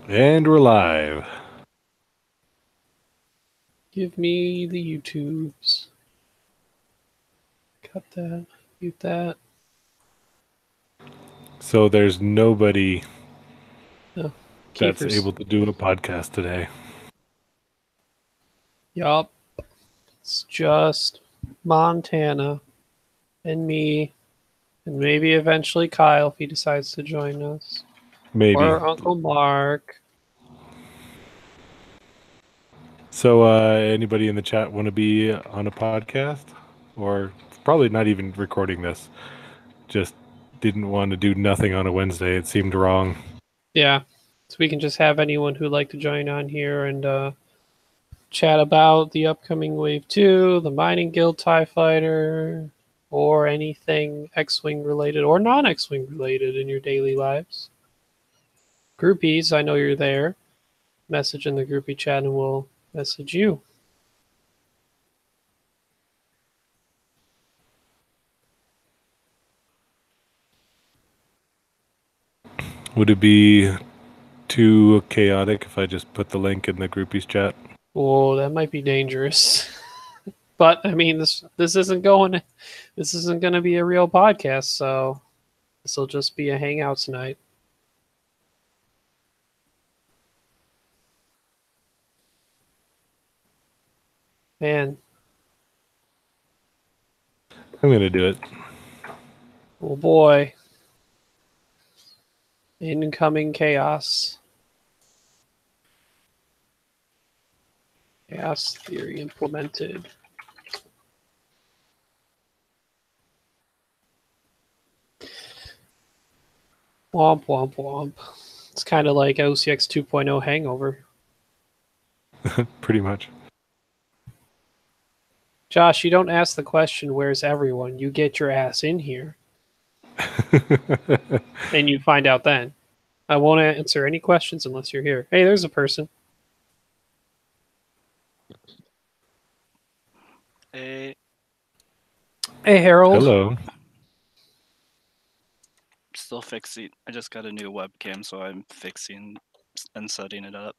And we're live. Give me the YouTubes. Cut that. Mute that. So there's nobody Oh, that's Kiefer's. able to do a podcast today. Yup. It's just Montana and me, and maybe eventually Kyle if he decides to join us. Maybe. Or Uncle Mark. So anybody in the chat want to be on a podcast? Or probably not even recording this. Just didn't want to do nothing on a Wednesday. It seemed wrong. Yeah. So we can just have anyone who'd like to join on here and chat about the upcoming Wave 2, the Mining Guild TIE Fighter, or anything X-Wing related or non-X-Wing related in your daily lives. Groupies, I know you're there. Message in the groupie chat and we'll message you. Would it be too chaotic if I just put the link in the groupies chat? Oh, that might be dangerous. But I mean, this isn't going to be a real podcast, so this will just be a hangout tonight. Man, I'm going to do it. oh boy. Incoming chaos. Chaos theory implemented. Womp, womp, womp. It's kind of like OCX 2.0 Hangover. Pretty much. Josh, you don't ask the question, where's everyone? You get your ass in here. And you find out then. I won't answer any questions unless you're here. Hey, there's a person. Hey. Hey, Harold. Hello. Still fixing. I just got a new webcam, so I'm fixing and setting it up.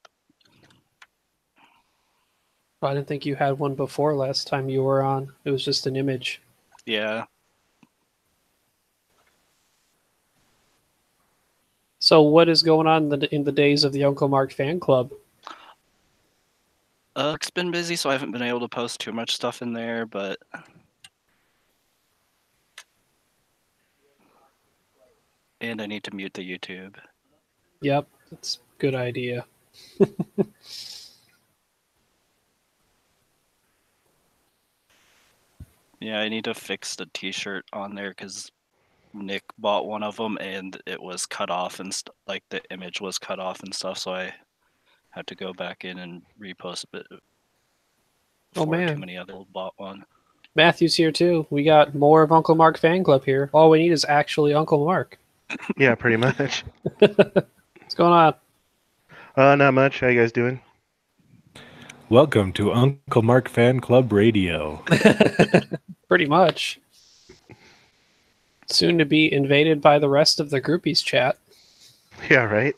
I didn't think you had one before last time you were on. It was just an image. Yeah. So what is going on in the days of the Uncle Mark fan club? It's been busy, so I haven't been able to post too much stuff in there, but and I need to mute the YouTube. Yep, that's a good idea. Yeah, I need to fix the t-shirt on there because Nick bought one of them and it was cut off and like the image was cut off and stuff, so I had to go back in and repost it. Oh man, too many other people bought one. Matthew's here too. We got more of Uncle Mark fan club here. All we need is actually Uncle Mark. Yeah, pretty much. What's going on? Not much. How you guys doing? Welcome to Uncle Mark Fan Club Radio. Pretty much. Soon to be invaded by the rest of the groupies chat. Yeah, right?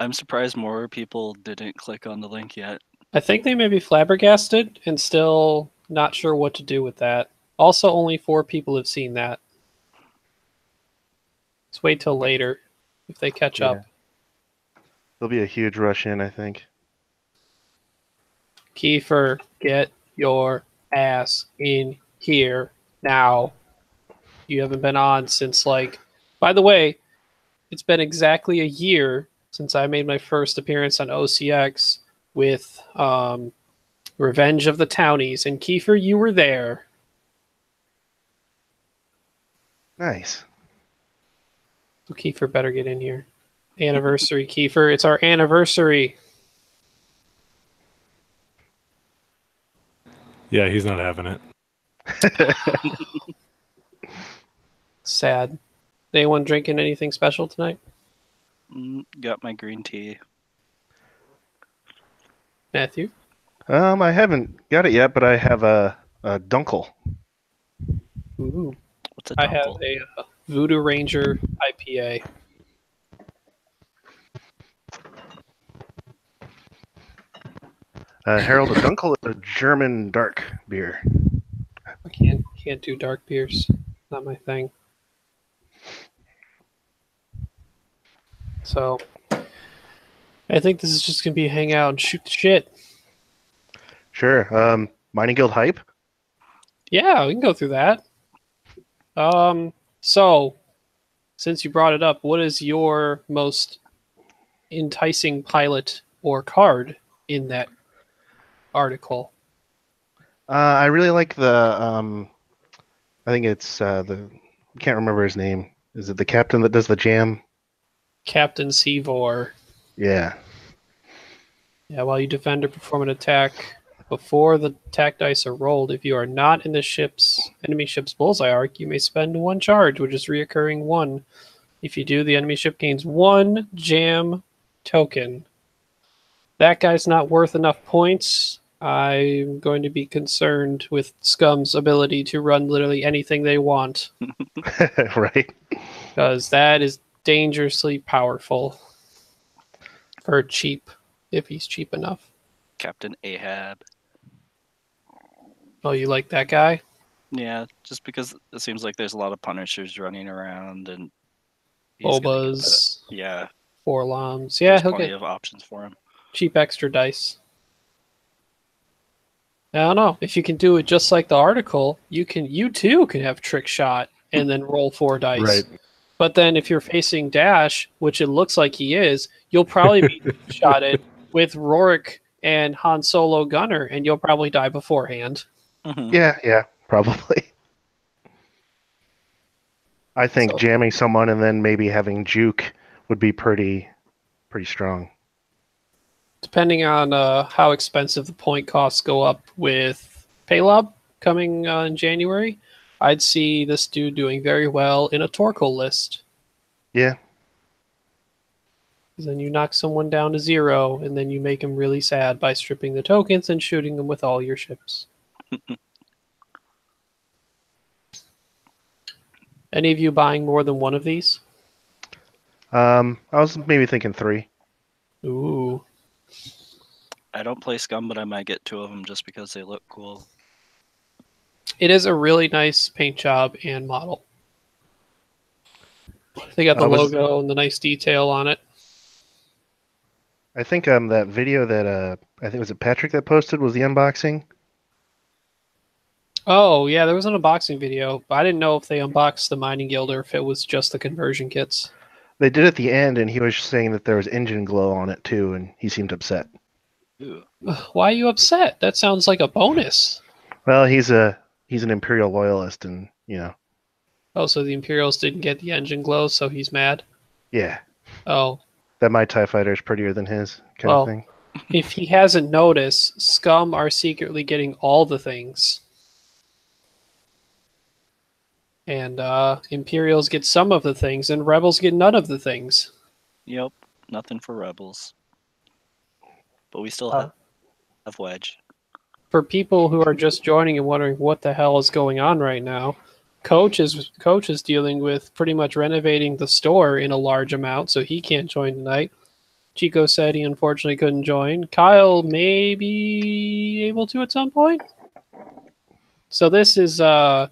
I'm surprised more people didn't click on the link yet. I think they may be flabbergasted and still not sure what to do with that. Also, only 4 people have seen that. Let's wait till later if they catch up. There'll be a huge rush in, I think. Kiefer, get your ass in here now. You haven't been on since, like... By the way, it's been exactly a year since I made my first appearance on OCX with Revenge of the Townies. And Kiefer, you were there. Nice. So Kiefer better get in here. Anniversary, Kiefer. It's our anniversary. Yeah, he's not having it. Sad. Anyone drinking anything special tonight? Got my green tea. Matthew? I haven't got it yet, but I have a Dunkel. Ooh. What's a I dunkel? have a Voodoo Ranger IPA. Harold, a Dunkel is a German dark beer. I can't do dark beers. Not my thing. So I think this is just gonna be a hangout and shoot the shit. Sure. Mining Guild hype? Yeah, we can go through that. So since you brought it up, what is your most enticing pilot or card in that article? I really like the I think it's the can't remember his name. Is it the captain that does the jam? Captain Seavor. Yeah. Yeah, while you defend or perform an attack before the attack dice are rolled, if you are not in the enemy ship's bullseye arc, you may spend 1 charge, which is reoccurring 1. If you do, the enemy ship gains 1 jam token. That guy's not worth enough points. I'm going to be concerned with Scum's ability to run literally anything they want, Right. because that is dangerously powerful for cheap, if he's cheap enough. Captain Ahab. Oh, you like that guy? Yeah, just because it seems like there's a lot of Punishers running around and he's gonna get Obas, that- Yeah, Forlams. Yeah, there's he'll plenty get of options for him. cheap extra dice. I don't know. If you can do it just like the article, you too can have trick shot and then roll 4 dice. Right. But then if you're facing Dash, which it looks like he is, you'll probably be shotted with Rorik and Han Solo Gunner, and you'll probably die beforehand. Mhm. Yeah, probably. I think So- jamming someone and then maybe having juke would be pretty strong. Depending on how expensive the point costs go up with Paylob coming in January, I'd see this dude doing very well in a Torkoal list. Yeah. 'Cause then you knock someone down to 0, and then you make him really sad by stripping the tokens and shooting them with all your ships. Any of you buying more than one of these? I was maybe thinking 3. Ooh. I don't play Scum, but I might get 2 of them just because they look cool. It is a really nice paint job and model. They got the logo and the nice detail on it. I think that video that I think was it Patrick that posted was the unboxing. Oh, yeah, there was an unboxing video, but I didn't know if they unboxed the Mining Guild or if it was just the conversion kits. They did at the end, and he was saying that there was engine glow on it too, and he seemed upset. Ooh. Why are you upset? That sounds like a bonus. Well, he's an Imperial loyalist, and Oh, so the Imperials didn't get the engine glow, so he's mad? yeah, Oh, that my TIE fighter is prettier than his kind Well- of thing. if he hasn't noticed, Scum are secretly getting all the things. And Imperials get some of the things, and Rebels get none of the things. Yep, nothing for Rebels. But we still Uh, have Wedge. For people who are just joining and wondering what the hell is going on right now, Coach is dealing with pretty much renovating the store in a large amount, so he can't join tonight. Chico said he unfortunately couldn't join. Kyle may be able to at some point. So this is a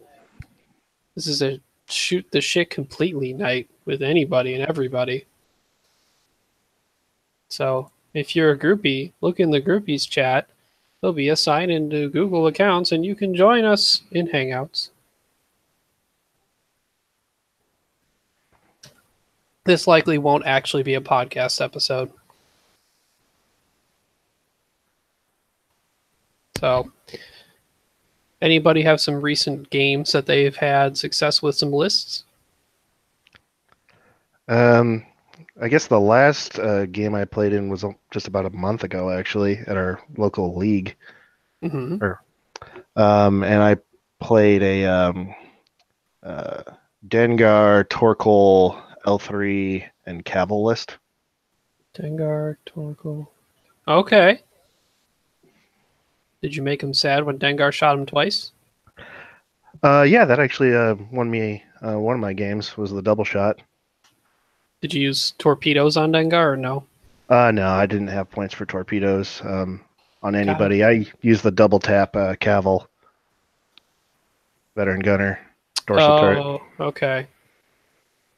shoot the shit completely night with anybody and everybody. So if you're a groupie, look in the groupies chat. There'll be a sign into Google accounts, and you can join us in Hangouts. This likely won't actually be a podcast episode. So, anybody have some recent games that they've had success with some lists? I guess the last game I played in was just about a month ago, actually, at our local league. Mm-hmm. And I played a Dengar, Torkoal, L3, and Caval list. Dengar, Torkoal. Okay. Did you make him sad when Dengar shot him twice? Yeah, that actually won me one of my games, was the double shot. Did you use torpedoes on Dengar or no? No, I didn't have points for torpedoes. on anybody. I use the double tap Caval, veteran gunner, dorsal turret. Oh, okay.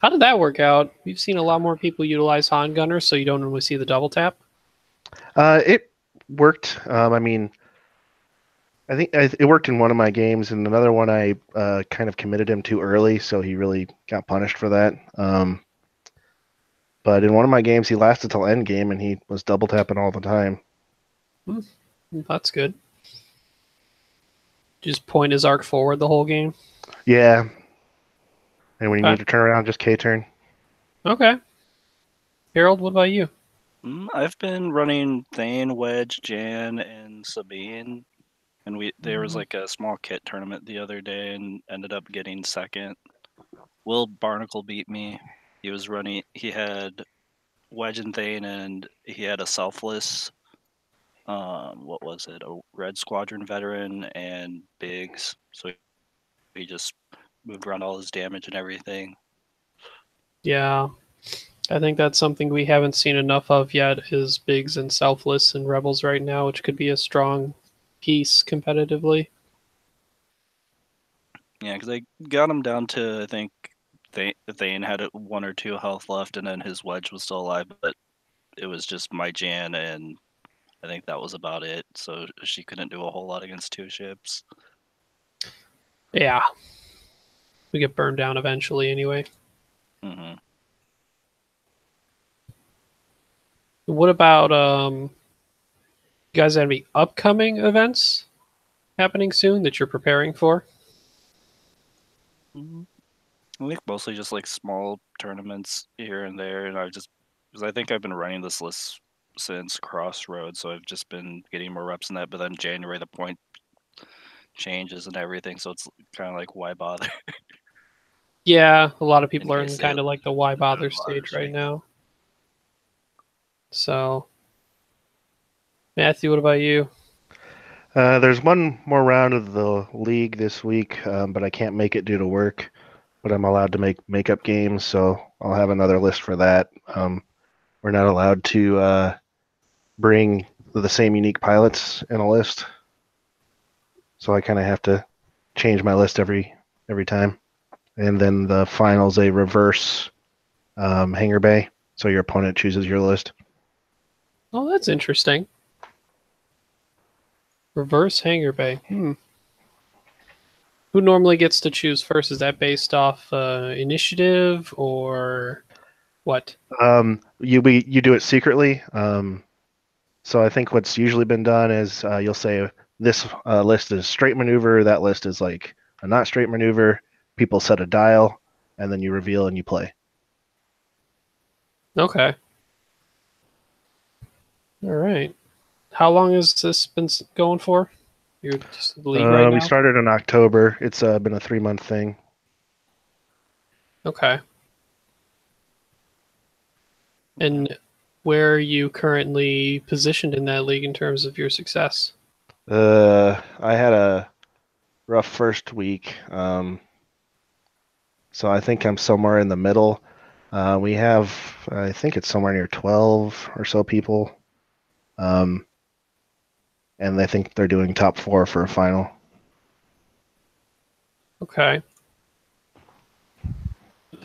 How did that work out? We've seen a lot more people utilize Han Gunner, so you don't normally see the double tap. It worked. I mean, I think it worked in one of my games, and another one I kind of committed him too early, so he really got punished for that. But in one of my games, he lasted till end game, and he was double tapping all the time. That's good. Just point his arc forward the whole game. Yeah. And when you need to turn around, just K-turn. Okay. Harold, what about you? I've been running Thane, Wedge, Jan, and Sabine. And there was like a small kit tournament the other day and ended up getting second. Will Barnacle beat me. He had Wedge and Thane, and he had a selfless, what was it, a Red Squadron veteran and Biggs. So he just moved around all his damage and everything. Yeah. I think that's something we haven't seen enough of yet is Biggs and Selfless and Rebels right now, which could be a strong piece competitively. Yeah, because I got him down to, I think, Thane had 1 or 2 health left, and then his Wedge was still alive, but it was just my Jan, and I think that was about it. So she couldn't do a whole lot against 2 ships. Yeah. We get burned down eventually anyway. Mm-hmm. What about you guys have any upcoming events happening soon that you're preparing for? I think mostly just like small tournaments here and there, and because I think I've been running this list since Crossroads, so I've just been getting more reps in that. But then January the point changes and everything, so it's kind of like, why bother? Yeah, a lot of people In are in case kind of like the why bother stage stage. right now. So, Matthew, what about you? There's one more round of the league this week, but I can't make it due to work. But I'm allowed to make makeup games, so I'll have another list for that. We're not allowed to bring the same unique pilots in a list, so I kind of have to change my list every time. And then the final's a reverse hangar bay, so your opponent chooses your list. Oh, that's interesting. Reverse hangar bay. Who normally gets to choose first? Is that based off initiative or what? You do it secretly. So I think what's usually been done is you'll say this list is straight maneuver, that list is like a not straight maneuver. People set a dial, and then you reveal and you play. Okay. All right. How long has this been going for? You're just in the league right now? We started in October. It's been a 3-month thing. Okay. And where are you currently positioned in that league in terms of your success? I had a rough first week. So I think I'm somewhere in the middle. We have, I think it's somewhere near 12 or so people. And I think they're doing top 4 for a final. Okay.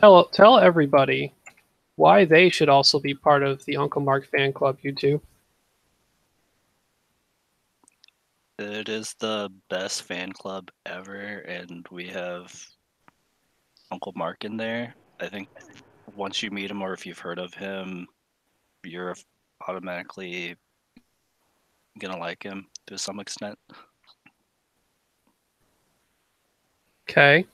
Tell everybody why they should also be part of the Uncle Mark fan club, you two. It is the best fan club ever, and we have Uncle Mark in there. I think once you meet him, or if you've heard of him, you're automatically gonna like him to some extent. Okay.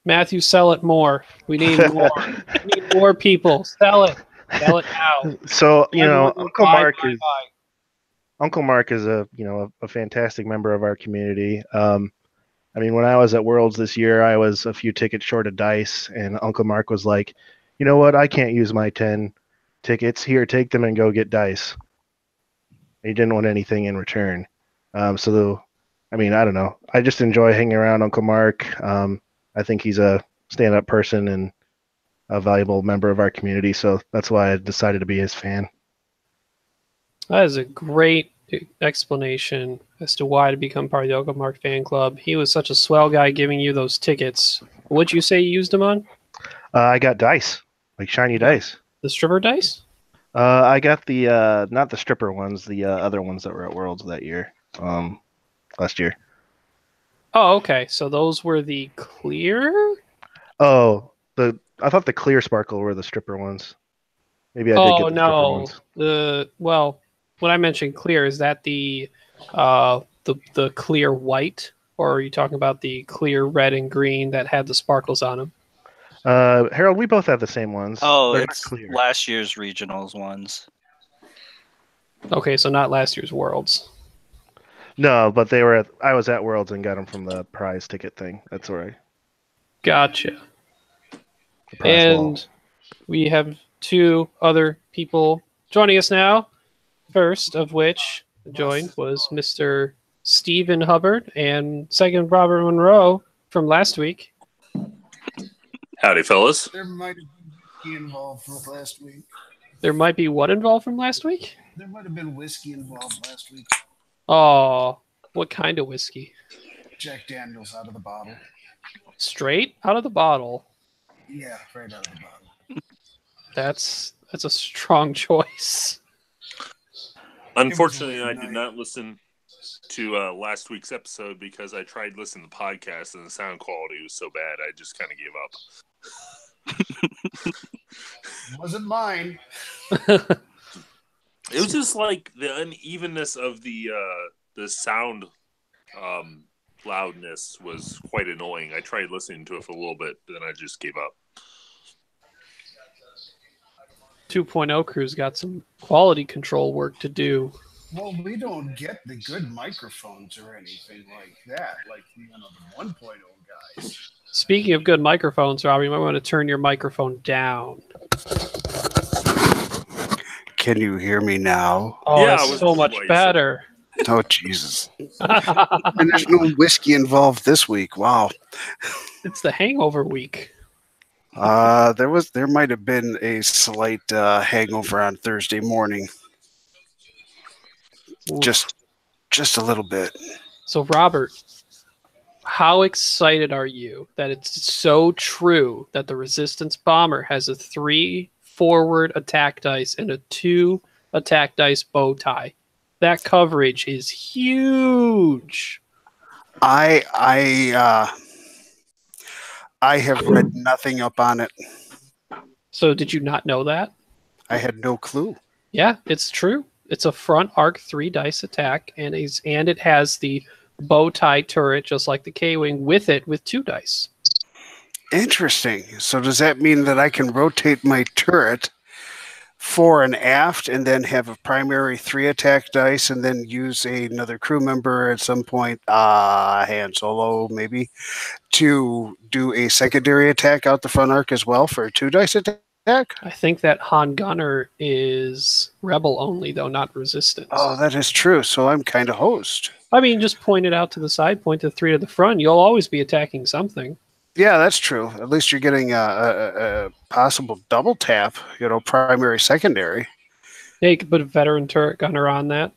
Matthew, sell it more. We need more. We need more people. Sell it. Sell it now. So, Everyone Uncle buy, Mark buy, is buy. Uncle Mark is a fantastic member of our community. I mean, when I was at Worlds this year, I was a few tickets short of dice, and Uncle Mark was like, you know what? I can't use my 10 tickets. Here, take them and go get dice. He didn't want anything in return. I don't know. I just enjoy hanging around Uncle Mark. I think he's a stand-up person and a valuable member of our community, so that's why I decided to be his fan. That is a great explanation as to why to become part of the Uncle Mark fan club. He was such a swell guy giving you those tickets. What'd you say you used them on? I got dice, like shiny dice. The stripper dice? I got the not the stripper ones, the other ones that were at Worlds that year, last year. Oh, okay. So those were the clear? Oh, I thought the clear sparkle were the stripper ones. Maybe I did get the stripper ones. When I mentioned clear, is that the clear white, or are you talking about the clear red and green that had the sparkles on them? Harold, we both have the same ones. Oh, They're it's not clear. last year's regionals ones. Okay, so not last year's Worlds. No, but I was at Worlds and got them from the prize ticket thing. That's where I. Gotcha. The prize wall. And we have two other people joining us now. First of which joined was Mr. Stephen Hubbard, and second Robert Monroe from last week. Howdy, fellas. There might have been whiskey involved from last week. There might be what involved from last week? There might have been whiskey involved last week. Oh, what kind of whiskey? Jack Daniels out of the bottle. Straight out of the bottle. Yeah, right out of the bottle. That's a strong choice. Unfortunately, I did not listen to last week's episode because I tried listening to the podcast and the sound quality was so bad I just kind of gave up. It wasn't mine. It was just like the unevenness of the sound loudness was quite annoying. I tried listening to it for a little bit, but then I just gave up. 2.0 crew's got some quality control work to do. Well, we don't get the good microphones or anything like that, like the 1.0 guys. Speaking of good microphones, Robbie, you might want to turn your microphone down. Can you hear me now? Oh, Yeah, that's so much better. Oh, Jesus. And there's no whiskey involved this week. Wow. It's the hangover week. There might have been a slight hangover on Thursday morning. Just a little bit. So, Robert, how excited are you that it's so true that the Resistance Bomber has a 3 forward attack dice and a 2 attack dice bow tie? That coverage is huge. I have read nothing up on it. So did you not know that? I had no clue. Yeah, it's true. It's a front arc 3 dice attack, and it has the bow tie turret just like the K-Wing with 2 dice. Interesting. So does that mean that I can rotate my turret fore and aft and then have a primary 3 attack dice and then use another crew member at some point, Han Solo maybe, to do a secondary attack out the front arc as well for a 2 dice attack? I think that Han Gunner is Rebel only, though, not Resistance. Oh, that is true. So I'm kind of host. I mean, just point it out to the side, point the 3 to the front. You'll always be attacking something. Yeah, that's true. At least you're getting a possible double tap, primary, secondary. Yeah, you could put a veteran turret gunner on that.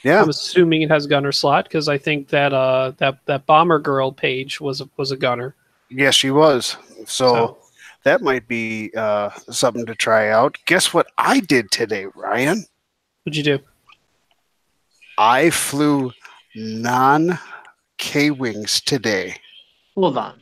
Yeah. I'm assuming it has gunner slot because I think that that Bomber Girl page was a gunner. Yes, she was. So that might be something to try out. Guess what I did today, Ryan? What'd you do? I flew non-K-Wings today. Hold on.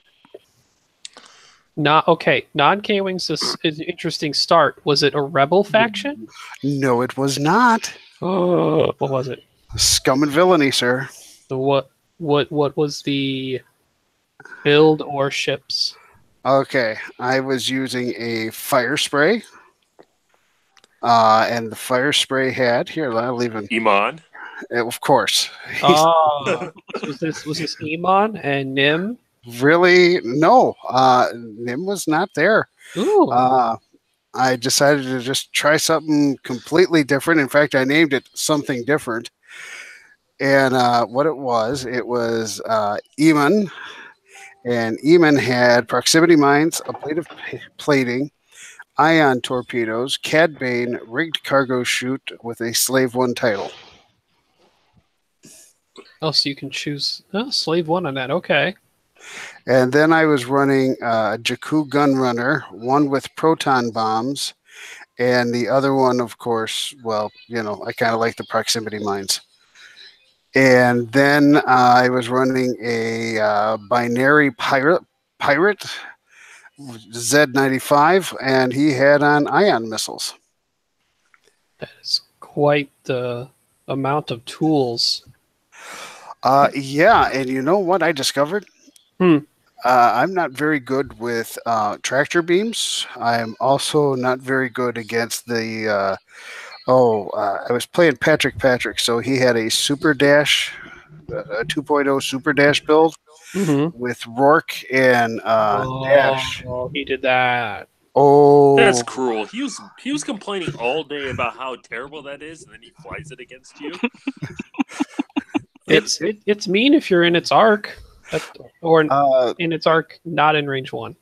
Non-K-Wings is an interesting start. Was it a Rebel faction? No, it was not. Oh, what was it? Scum and villainy, sir. So what was the build or ships? Okay, I was using a fire spray. And the fire spray had I'll leave him. Iman. Of course. Oh, was this Iman and Nim? Really? No. Nim was not there. Ooh. I decided to just try something completely different. In fact, I named it something different. And what it was Eamon. And Eamon had proximity mines, a plate of plating, ion torpedoes, Cad Bane, rigged cargo chute with a Slave 1 title. Oh, so you can choose slave 1 on that. Okay. And then I was running a Jakku Gunrunner, one with proton bombs, and the other one, of course, well, I kind of like the proximity mines. And then I was running a binary pirate Z95, and he had on ion missiles. That is quite the amount of tools. Yeah, and you know what I discovered? I'm not very good with tractor beams. I'm also not very good against the. I was playing Patrick, so he had a Super Dash, a 2.0 Super Dash build with Rourke and Dash. Oh, he did that. Oh, That's cruel. He was complaining all day about how terrible that is, and then he flies it against you. It's mean if you're in its arc, or in its arc, not in range 1.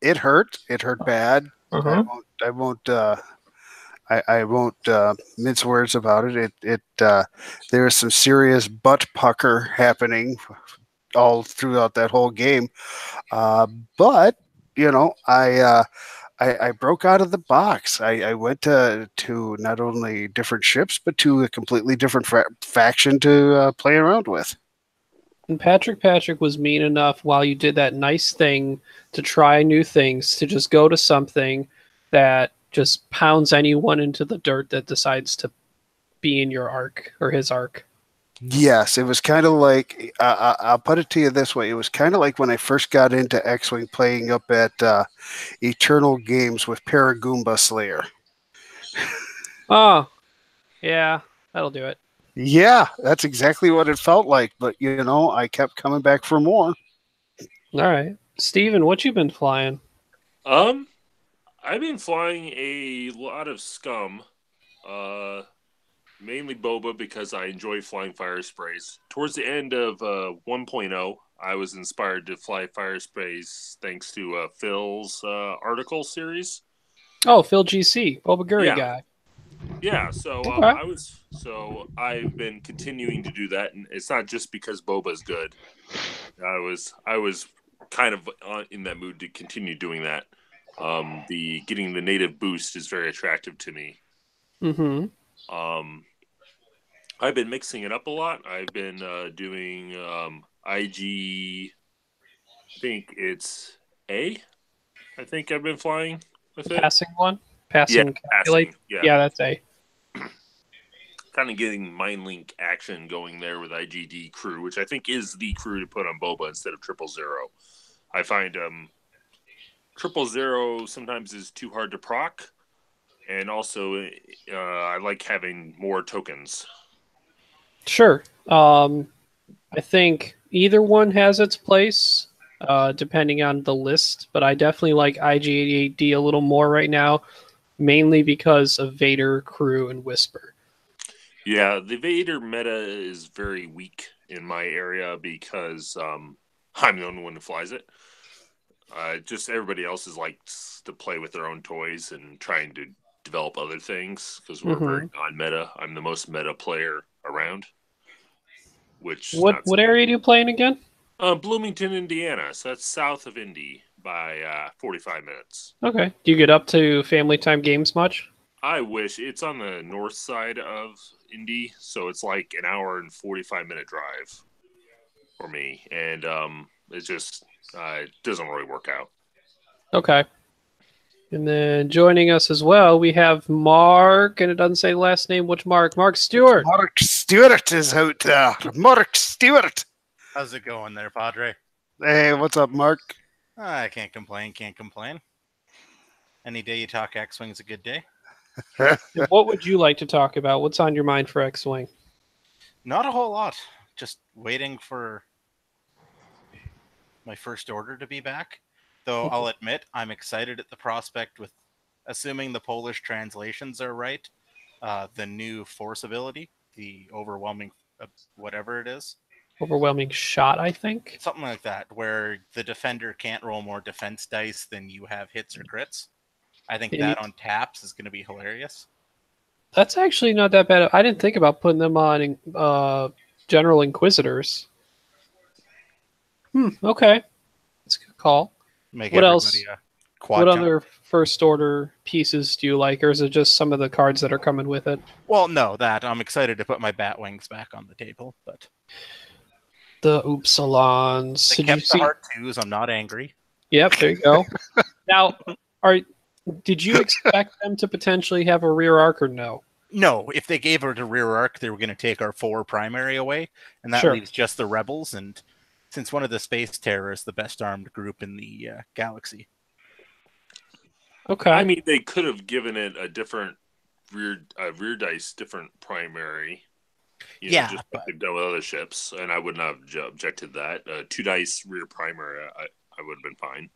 It hurt. It hurt bad. Uh-huh. I won't mince words about it. There was some serious butt pucker happening all throughout that whole game. But I broke out of the box. I went to not only different ships, but to a completely different faction to play around with. And Patrick was mean enough while you did that nice thing to try new things, to just go to something that just pounds anyone into the dirt that decides to be in your arc or his arc. Yes, it was kind of like, I'll put it to you this way. It was kind of like when I first got into X-Wing playing up at Eternal Games with Paragoomba Slayer. Oh, yeah, that'll do it. Yeah, that's exactly what it felt like. But, I kept coming back for more. All right. Steven, what you been flying? I've been flying a lot of scum. Mainly Boba because I enjoy flying fire sprays. Towards the end of 1.0, I was inspired to fly fire sprays thanks to Phil's article series. Oh, Phil GC, Boba Guri guy. Yeah, so I've been continuing to do that, and it's not just because Boba's good. I was kind of in that mood to continue doing that. Getting the native boost is very attractive to me. Mm-hmm. I've been mixing it up a lot. I've been doing IG. I think it's A. I think I've been flying with it. Passing one? Passing calculate? Yeah, that's A. Kind of getting Mind Link action going there with IGD crew, which I think is the crew to put on Boba instead of 000. I find 000 sometimes is too hard to proc, and also I like having more tokens. Sure. I think either one has its place, depending on the list, but I definitely like IG-88D a little more right now, mainly because of Vader, Crew, and Whisper. Yeah, the Vader meta is very weak in my area because I'm the only one who flies it. Just everybody else is likes to play with their own toys and trying to develop other things because we're very non-meta. I'm the most meta player around. What area do you play in again? Bloomington, Indiana. So that's south of Indy by 45 minutes. Okay. Do you get up to Family Time Games much? I wish. It's on the north side of Indy, so it's like an hour and 45-minute drive for me. And it just it doesn't really work out. Okay. And then joining us as well, we have Mark, and it doesn't say the last name. Which Mark? Mark Stewart. Mark Stewart is out there. Mark Stewart. How's it going there, Padre? Hey, what's up, Mark? I can't complain. Any day you talk X-Wing's a good day. What would you like to talk about? What's on your mind for X-Wing? Not a whole lot. Just waiting for my first order to be back. Though I'll admit, I'm excited at the prospect with, assuming the Polish translations are right, the new force ability, the overwhelming, whatever it is. Overwhelming shot, I think. Something like that, where the defender can't roll more defense dice than you have hits or crits. I think that on taps is going to be hilarious. That's actually not that bad. I didn't think about putting them on General Inquisitors. Okay. That's a good call. Make What everybody else? a quad What jump. other first order pieces do you like, or is it just some of the cards that are coming with it? Well, no, that I'm excited to put my bat wings back on the table, but The Upsilons. they Did you kept the see? hard twos. I'm not angry. Yep, there you go. Now, did you expect them to potentially have a rear arc or no? No, if they gave her the rear arc, they were going to take our 4 primary away, and that Sure. leaves just the rebels. And since one of the space terrorists, the best armed group in the galaxy. Okay. I mean, they could have given it a different rear dice, different primary. Yeah, just like they've done with other ships, and I would not have objected to that. 2 dice rear primary, I would have been fine.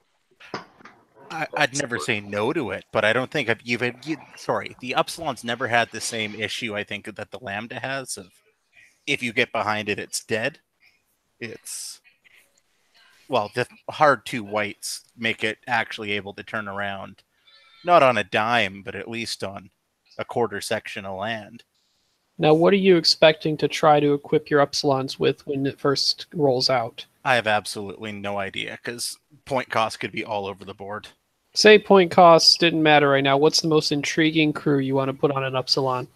I'd never say no to it, but I don't think the Upsilon's never had the same issue, I think, that the Lambda has of if you get behind it, it's dead. It's, well, the hard 2 whites make it actually able to turn around, not on a dime, but at least on a quarter section of land. Now, what are you expecting to try to equip your Upsilons with when it first rolls out? I have absolutely no idea, because point cost could be all over the board. Say point costs didn't matter right now. What's the most intriguing crew you want to put on an Upsilon?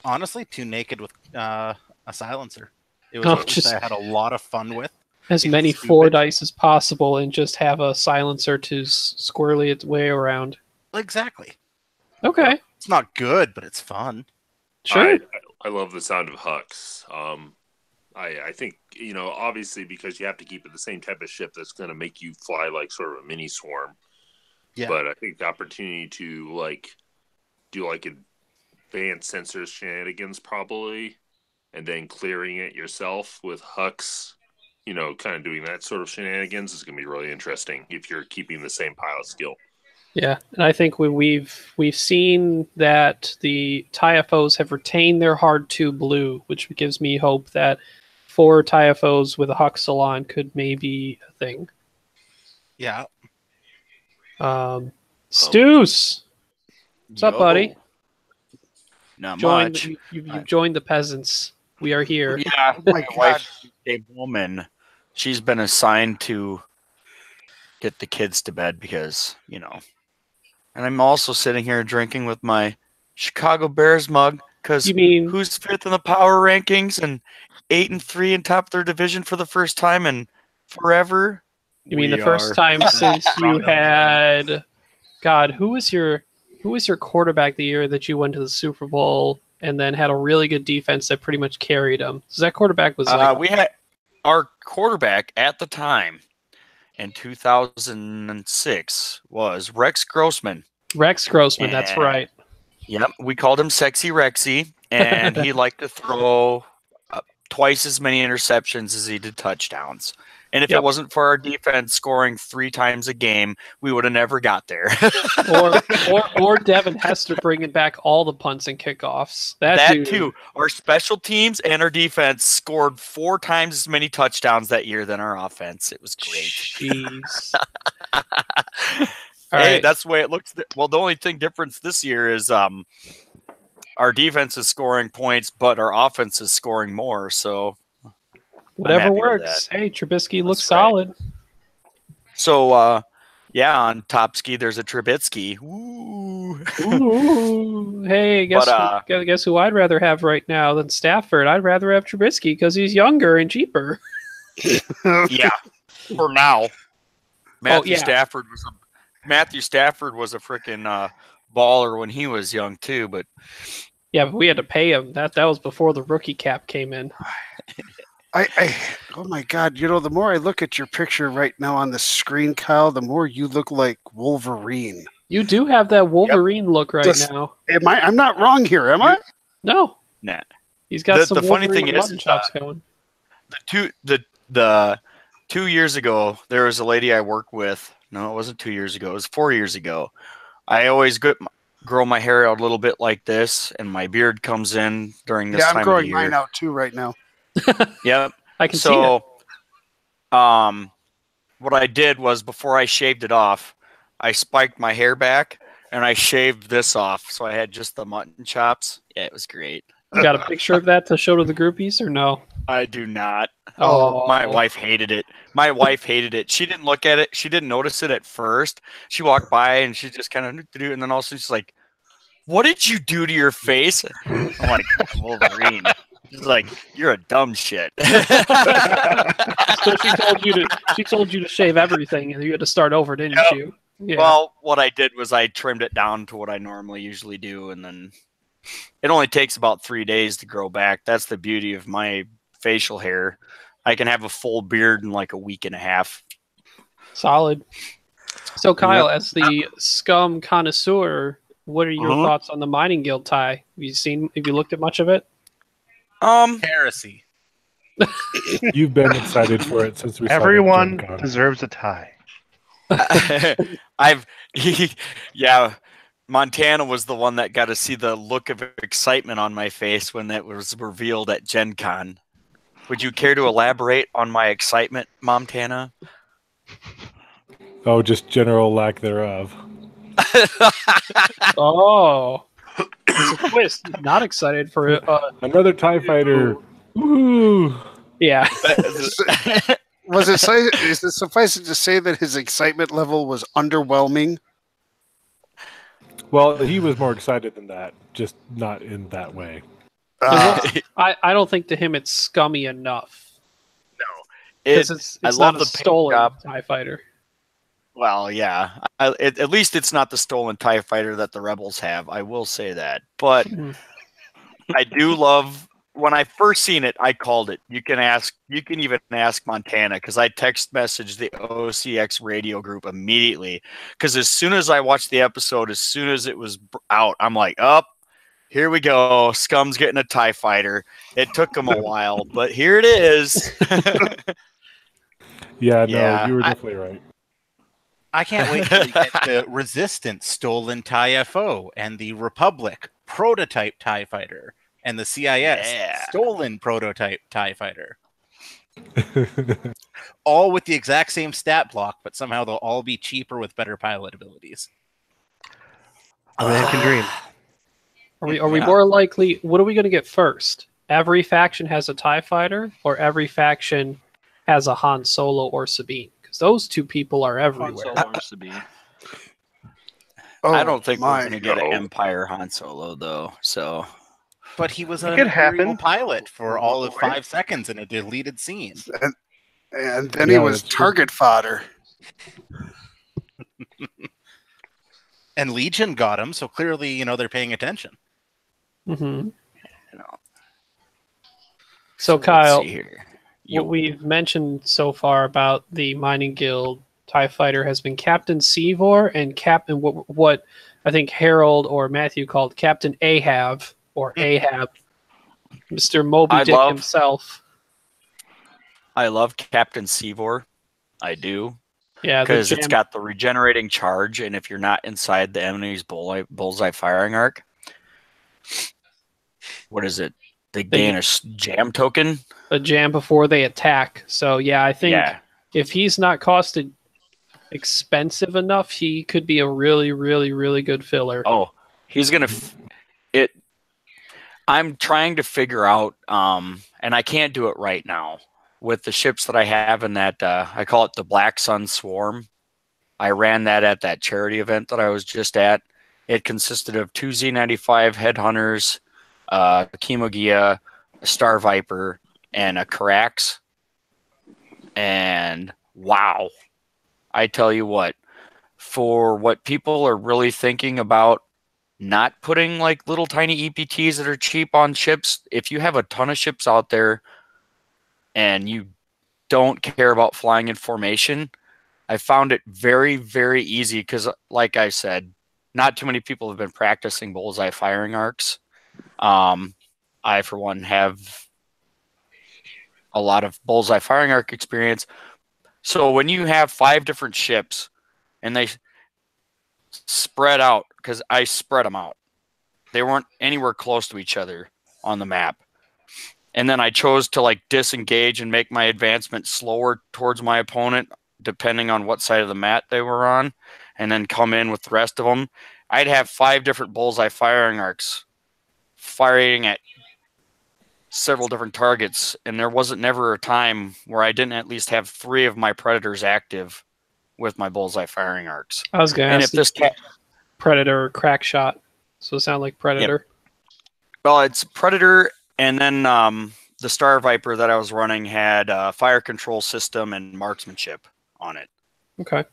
Honestly, 2 naked with a silencer. It was Oh, what just- I had a lot of fun with. As It's many stupid. 4 dice as possible and just have a silencer to squirrely its way around. Exactly. Okay, It's not good, but it's fun. sure. I love the sound of Hux. I think, obviously because you have to keep it the same type of ship that's going to make you fly like sort of a mini swarm. Yeah. But I think the opportunity to do advanced sensors shenanigans probably, and then clearing it yourself with Hux, kind of doing that sort of shenanigans is going to be really interesting if you're keeping the same pilot skill. Yeah, and I think we've seen that the TIFOs have retained their hard 2 blue, which gives me hope that 4 TIFOs with a Huxalon could maybe a thing. Yeah. Stews, what's up, buddy? Not Joined. much. You've joined the peasants. We are here. Yeah, my my wife came home and she's been assigned to get the kids to bed because, And I'm also sitting here drinking with my Chicago Bears mug because You mean who's 5th in the power rankings and 8-3 in top of their division for the first time in forever? You mean We the first are. time since you had, God, who was your quarterback the year that you went to the Super Bowl and then had a really good defense that pretty much carried them? So that quarterback was We had our quarterback at the time in 2006 was Rex Grossman. Rex Grossman. That's And- right. Yep, we called him Sexy Rexy, and he liked to throw twice as many interceptions as he did touchdowns. And if Yep. it wasn't for our defense scoring 3 times a game, we would have never got there. or Devin Hester bringing back all the punts and kickoffs. That dude- too. Our special teams and our defense scored 4 times as many touchdowns that year than our offense. It was great. Jeez. Hey, right. that's the way it looks. Well, the only difference this year is our defense is scoring points, but our offense is scoring more. So Whatever happy with works. Hey, Trubisky looks right. solid. So, yeah, on Topsky, there's a Trubisky. Ooh. Ooh. Hey, guess who I'd rather have right now than Stafford? I'd rather have Trubisky because he's younger and cheaper. Yeah, for now. Matthew yeah. Stafford was a freaking baller when he was young too, but Yeah, but we had to pay him. That was before the rookie cap came in. Oh my God! The more I look at your picture right now on the screen, Kyle, the more you look like Wolverine. You do have that Wolverine look right Just- now. I'm not wrong here, am I? No, nah. he's got The some funny Wolverine thing is, mutton chops going. The 2 years ago, there was a lady I worked with. No, it wasn't 2 years ago. It was 4 years ago. I always grow my hair out a little bit like this, and my beard comes in during this Yeah, time I'm of the growing year. mine out too right now. Yep. I can see that. So, what I did was before I shaved it off, I spiked my hair back and I shaved this off, so I had just the mutton chops. Yeah, it was great. You got a picture of that to show to the groupies or no? I do not. Oh. My wife hated it. My wife hated it. She didn't look at it. She didn't notice it at first. She walked by and she just kind of, and then all of a sudden she's like, "What did you do to your face?" I'm like, "Wolverine." She's like, "You're a dumb shit." So she told you to shave everything, and you had to start over, didn't Yep. you? Yeah. Well, what I did was I trimmed it down to what I normally usually do, and then it only takes about 3 days to grow back. That's the beauty of my facial hair. I can have a full beard in like a week and a half. Solid. So, Kyle, as the scum connoisseur, what are your thoughts on the mining guild tie? Have you looked at much of it? Heresy. You've been excited for it since we saw Everyone the Gen Con. deserves a tie. Yeah, Montana was the one that got to see the look of excitement on my face when that was revealed at Gen Con. Would you care to elaborate on my excitement, Montana? Oh, just general lack thereof. Oh, it's a twist. Not excited for it. Another TIE fighter. Woo! Yeah. Is it suffice it to say that his excitement level was underwhelming? Well, he was more excited than that, just not in that way. I don't think to him it's scummy enough. No, It's I not love a the paint stolen job. TIE fighter. Well, yeah. At least it's not the stolen TIE fighter that the Rebels have. I will say that. But I do love, when I first seen it, I called it. You can even ask Montana, because I text messaged the OCX Radio group immediately. Because as soon as I watched the episode, as soon as it was out, I'm like, here we go. Scum's getting a TIE fighter. It took him a while, but here it is. Yeah, Yeah, you were definitely right. I can't wait to get the Resistance stolen TIE FO and the Republic prototype TIE fighter and the CIS stolen prototype TIE fighter. All with the exact same stat block, but somehow they'll all be cheaper with better pilot abilities. A man can dream. Are we more likely? What are we going to get first? Every faction has a TIE fighter, or every faction has a Han Solo or Sabine? Because those two people are everywhere. I don't think we're going to get an Empire Han Solo, though. So, but he was It an could Imperial happen. pilot for all of 5 seconds in a deleted scene. And then he was target fodder. And Legion got him, so clearly, they're paying attention. Mm-hmm. So Kyle, let's see here. what we've mentioned so far about the Mining Guild TIE Fighter has been Captain Seevor and Captain what I think Harold or Matthew called Captain Ahab or Ahab, Mr. Moby Dick himself. I love Captain Seevor. I do. Yeah, because it's got the regenerating charge, and if you're not inside the enemy's bullseye firing arc, what is it? They gain a jam token? A jam before they attack. So, yeah, I think if he's not costed expensive enough, he could be a really, really, really good filler. Oh, he's going to... I'm trying to figure out, and I can't do it right now, with the ships that I have in that, I call it the Black Sun Swarm. I ran that at that charity event that I was just at. It consisted of 2 Z95 Headhunters, a Chemogia, a Star Viper, and a Carax. And wow, I tell you what, for what people are really thinking about not putting like little tiny EPTs that are cheap on ships, if you have a ton of ships out there and you don't care about flying in formation, I found it very, very easy because, like I said, not too many people have been practicing bullseye firing arcs. I, for one, have a lot of bullseye firing arc experience. So when you have 5 different ships and they spread out, because I spread them out, they weren't anywhere close to each other on the map. And then I chose to like disengage and make my advancement slower towards my opponent, depending on what side of the mat they were on, and then come in with the rest of them. I'd have 5 different bullseye firing arcs firing at several different targets, and there wasn't never a time where I didn't at least have 3 of my predators active with my bullseye firing arcs. I was gonna And ask if this cat, Predator or crack shot. So it sound like Predator. well, it's predator, and then the Star Viper that I was running had fire control system and marksmanship on it, Okay.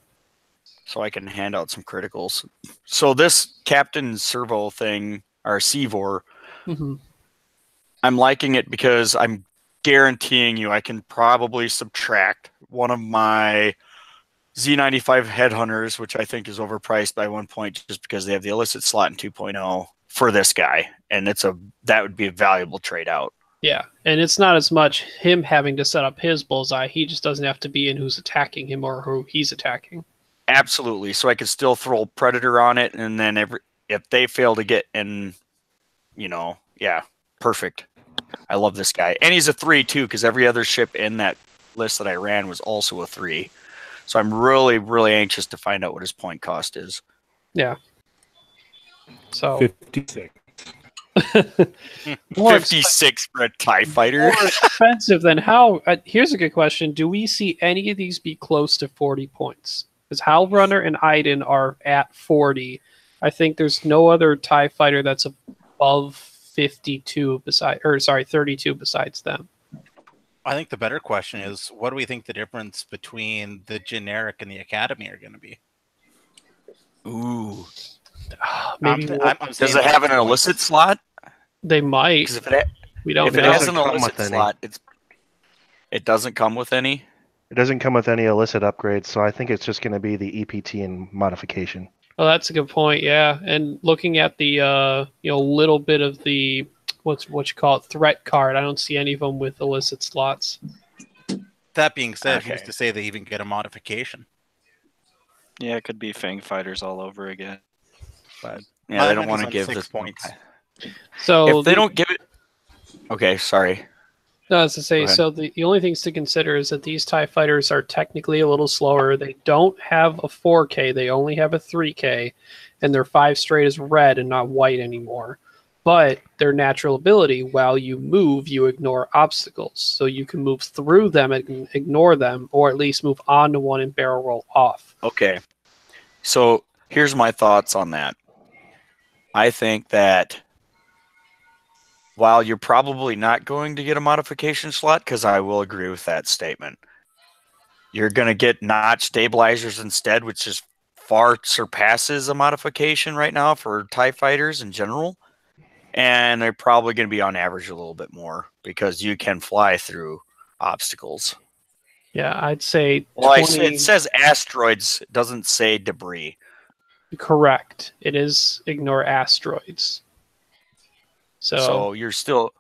so I can hand out some criticals. So this Captain Servo thing, or Sevor, Mm-hmm. I'm liking it because I'm guaranteeing you I can probably subtract one of my Z95 headhunters, which I think is overpriced by 1 point just because they have the illicit slot in 2.0 for this guy, and that would be a valuable trade out. Yeah, and it's not as much him having to set up his bullseye. He just doesn't have to be in who's attacking him or who he's attacking. Absolutely. So I could still throw Predator on it, and then if they fail to get in, yeah, perfect. I love this guy. And he's a 3 too, because every other ship in that list that I ran was also a 3. So I'm really, really anxious to find out what his point cost is. Yeah. So 56. more 56 for a TIE fighter. more expensive than how? Here's a good question: do we see any of these be close to 40 points? Because Howl Runner and Iden are at 40. I think there's no other TIE fighter that's above 32 32 besides them. I think the better question is, what do we think the difference between the generic and the Academy are going to be? Ooh. Maybe Does it have an illicit slot? they might. 'Cause We don't if it know. has an Doesn't come illicit with any. slot, it doesn't come with any. It doesn't come with any illicit upgrades, so I think it's just going to be the EPT and modification. Oh, that's a good point. Yeah, and looking at the little bit of the what you call it, threat card, I don't see any of them with illicit slots. That being said, Okay. who's to say they even get a modification? Yeah, it could be Fang Fighters all over again. But My yeah, they don't limit want is to on give 6 this points. So If they don't give it, okay, sorry. No, as to say, Go ahead. so the only things to consider is that these TIE fighters are technically a little slower. They don't have a 4K, they only have a 3K, and their 5 straight is red and not white anymore. But their natural ability, while you move, you ignore obstacles. So you can move through them and ignore them, or at least move onto one and barrel roll off. Okay. So here's my thoughts on that. I think that while you're probably not going to get a modification slot, because I will agree with that statement, you're going to get notch stabilizers instead, which just far surpasses a modification right now for TIE fighters in general. And they're probably going to be on average a little bit more because you can fly through obstacles. Yeah, I'd say Well, 20. it says asteroids, it doesn't say debris. Correct. It is ignore asteroids. So you're still...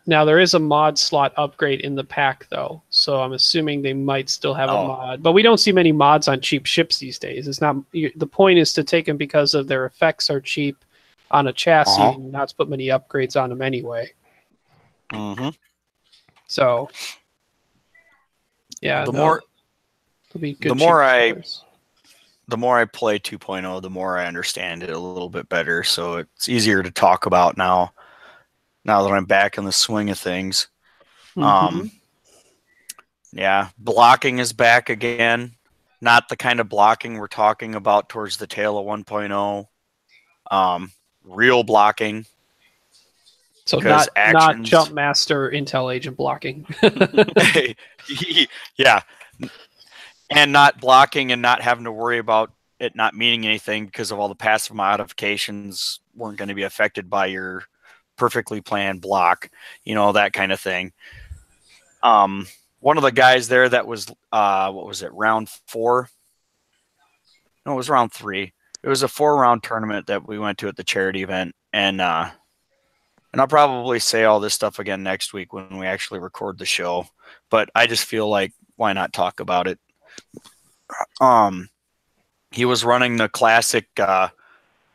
Now there is a mod slot upgrade in the pack though, so I'm assuming they might still have a mod. But we don't see many mods on cheap ships these days. It's not the point is to take them because of their effects are cheap on a chassis, and not to put many upgrades on them anyway. Mm-hmm. So yeah, The more I play 2.0, the more I understand it a little bit better. So it's easier to talk about now that I'm back in the swing of things. Yeah, blocking is back again. Not the kind of blocking we're talking about towards the tail of 1.0. Real blocking. So because not jump master intel agent blocking. Yeah. And not blocking and not having to worry about it not meaning anything because of all the passive modifications weren't going to be affected by your perfectly planned block, that kind of thing. One of the guys there that was, what was it, round 4? No, it was round 3. It was a 4-round tournament that we went to at the charity event. And I'll probably say all this stuff again next week when we actually record the show. But I just feel like, why not talk about it? He was running the classic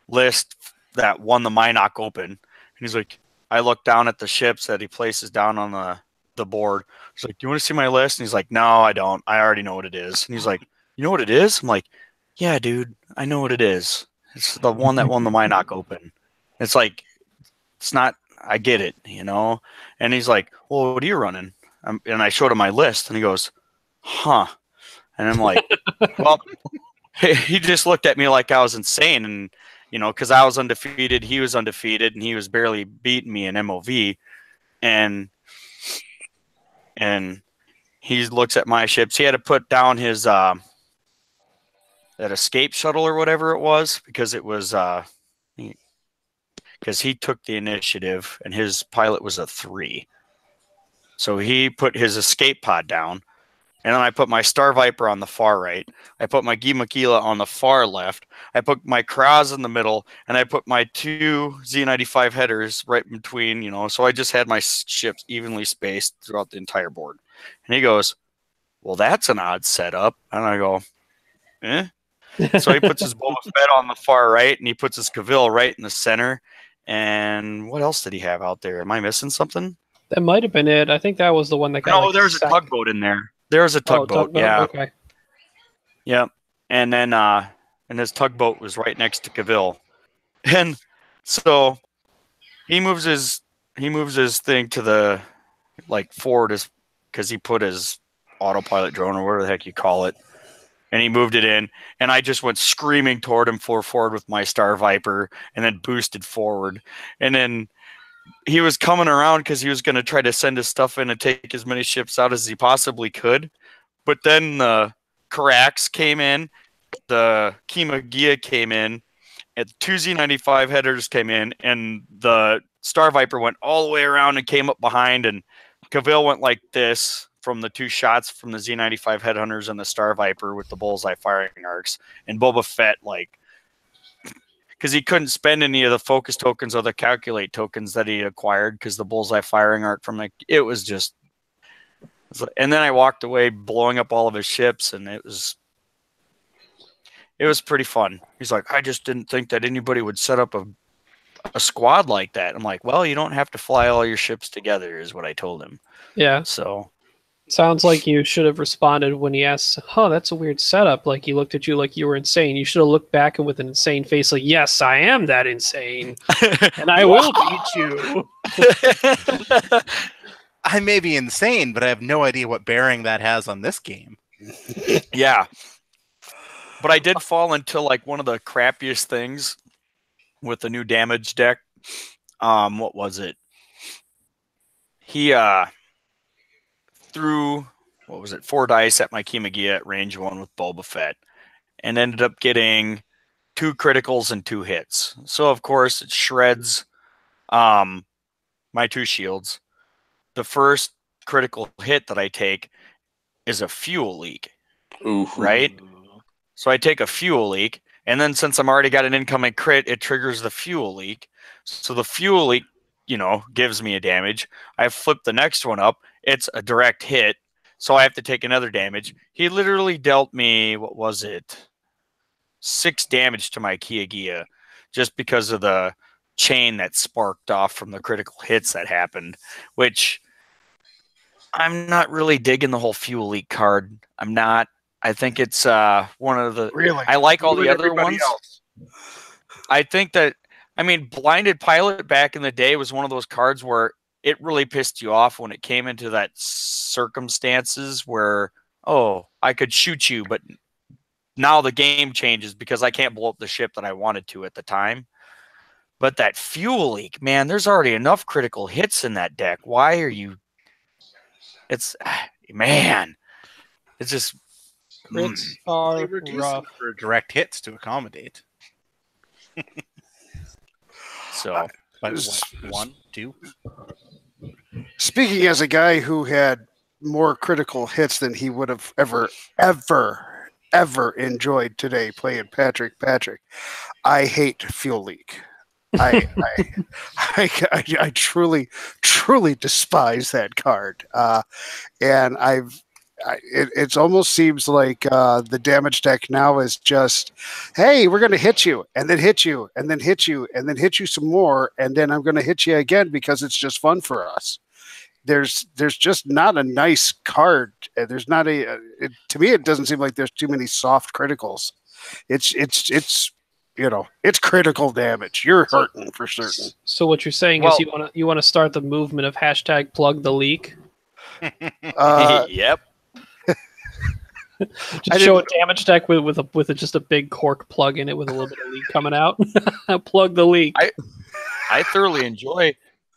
list that won the Minoc Open. And he's like, I look down at the ships that he places down on the board. He's like, do you want to see my list? And he's like, no, I don't. I already know what it is. And he's like, you know what it is? I'm like, yeah, dude, I know what it is. It's the one that won the Minoc Open. It's like, it's not I get it, you know? And he's like, well, what are you running? And I showed him my list, and he goes, huh. And I'm like, well, he just looked at me like I was insane. And, you know, because I was undefeated, he was undefeated, and he was barely beating me in MOV. And he looks at my ships. He had to put down his that escape shuttle or whatever it was, because it was because he took the initiative and his pilot was a 3. So he put his escape pod down, and then I put my Star Viper on the far right. I put my Gimakila on the far left. I put my Kraz in the middle, and I put my 2 Z95 headers right between, you know, so I just had my ships evenly spaced throughout the entire board. And he goes, well, that's an odd setup. And I go, eh? So he puts his Boba Fett on the far right, and he puts his Cavill right in the center. And what else did he have out there? Am I missing something? That might have been it. I think that was the one that got. No, like, there's a tugboat in there. There's a tugboat. Yeah. Okay. Yep. And then and his tugboat was right next to Cavill. And so he moves his thing to the forward because he put his autopilot drone or whatever the heck you call it. And he moved it in, and I just went screaming toward him forward with my Star Viper, and then boosted forward. And then he was coming around because he was going to try to send his stuff in and take as many ships out as he possibly could. But then the Karax came in, the Kima Gia came in, and the 2 Z95 headers came in, and the Star Viper went all the way around and came up behind, and Cavill went like this from the 2 shots from the Z95 headhunters and the Star Viper with the bullseye firing arcs, and Boba Fett, because he couldn't spend any of the focus tokens or the calculate tokens that he acquired because the bullseye firing arc from it was just. And then I walked away blowing up all of his ships, and it was pretty fun. He's like, I just didn't think that anybody would set up a squad like that. I'm like, well, you don't have to fly all your ships together, is what I told him. Yeah. So. Sounds like you should have responded when he asked, oh, that's a weird setup. Like, he looked at you like you were insane. You should have looked back and with an insane face like, yes, I am that insane. And I will beat you. I may be insane, but I have no idea what bearing that has on this game. Yeah. But I did fall into one of the crappiest things with the new damage deck. What was it? He threw 4 dice at my Kimagia at range 1 with Boba Fett, and ended up getting 2 criticals and 2 hits. So of course it shreds my 2 shields. The first critical hit that I take is a fuel leak. Ooh. Right? So I take a fuel leak, and then since I'm already got an incoming crit, it triggers the fuel leak. So the fuel leak, gives me a damage. I flip the next one up. It's a direct hit, so I have to take another damage. He literally dealt me, 6 damage to my Kia Gia just because of the chain that sparked off from the critical hits that happened, which I'm not really digging the whole fuel leak card. I'm not. I think it's one of the... Really? I like all the other ones. I think that, Blinded Pilot back in the day was one of those cards where it really pissed you off when it came into that circumstances where, oh, I could shoot you, but now the game changes because I can't blow up the ship that I wanted to at the time. But that fuel leak, man, there's already enough critical hits in that deck. Why are you... It's... Man. It's just... Crits are rough. For direct hits to accommodate. So... But 1, 2... Speaking as a guy who had more critical hits than he would have ever enjoyed today playing Patrick, I hate fuel leak. I truly despise that card. And it almost seems like the damage deck now is just, hey, we're going to hit you and then hit you and then hit you and then hit you some more. And then I'm going to hit you again because it's just fun for us. There's just not a nice card. There's not to me, it doesn't seem like there's too many soft criticals. It's it's critical damage. You're hurting for certain. So what you're saying is you want to start the movement of hashtag plug the leak? Yep. Just show a damage deck with just a big cork plug in it with a little bit of leak coming out. Plug the leak. I thoroughly enjoy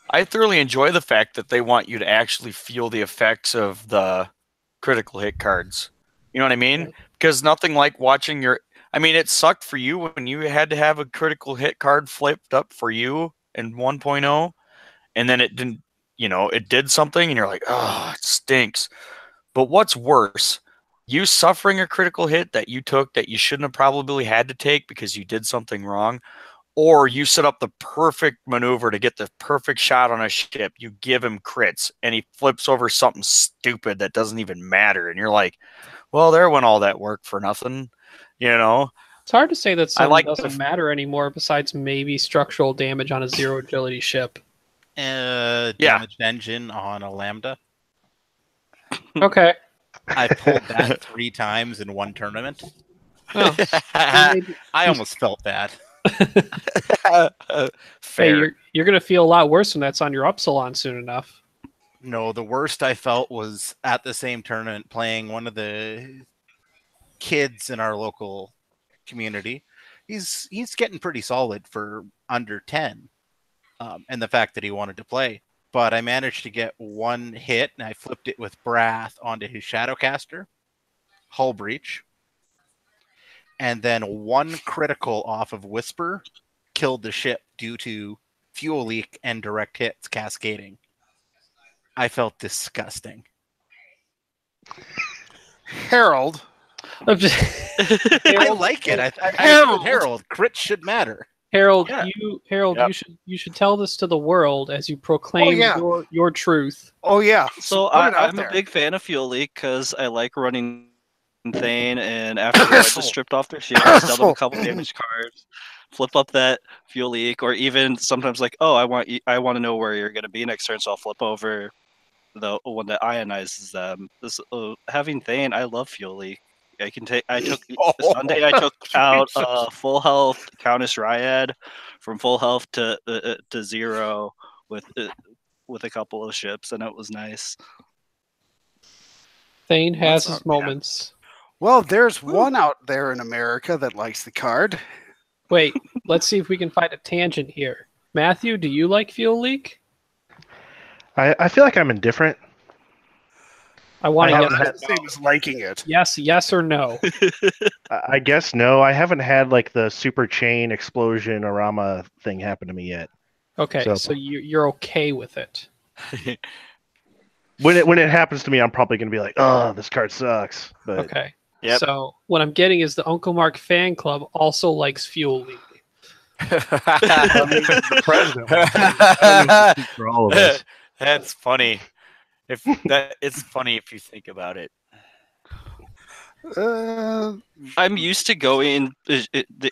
the fact that they want you to actually feel the effects of the critical hit cards. You know what I mean? Because nothing like watching it sucked for you when you had to have a critical hit card flipped up for you in 1.0, and then it didn't, it did something, and you're like, oh, it stinks. But what's worse, you suffering a critical hit that you took that you shouldn't have probably had to take because you did something wrong, or you set up the perfect maneuver to get the perfect shot on a ship, you give him crits, and he flips over something stupid that doesn't even matter, and you're like, well, there went all that work for nothing, It's hard to say that something doesn't matter matter anymore besides maybe structural damage on a zero agility ship. Damaged engine on a Lambda. Okay. I pulled that 3 times in one tournament. Oh, I almost felt bad. Fair. Hey, you're going to feel a lot worse when that's on your Upsilon soon enough. No, the worst I felt was at the same tournament playing one of the kids in our local community. He's getting pretty solid for under 10, and the fact that he wanted to play. But I managed to get one hit, and I flipped it with Brath onto his Shadowcaster, hull breach, and then one critical off of Whisper killed the ship due to fuel leak and direct hits cascading. I felt disgusting. Harold. I like it. Harold, crits should matter. Harold, Yeah. you should tell this to the world as you proclaim your truth. Oh yeah. So I'm a big fan of Fuel Leak because I like running Thane, and after I just stripped off their shield, dealt them a couple damage cards, flip up that Fuel Leak, or even sometimes like, oh, I want to know where you're gonna be next turn, so I'll flip over the one that ionizes them. Having Thane, I love Fuel Leak. Sunday I took out full health Countess Ryad from full health to 0 with a couple of ships, and it was nice. Thane has his moments. Well, there's one out there in America that likes the card. Wait, let's see if we can find a tangent here. Matthew, do you like Fuel Leak? I feel like I'm indifferent. I want to get the same as liking it. Yes or no? I guess no. I haven't had like the super chain explosion Arama thing happen to me yet. Okay, so you're okay with it. When it happens to me, I'm probably going to be like, oh, this card sucks. But okay. Yep. So what I'm getting is the Uncle Mark fan club also likes Fuel Leak. The president for all of us. That's funny. It's funny if you think about it. I'm used to going.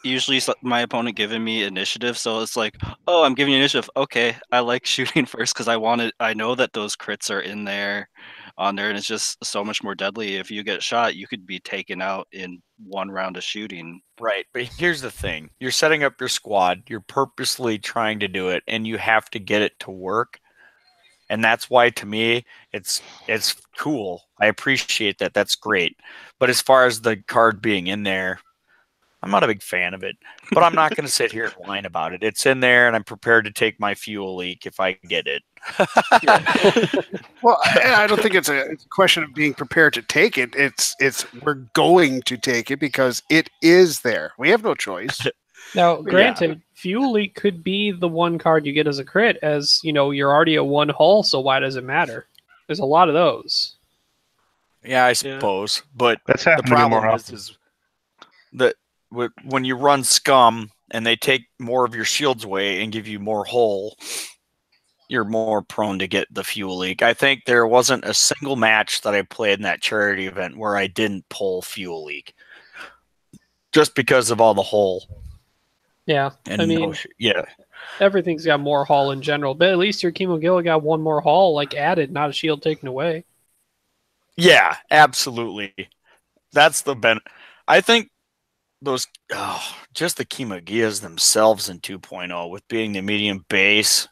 Usually, my opponent giving me initiative, so it's like, oh, I'm giving you initiative. Okay, I like shooting first because I know that those crits are in there, on there, and it's just so much more deadly. If you get shot, you could be taken out in one round of shooting. Right, but here's the thing: you're setting up your squad. You're purposely trying to do it, and you have to get it to work. And that's why, to me, it's cool. I appreciate that. That's great. But as far as the card being in there, I'm not a big fan of it. But I'm not going to sit here and whine about it. It's in there, and I'm prepared to take my Fuel Leak if I get it. Well, I don't think it's a question of being prepared to take it. It's we're going to take it because it is there. We have no choice. Now, granted, Fuel Leak could be the one card you get as a crit, as you're already at one hull, so why does it matter? There's a lot of those. Yeah, I suppose. But That's the problem is that when you run Scum and they take more of your shields away and give you more hull, you're more prone to get the Fuel Leak. I think there wasn't a single match that I played in that charity event where I didn't pull Fuel Leak. Just because of all the hull. Yeah, and everything's got more hull in general, but at least your Chemo Gila got one more hull added, not a shield taken away. Yeah, absolutely. That's the benefit. I think those just the Kimagias themselves in 2.0 with being the medium base.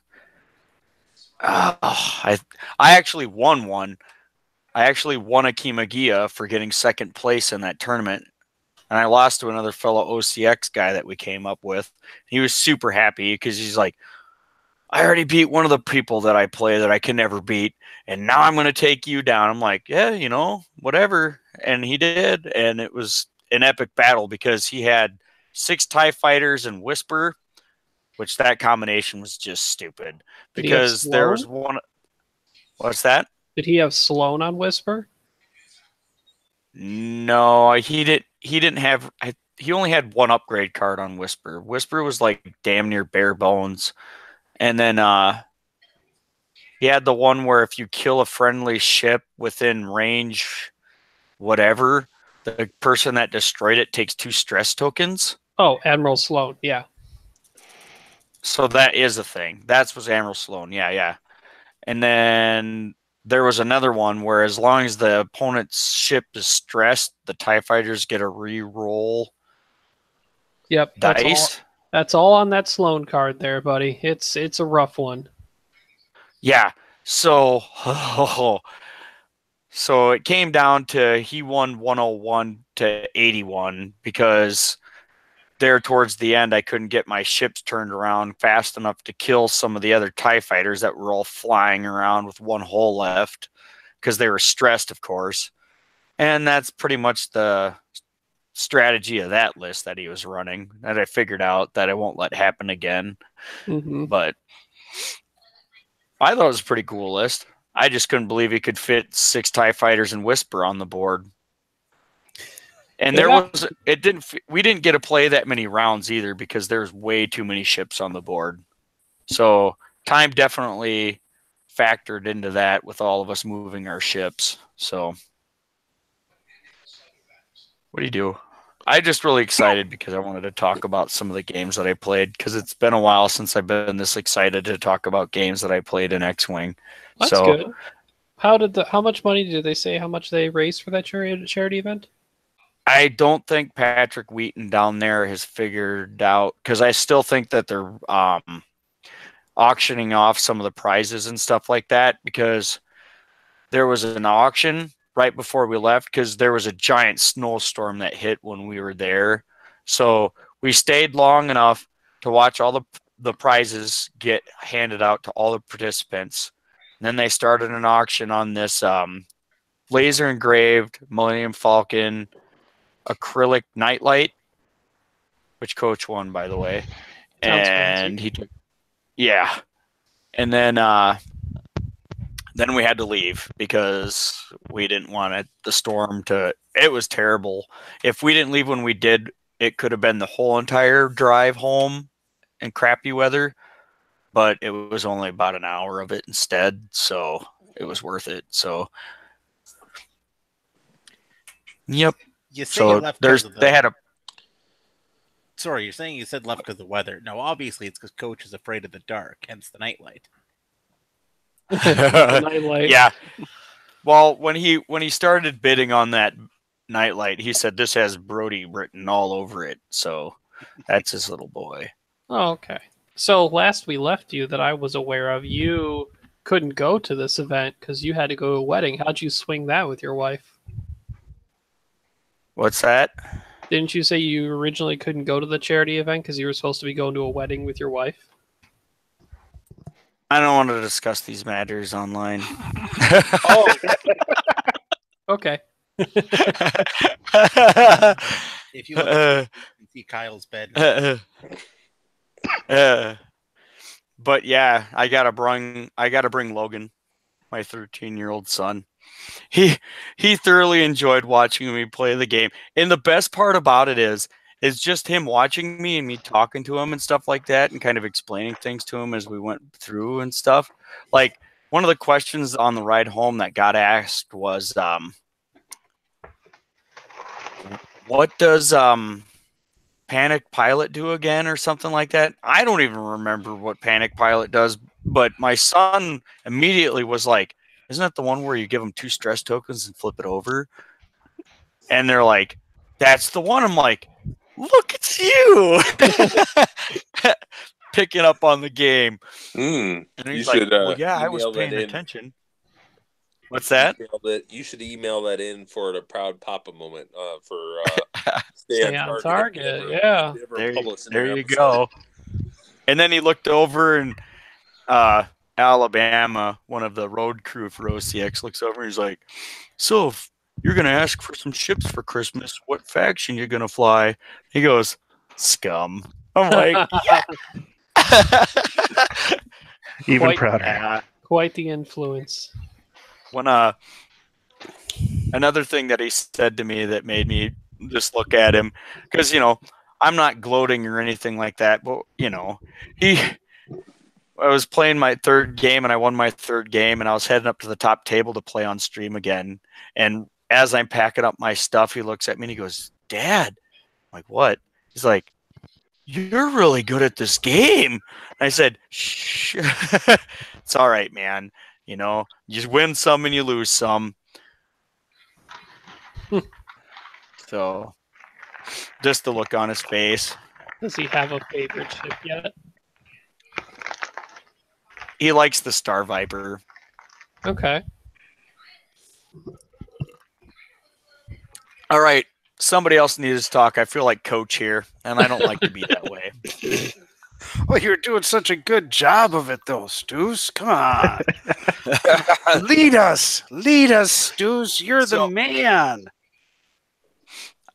I actually won one. I actually won a Kimagia for getting second place in that tournament. And I lost to another fellow OCX guy that we came up with. He was super happy because he's like, I already beat one of the people that I play that I can never beat. And now I'm going to take you down. I'm like, yeah, you know, whatever. And he did. And it was an epic battle because he had 6 TIE fighters and Whisper, which that combination was just stupid. Because there was one. What's that? Did he have Sloan on Whisper? No, he didn't have. He only had one upgrade card on Whisper. Whisper was like damn near bare bones. And then he had the one where if you kill a friendly ship within range, whatever, the person that destroyed it takes 2 stress tokens. Oh, Admiral Sloan, yeah. So that is a thing. That was Admiral Sloan, yeah. And then there was another one where as long as the opponent's ship is stressed, the TIE fighters get a re-roll. Yep, dice. That's all on that Sloan card there, buddy. It's a rough one. Yeah. So so it came down to he won 101 to 81 because there towards the end I couldn't get my ships turned around fast enough to kill some of the other TIE fighters that were all flying around with one hole left because they were stressed, of course. And that's pretty much the strategy of that list that he was running that I figured out that I won't let happen again. Mm-hmm. But I thought it was a pretty cool list. I just couldn't believe he could fit 6 TIE fighters and Whisper on the board. And we didn't get to play that many rounds either because there's way too many ships on the board. So time definitely factored into that with all of us moving our ships. So what do you do? I'm just really excited because I wanted to talk about some of the games that I played because it's been a while since I've been this excited to talk about games that I played in X-Wing. That's good. How much money did they say how much they raised for that charity event? I don't think Patrick Wheaton down there has figured out because I still think that they're auctioning off some of the prizes and stuff like that because there was an auction right before we left because there was a giant snowstorm that hit when we were there. So we stayed long enough to watch all the prizes get handed out to all the participants. And then they started an auction on this laser engraved Millennium Falcon acrylic nightlight, which Coach won, by the way. Sounds And fancy. he took, yeah. And then we had to leave because we didn't want the storm to. It was terrible. If we didn't leave when we did, it could have been the whole entire drive home in crappy weather. But it was only about an hour of it instead, so it was worth it. So, yep. You say you left because of they had a. Sorry, you're saying you said left because of the weather. No, obviously it's because Coach is afraid of the dark, hence the nightlight. Nightlight. Yeah. Well, when he started bidding on that nightlight, he said this has Brody written all over it. So that's his little boy. Oh, okay. So last we left you that I was aware of, you couldn't go to this event because you had to go to a wedding. How'd you swing that with your wife? What's that? Didn't you say you originally couldn't go to the charity event because you were supposed to be going to a wedding with your wife? I don't want to discuss these matters online. Oh. Okay. If you look at you can see Kyle's bed. But yeah, I gotta bring Logan, my 13-year-old son. He thoroughly enjoyed watching me play the game, and the best part about it is just him watching me and me talking to him and stuff like that, and kind of explaining things to him as we went through and stuff. Like one of the questions on the ride home that got asked was, "What does Panic Pilot do again?" or something like that. I don't even remember what Panic Pilot does, but my son immediately was like, "Isn't that the one where you give them 2 stress tokens and flip it over?" And they're like, "That's the one." I'm like, look, it's you picking up on the game. Mm. And he's You like, should, well, yeah, I was email that paying in. attention. What's that? You should email that in for the proud papa moment for Stay on target. Yeah. There you go. And then he looked over and Alabama, one of the road crew for OCX, looks over and he's like, so if you're going to ask for some ships for Christmas, what faction you going to fly? He goes, Scum. I'm like, yeah. Even Quite- prouder. Quite the influence. When another thing that he said to me that made me just look at him, because I'm not gloating or anything like that, but I was playing my third game and I won my third game and I was heading up to the top table to play on stream again. And as I'm packing up my stuff, he looks at me and he goes, Dad. I'm like, what? He's like, you're really good at this game. And I said, shh. It's all right, man. You win some and you lose some. So just the look on his face. Does he have a favorite ship yet? He likes the Star Viper. Okay. All right. Somebody else needs to talk. I feel like coach here, and I don't like to be that way. Well, you're doing such a good job of it, though, Stews. Come on. Lead us, Stews. You're the man.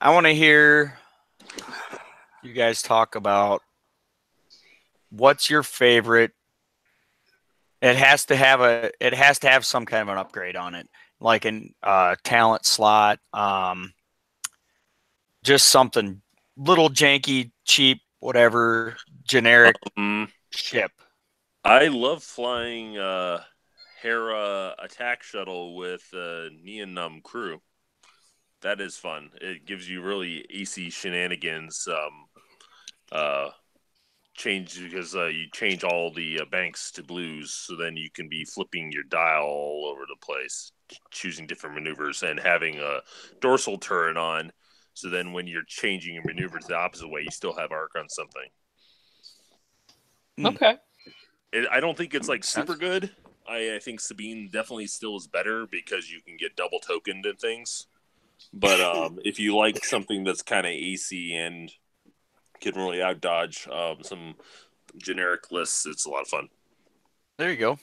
I want to hear you guys talk about what's your favorite. It has to have some kind of an upgrade on it, like an talent slot, just something little janky, cheap, whatever, generic ship. I love flying Hera attack shuttle with Neonum crew. That is fun. It gives you really AC shenanigans. Change because you change all the banks to blues, so then you can be flipping your dial all over the place, choosing different maneuvers, and having a dorsal turret on. So then, when you're changing your maneuver to the opposite way, you still have arc on something. Okay. I don't think it's like super good. I think Sabine definitely still is better because you can get double tokened and things. But if you like something that's kind of AC and can really out dodge some generic lists, it's a lot of fun. There you go.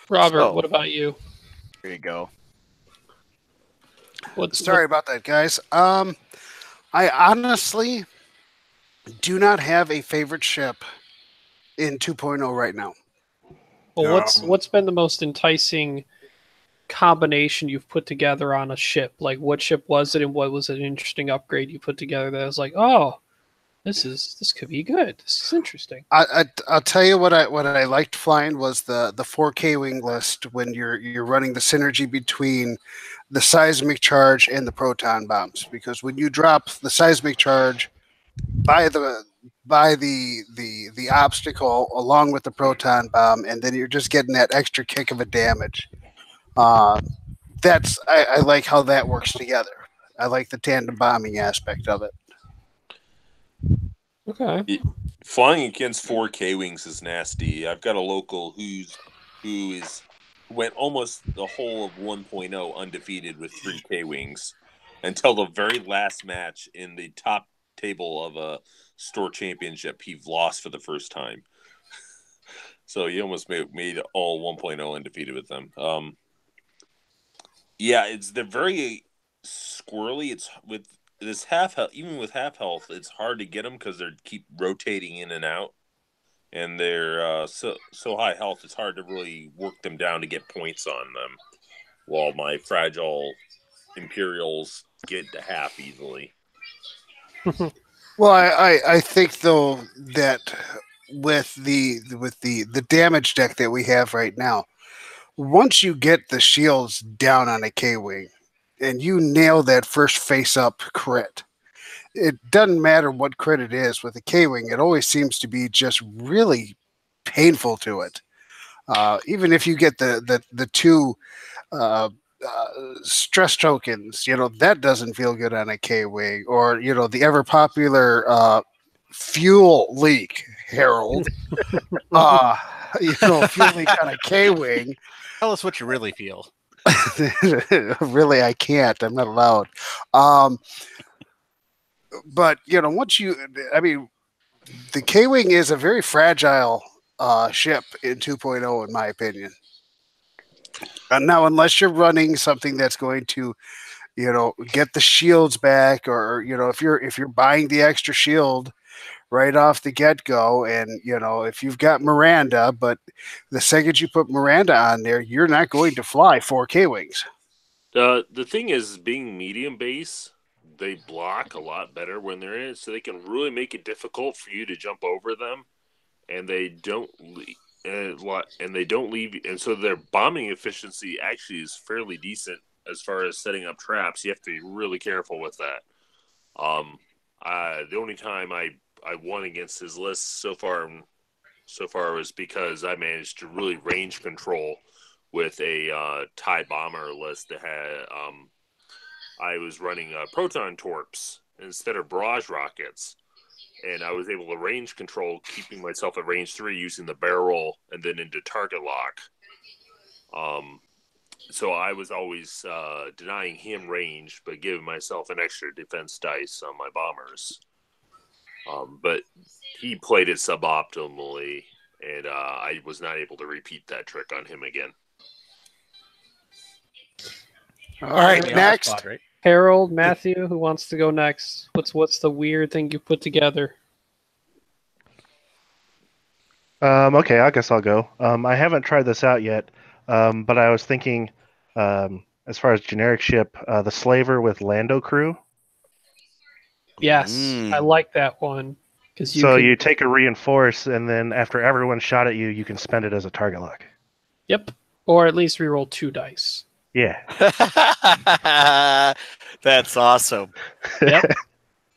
Robert, what about you? There you go. Sorry about that, guys. I honestly do not have a favorite ship in 2.0 right now. Well, what's been the most enticing combination you've put together on a ship? Like, what ship was it, and what was an interesting upgrade you put together that was like, oh, this could be good. This is interesting. I'll tell you what I liked flying was the 4K wing list when you're running the synergy between the seismic charge and the proton bombs, because when you drop the seismic charge by the obstacle along with the proton bomb, and then you're just getting that extra kick of a damage. I like how that works together. I like the tandem bombing aspect of it. Okay. Flying against 4K wings is nasty. I've got a local who went almost the whole of 1.0 undefeated with 3K wings until the very last match in the top table of a store championship. He lost for the first time. So he almost made all 1.0 undefeated with them. They're very squirrely. It's with this half health, even with half health, it's hard to get them because they keep rotating in and out, and they're so high health. It's hard to really work them down to get points on them. While my fragile Imperials get to half easily. Well, I think though that with the damage deck that we have right now, once you get the shields down on a K-wing and you nail that first face-up crit, it doesn't matter what crit it is with a K-wing. It always seems to be just really painful to it. Even if you get the two stress tokens. That doesn't feel good on a K-Wing. Or, the ever popular fuel leak, Harold. Fuel leak on a K-Wing. Tell us what you really feel. Really, I can't. I'm not allowed. But, the K-Wing is a very fragile ship in 2.0, in my opinion. Now, unless you're running something that's going to, get the shields back, or if you're buying the extra shield right off the get-go, and if you've got Miranda, but the second you put Miranda on there, you're not going to fly 4 K-Wings. The thing is, being medium base, they block a lot better when they're in it, so they can really make it difficult for you to jump over them, and they don't leave. And so their bombing efficiency actually is fairly decent as far as setting up traps. You have to be really careful with that. The only time I won against his list so far was because I managed to really range control with a TIE bomber list that had I was running proton torps instead of barrage rockets. And I was able to range control, keeping myself at range 3 using the barrel and then into target lock. So I was always denying him range, but giving myself an extra defense dice on my bombers. But he played it suboptimally, and I was not able to repeat that trick on him again. All right, next. Spot, right? Harold, Matthew, who wants to go next? What's the weird thing you put together? Okay, I guess I'll go. I haven't tried this out yet, but I was thinking, as far as generic ship, the Slaver with Lando crew. Yes, I like that one. You take a reinforce, and then after everyone shot at you, you can spend it as a target lock. Yep, or at least reroll 2 dice. Yeah. That's awesome. Yep.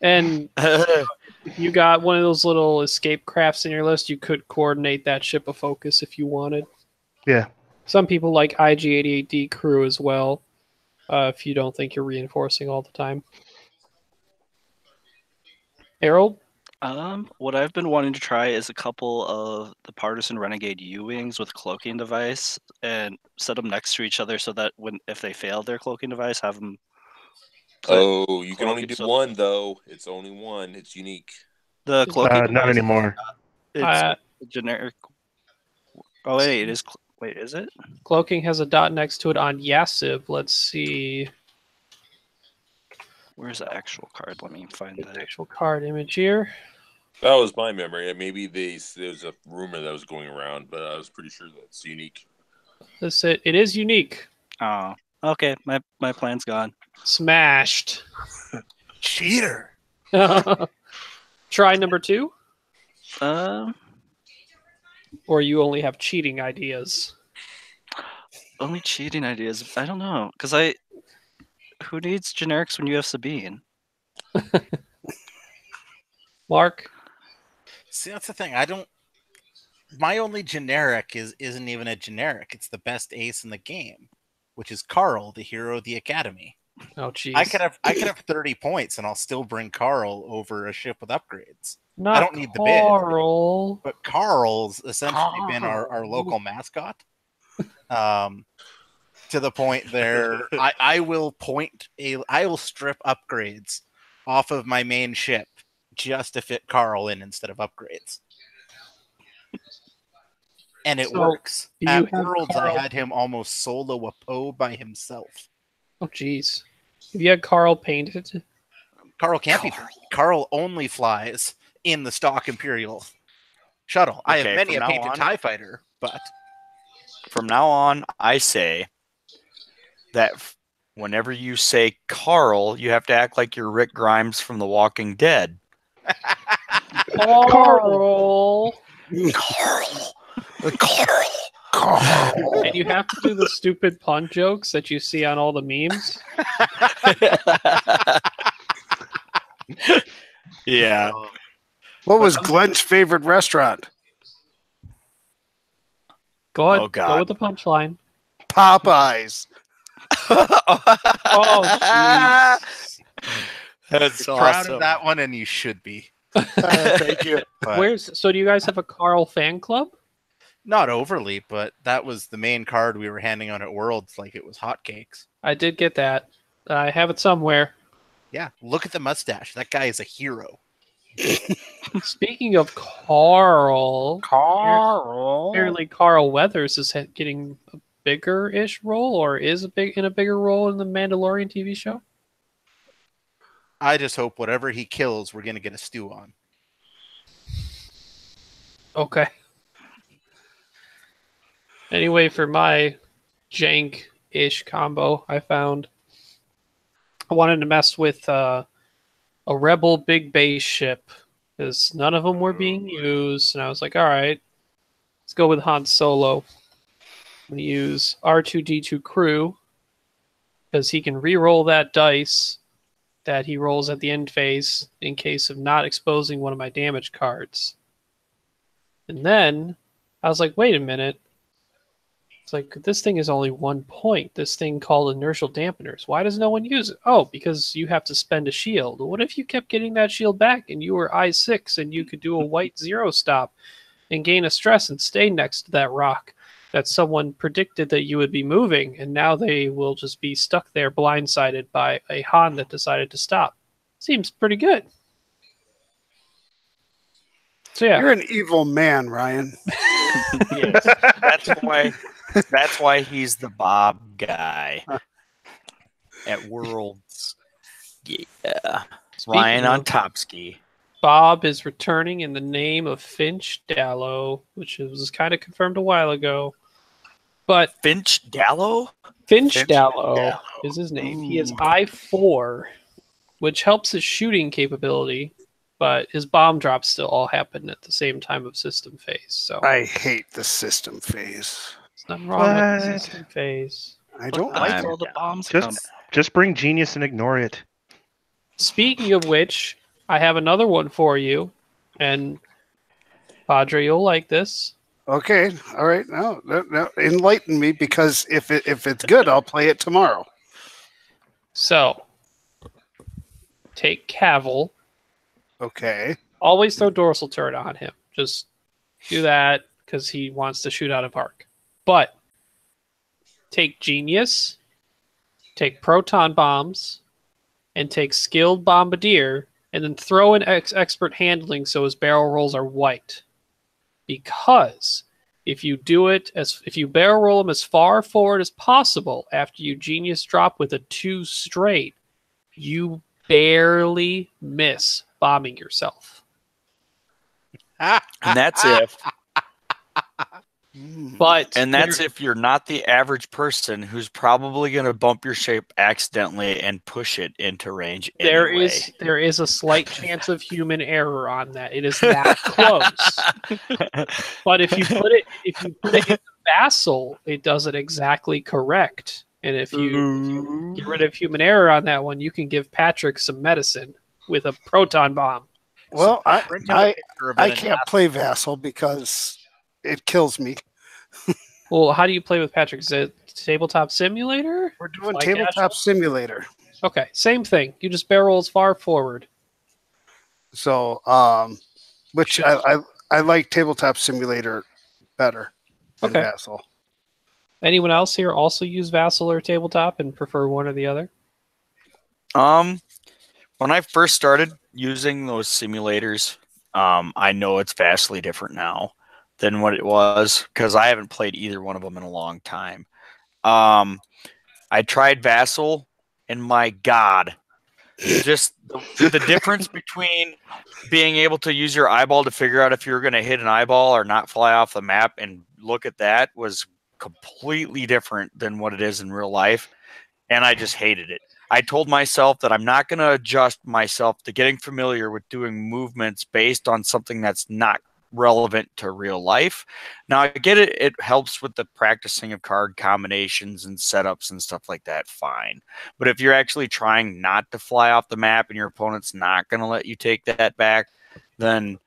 And if you got one of those little escape crafts in your list, you could coordinate that ship of focus if you wanted. Yeah. Some people like IG-88D crew as well, if you don't think you're reinforcing all the time. Harold? What I've been wanting to try is a couple of the Partisan Renegade U-Wings with cloaking device and set them next to each other so that if they fail their cloaking device, have them... You can only do one, though. It's only one. It's unique. The cloaking not device, anymore. It's generic... Oh, wait, it is... Wait, is it? Cloaking has a dot next to it on Yassiv. Let's see. Where's the actual card? Let me find The the actual card image here. That was my memory. Maybe there's a rumor that was going around, but I was pretty sure that's unique. It is unique. Oh, okay. My plan's gone. Smashed. Cheater. Try number 2? Or you only have cheating ideas? Only cheating ideas? I don't know. Because who needs generics when you have Sabine? Mark? See, that's the thing. My only generic isn't even a generic. It's the best ace in the game, which is Carl, the hero of the academy. Oh, jeez. I could have 30 points, and I'll still bring Carl over a ship with upgrades. Not I don't need the bid. Carl. But Carl's essentially been our local mascot. To the point there, I will strip upgrades off of my main ship just to fit Carl in instead of upgrades. And it works. At Worlds, I had him almost solo a Poe by himself. Oh, jeez. Have you had Carl painted? Carl can't be. Carl only flies in the stock Imperial shuttle. I have many a painted TIE fighter, but... From now on, I say that whenever you say Carl, you have to act like you're Rick Grimes from The Walking Dead. Carl! Carl! And you have to do the stupid pun jokes that you see on all the memes. Yeah. What was Glenn's favorite restaurant? Go ahead. Oh, God. Go with the punchline. Popeyes. Oh, jeez. That's Proud awesome. of that one, and you should be. Thank you. But So do you guys have a Carl fan club? not overly, but that was the main card we were handing out at Worlds like it was hotcakes. I did get that. I have it somewhere. Yeah, look at the mustache. That guy is a hero. Speaking of Carl, apparently Carl Weathers is getting a bigger-ish role, or is in a bigger role in the Mandalorian TV show. I just hope whatever he kills, we're gonna get a stew on. Okay. Anyway, for my jank-ish combo, I wanted to mess with a Rebel big base ship, because none of them were being used, and I was like, all right, let's go with Han Solo. I'm going to use R2-D2 crew, because he can re-roll that dice that he rolls at the end phase in case of not exposing one of my damage cards. And then I was like, wait a minute. It's like, this thing is only 1 point. This thing called inertial dampeners. Why does no one use it? Oh, because you have to spend a shield. What if you kept getting that shield back and you were I6 and you could do a white 0 stop and gain a stress and stay next to that rock that someone predicted that you would be moving, and now they will just be stuck there blindsided by a Han that decided to stop. Seems pretty good. So yeah. You're an evil man, Ryan. Yes, that's why he's the Bob guy at Worlds. Yeah. Ryan on top ski. Bob is returning in the name of Finch Dallow, which was kind of confirmed a while ago. But Finch Dallow? Finch Dallow is his name. He is I4, which helps his shooting capability, but his bomb drops still all happen at the same time of system phase. So I hate the system phase. there's nothing wrong with the system phase. I don't That's like where it. the bombs come. Just bring genius and ignore it. Speaking of which, I have another one for you, and Padre, you'll like this. Okay, all right. No, enlighten me, because if it's good, I'll play it tomorrow. So, take Cavill. Okay. Always throw dorsal turret on him. Just do that because he wants to shoot out of arc. But take Genius, take proton bombs, and take skilled bombardier, and then throw in expert handling so his barrel rolls are white. Because if you barrel roll him as far forward as possible after you Genius drop with a 2 straight, you barely miss bombing yourself. And that's if But if you're not the average person who's probably going to bump your shape accidentally and push it into range anyway. There is a slight chance of human error on that. It is that close. But if you put it in Vassal, it does it exactly correct. And if you get rid of human error on that one, you can give Patrick some medicine with a proton bomb. Well, I can't play Vassal because it kills me. Well, how do you play with Patrick? Is it Tabletop Simulator? We're doing Tabletop Simulator. Okay, same thing. You just barrel as far forward. So, which I like Tabletop Simulator better than Vassal. Anyone else here also use Vassal or Tabletop and prefer one or the other? When I first started using those simulators, I know it's vastly different now than what it was because I haven't played either one of them in a long time. I tried Vassal, and my God, just the difference between being able to use your eyeball to figure out if you're going to hit an eyeball or not fly off the map and look at that was completely different than what it is in real life, and I just hated it. I told myself that I'm not going to adjust myself to getting familiar with doing movements based on something that's not relevant to real life. Now, I get it. It helps with the practicing of card combinations and setups and stuff like that. Fine. But if you're actually trying not to fly off the map and your opponent's not going to let you take that back, then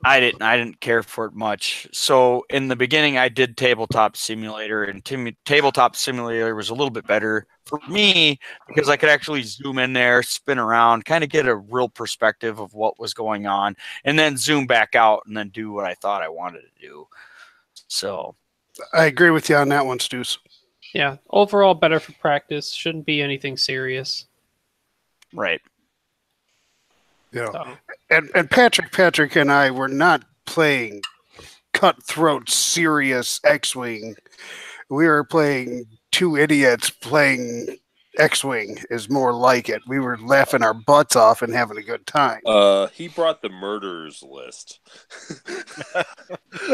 I didn't care for it much. So in the beginning, I did Tabletop Simulator, and Tabletop Simulator was a little bit better for me because I could actually zoom in there, spin around, kind of get a real perspective of what was going on, and then zoom back out and then do what I thought I wanted to do. So I agree with you on that one, Stu's. Yeah, overall better for practice. Shouldn't be anything serious. right. Yeah. So, And Patrick and I were not playing cutthroat serious X-Wing. We were playing two idiots playing X-Wing is more like it. We were laughing our butts off and having a good time. He brought the murderers list.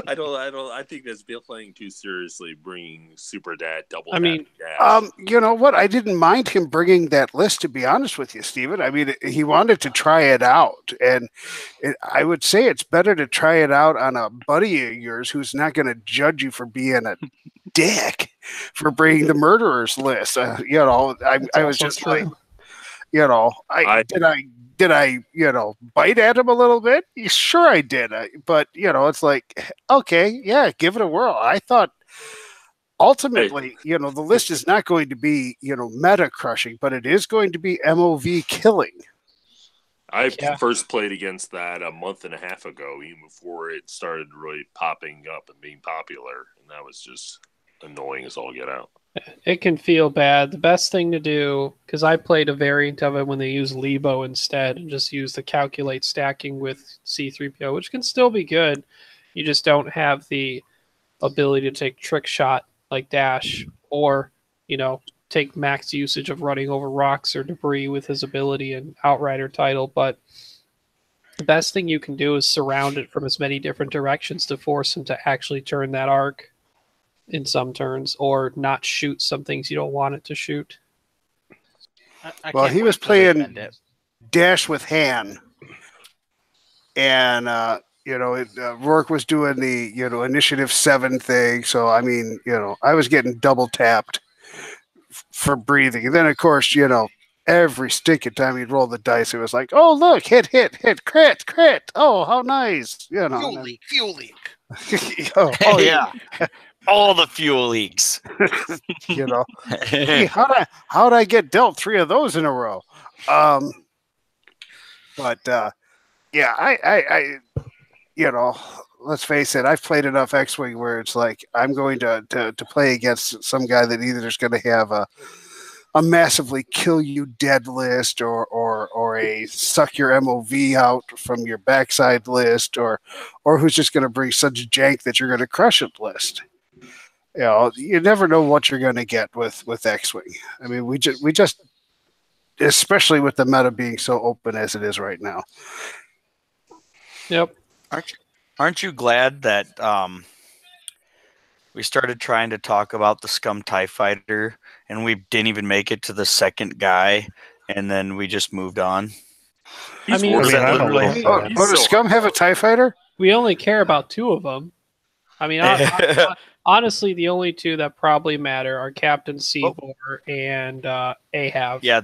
I think that's Bill playing too seriously, bringing Super Dad, Double Dash. You know what? I didn't mind him bringing that list, to be honest with you, Steven. I mean, he wanted to try it out. And I would say it's better to try it out on a buddy of yours who's not going to judge you for being a dick for bringing the murderers list. You know, I was just true. like, you know, did I, you know, bite at him a little bit? Sure I did. But, you know, it's like, okay, yeah, give it a whirl. I thought ultimately, you know, the list is not going to be, you know, meta crushing, but it is going to be MOV killing. I first played against that a month and a half ago, even before it started really popping up and being popular. And that was just annoying as all get out. it can feel bad. The best thing to do, because I played a variant of it when they use Lebo instead and just use the calculate stacking with C-3PO, which can still be good. You just don't have the ability to take trick shot like Dash or, you know, take max usage of running over rocks or debris with his ability and Outrider title. But the best thing you can do is surround it from as many different directions to force him to actually turn that arc in some turns, or not shoot some things you don't want it to shoot. Well, he was playing Dash with Han, and you know, Rourke was doing the, you know, Initiative 7 thing. So I mean, you know, I was getting double tapped for breathing, and then of course, you know, every stinking time he'd roll the dice, it was like, oh look, hit, crit. Oh, how nice, you know. Fuel leak. oh yeah. All the fuel leaks. You know, hey, how'd I get dealt 3 of those in a row? But yeah, I you know, let's face it, I've played enough X-Wing where it's like I'm going to play against some guy that either is going to have a massively kill you dead list or a suck your MOV out from your backside list or who's just going to bring such jank that you're going to crush it list. You know, you never know what you're going to get with X-Wing. I mean, we just, especially with the meta being so open as it is right now. Yep. Aren't you glad that we started trying to talk about the Scum TIE Fighter and we didn't even make it to the second guy, and then we just moved on? I mean, does Scum have a TIE Fighter? We only care about 2 of them. I mean, honestly, the only 2 that probably matter are Captain Seavor and Ahab. Yeah,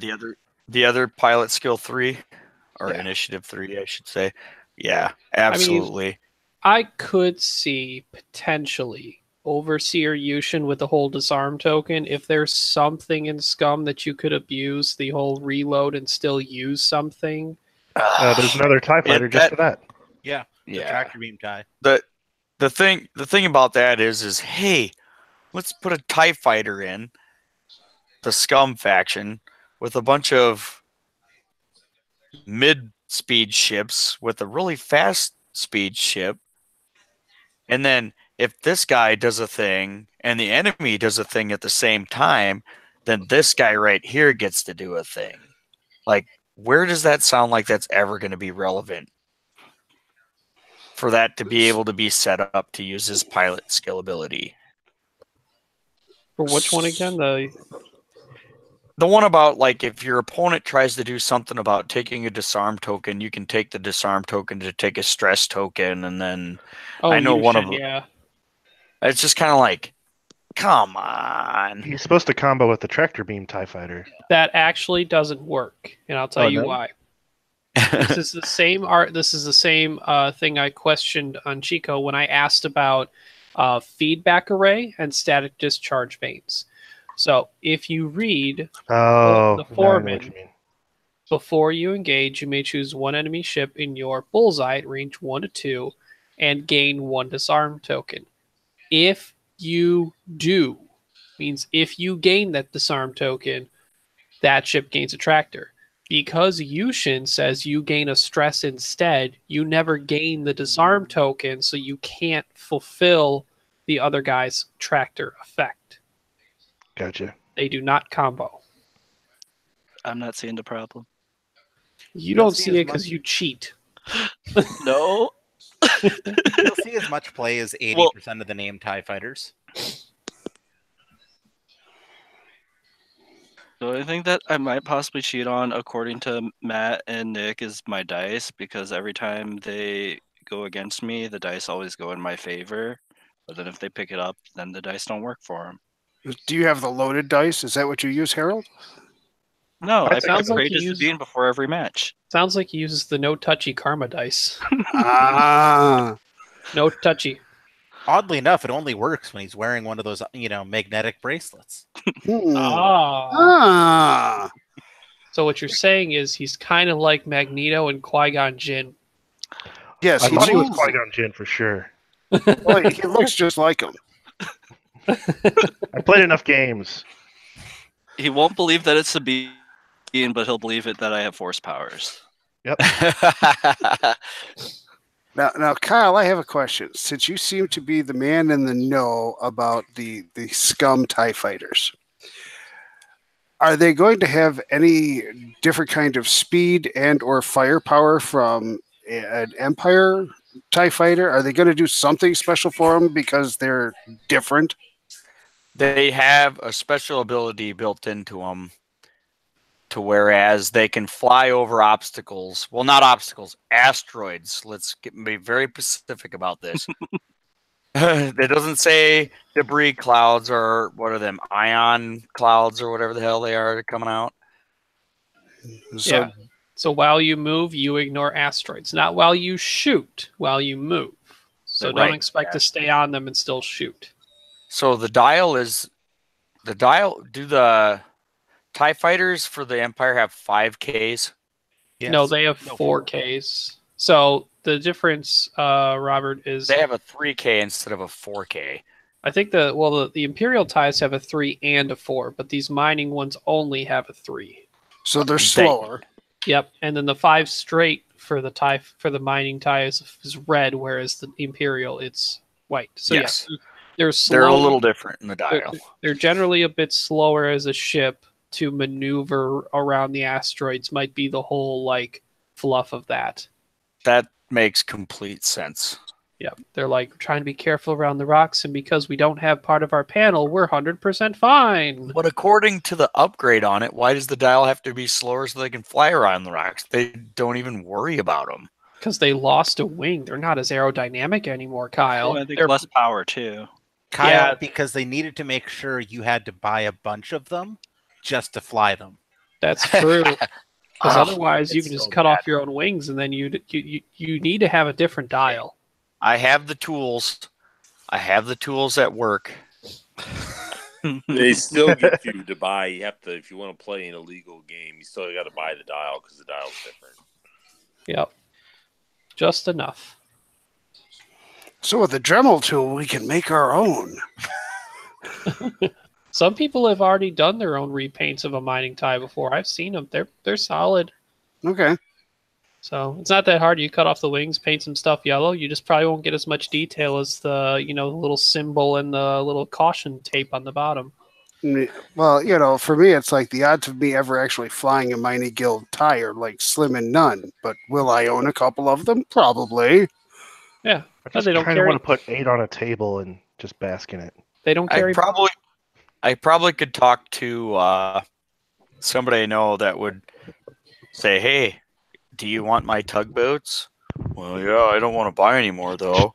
the other pilot skill 3 or initiative 3, I should say. Yeah, absolutely. I mean, I could see potentially Overseer Yushin with the whole disarm token. If there's something in Scum that you could abuse the whole reload and still use something. There's another TIE Fighter just for that. Yeah, the tractor beam TIE. The thing about that is hey, let's put a TIE Fighter in the Scum faction with a bunch of mid-speed ships with a really fast speed ship, and then if this guy does a thing and the enemy does a thing at the same time, then this guy right here gets to do a thing. Like, where does that sound like that's ever going to be relevant? For that to be able to be set up to use his pilot skill ability. For which one again? The one about, like, if your opponent tries to do something about taking a disarm token, you can take the disarm token to take a stress token, and then I know one of them. Yeah. It's just kind of like, come on. He's supposed to combo with the tractor beam TIE Fighter. That actually doesn't work, and I'll tell you why. This is the same art. This is the same thing I questioned on Chico when I asked about feedback array and static discharge vanes. So if you read the now I know what foreman, you mean. before you engage, you may choose one enemy ship in your bullseye at range 1 to 2 and gain 1 disarm token. If you do, means if you gain that disarm token, that ship gains a tractor. Because Yushin says you gain a stress instead, you never gain the disarm token, so you can't fulfill the other guy's tractor effect. Gotcha. They do not combo. I'm not seeing the problem. You You'll don't see see as it because much- you cheat. No. You'll see as much play as 80% of the named TIE fighters. The only thing that I might possibly cheat on, according to Matt and Nick, is my dice, because every time they go against me, the dice always go in my favor. But then if they pick it up, then the dice don't work for them. Do you have the loaded dice? Is that what you use, Harold? No, I pick sounds up like you Courageous use- Sabine before every match. Sounds like he uses the no touchy karma dice. Ah. No touchy. Oddly enough, it only works when he's wearing one of those, magnetic bracelets. Hmm. Ah. Ah. So what you're saying is he's kind of like Magneto and Qui-Gon Jinn. Yes, I thought he was moves. Qui-Gon Jinn for sure. Well, he looks just like him. I played enough games. He won't believe that it's Sabine, but he'll believe it that I have force powers. Now, Kyle, I have a question. Since you seem to be the man in the know about the scum TIE fighters, are they going to have any different kind of speed and or firepower from an Empire TIE fighter? Are they going to do something special for them because they're different? They have a special ability built into them, to whereas they can fly over obstacles. Well, not obstacles, asteroids. Be very specific about this. It doesn't say debris clouds or what are them, ion clouds or whatever the hell they are coming out. So, Yeah. So while you move, you ignore asteroids. Not while you shoot, while you move. So Right. don't expect to stay on them and still shoot. So do the TIE fighters for the Empire have 5Ks? Yes. No, they have No, 4Ks. So the difference, Robert, is They have a 3K instead of a 4K. I think the Imperial TIEs have a 3 and a 4, but these mining ones only have a 3. so they're slower. Yep, and then the 5 straight for the mining TIE is red, whereas the Imperial it's white. So Yes. they're slow. They're a little different in the dial. They're generally a bit slower as a ship to maneuver around the asteroids. Might be the whole fluff of that. That makes complete sense. Yeah, they're trying to be careful around the rocks, and because we don't have part of our panel, we're 100% fine. But according to the upgrade on it, why does the dial have to be slower so they can fly around the rocks? They don't even worry about them. Because they lost a wing. They're not as aerodynamic anymore, Kyle. Well, I think They're- less power too. Kyle, Yeah. because they needed to make sure you had to buy a bunch of them just to fly them. That's true. Because Oh, otherwise, you it's can just so cut bad. off your own wings, and then you need to have a different dial. I have the tools. I have the tools at work. They still get you to buy. You have to, if you want to play an illegal game, you still got to buy the dial because the dial's different. Yep. Just enough. So with the Dremel tool, we can make our own. Some people have already done their own repaints of a mining tie before. I've seen them. They're solid. Okay. So it's not that hard. You cut off the wings, paint some stuff yellow. You just probably won't get as much detail as the little symbol and the little caution tape on the bottom. Well, for me, it's like the odds of me ever actually flying a Mighty Guild tie are slim and none. But will I own a couple of them? Probably. Yeah, I but just they don't kind of carry. want to put 8 on a table and just bask in it. They don't carry. I probably could talk to somebody I know that would say, "Hey, do you want my tugboats?" Well, yeah, I don't want to buy any more though.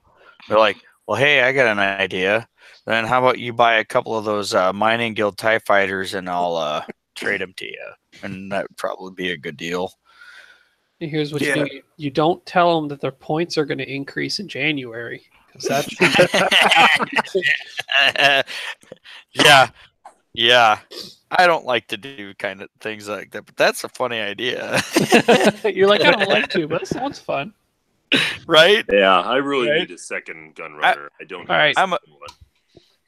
They're like, "Well, hey, I got an idea. Then how about you buy a couple of those mining guild TIE fighters and I'll trade them to you." And that would probably be a good deal. Here's what you do. You don't tell them that their points are going to increase in January. Because Yeah. I don't like to do kind of things like that, but that's a funny idea. You're like, I don't like to, but it sounds fun. Right? Yeah, I really need a second gun runner. I don't All right. have a second one.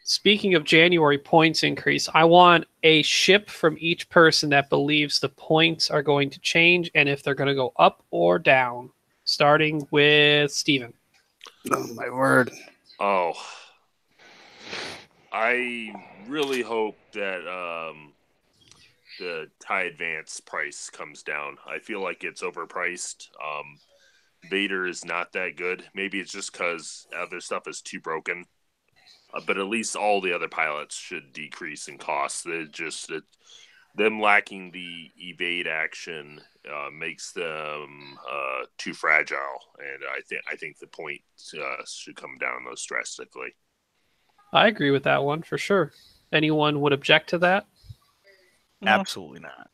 Speaking of January points increase, I want a ship from each person that believes the points are going to change and if they're going to go up or down. Starting with Steven. Oh, my word. Oh. I really hope that the TIE Advance price comes down. I feel like it's overpriced. Vader is not that good. Maybe it's just because other stuff is too broken. But at least all the other pilots should decrease in cost. Them lacking the evade action makes them too fragile, and I think the point should come down most drastically. I agree with that one for sure. Anyone would object to that? Absolutely not.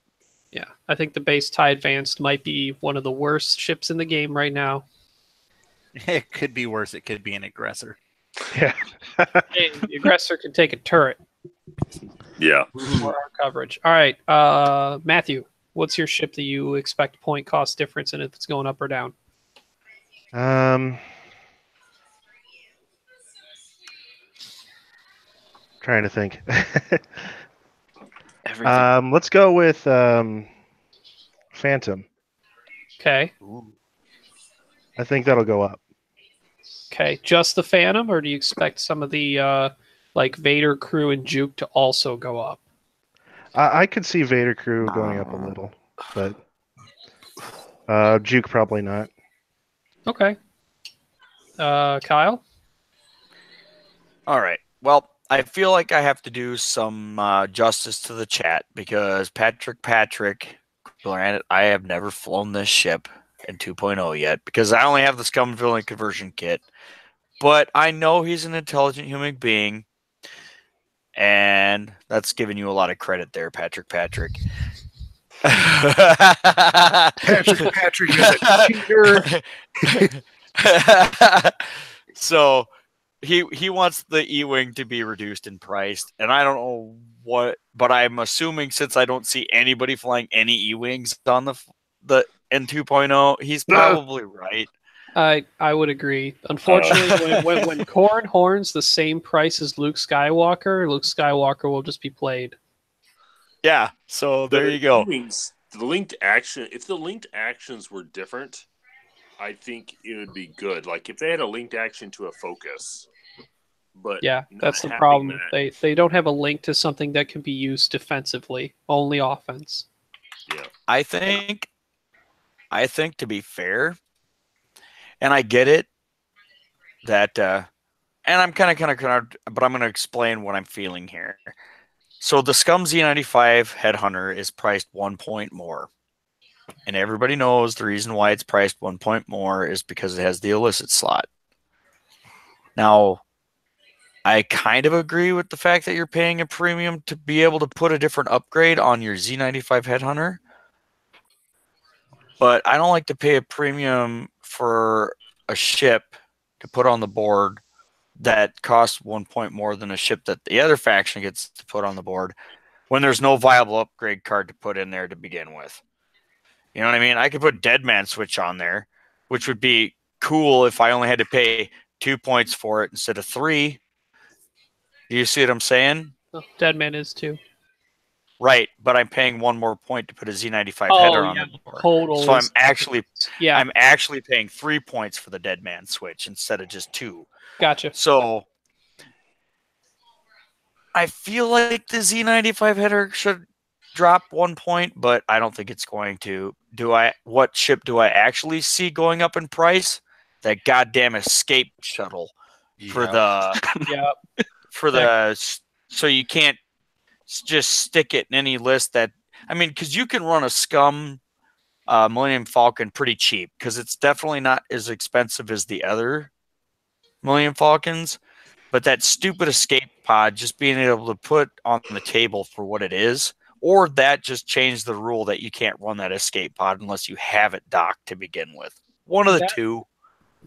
Yeah, I think the base TIE Advanced might be one of the worst ships in the game right now. It could be worse. It could be an aggressor. Yeah. Hey, the aggressor can take a turret. Yeah. For our coverage. All right, Matthew, what's your ship that you expect point cost difference in if it's going up or down? Trying to think. Everything. Let's go with Phantom. Okay. I think that'll go up. Okay, just the Phantom, or do you expect some of the like Vader crew and Juke to also go up? I could see Vader crew going up a little, but Juke probably not. Okay. Kyle? All right. Well, I feel like I have to do some justice to the chat because Patrick, granted, I have never flown this ship in 2.0 yet because I only have the scum filling conversion kit. But I know he's an intelligent human being, and that's giving you a lot of credit there, Patrick. Patrick is a cheater. So he wants the E-Wing to be reduced in price, and I don't know what, but I'm assuming since I don't see anybody flying any E-Wings on the in 2.0, he's probably right. I would agree. Unfortunately, when Corrin Horn's the same price as Luke Skywalker will just be played. Yeah, so there you go. The linked action. If the linked actions were different, I think it would be good. Like if they had a linked action to a focus. But yeah, that's the problem. They don't have a link to something that can be used defensively, only offense. Yeah, I think to be fair, and I get it that, and I'm kind of, but I'm going to explain what I'm feeling here. So the Scum Z95 Headhunter is priced 1 point more. And everybody knows the reason why it's priced 1 point more is because it has the illicit slot. Now, I kind of agree with the fact that you're paying a premium to be able to put a different upgrade on your Z95 Headhunter. But I don't like to pay a premium for a ship to put on the board that costs 1 point more than a ship that the other faction gets to put on the board when there's no viable upgrade card to put in there to begin with. You know what I mean? I could put Deadman Switch on there, which would be cool if I only had to pay 2 points for it instead of 3. Do you see what I'm saying? Oh, Deadman is too. Right, but I'm paying 1 more point to put a Z95 header on the board. Totally. So I'm actually paying 3 points for the Deadman Switch instead of just 2. Gotcha. So I feel like the Z95 header should drop 1 point, but I don't think it's going to. What ship do I actually see going up in price? That goddamn escape shuttle for the so you can't just stick it in any list that, I mean, because you can run a Scum Millennium Falcon pretty cheap because it's definitely not as expensive as the other Millennium Falcons, but that stupid escape pod just being able to put on the table for what it is or that just changed the rule that you can't run that escape pod unless you have it docked to begin with. One of the two.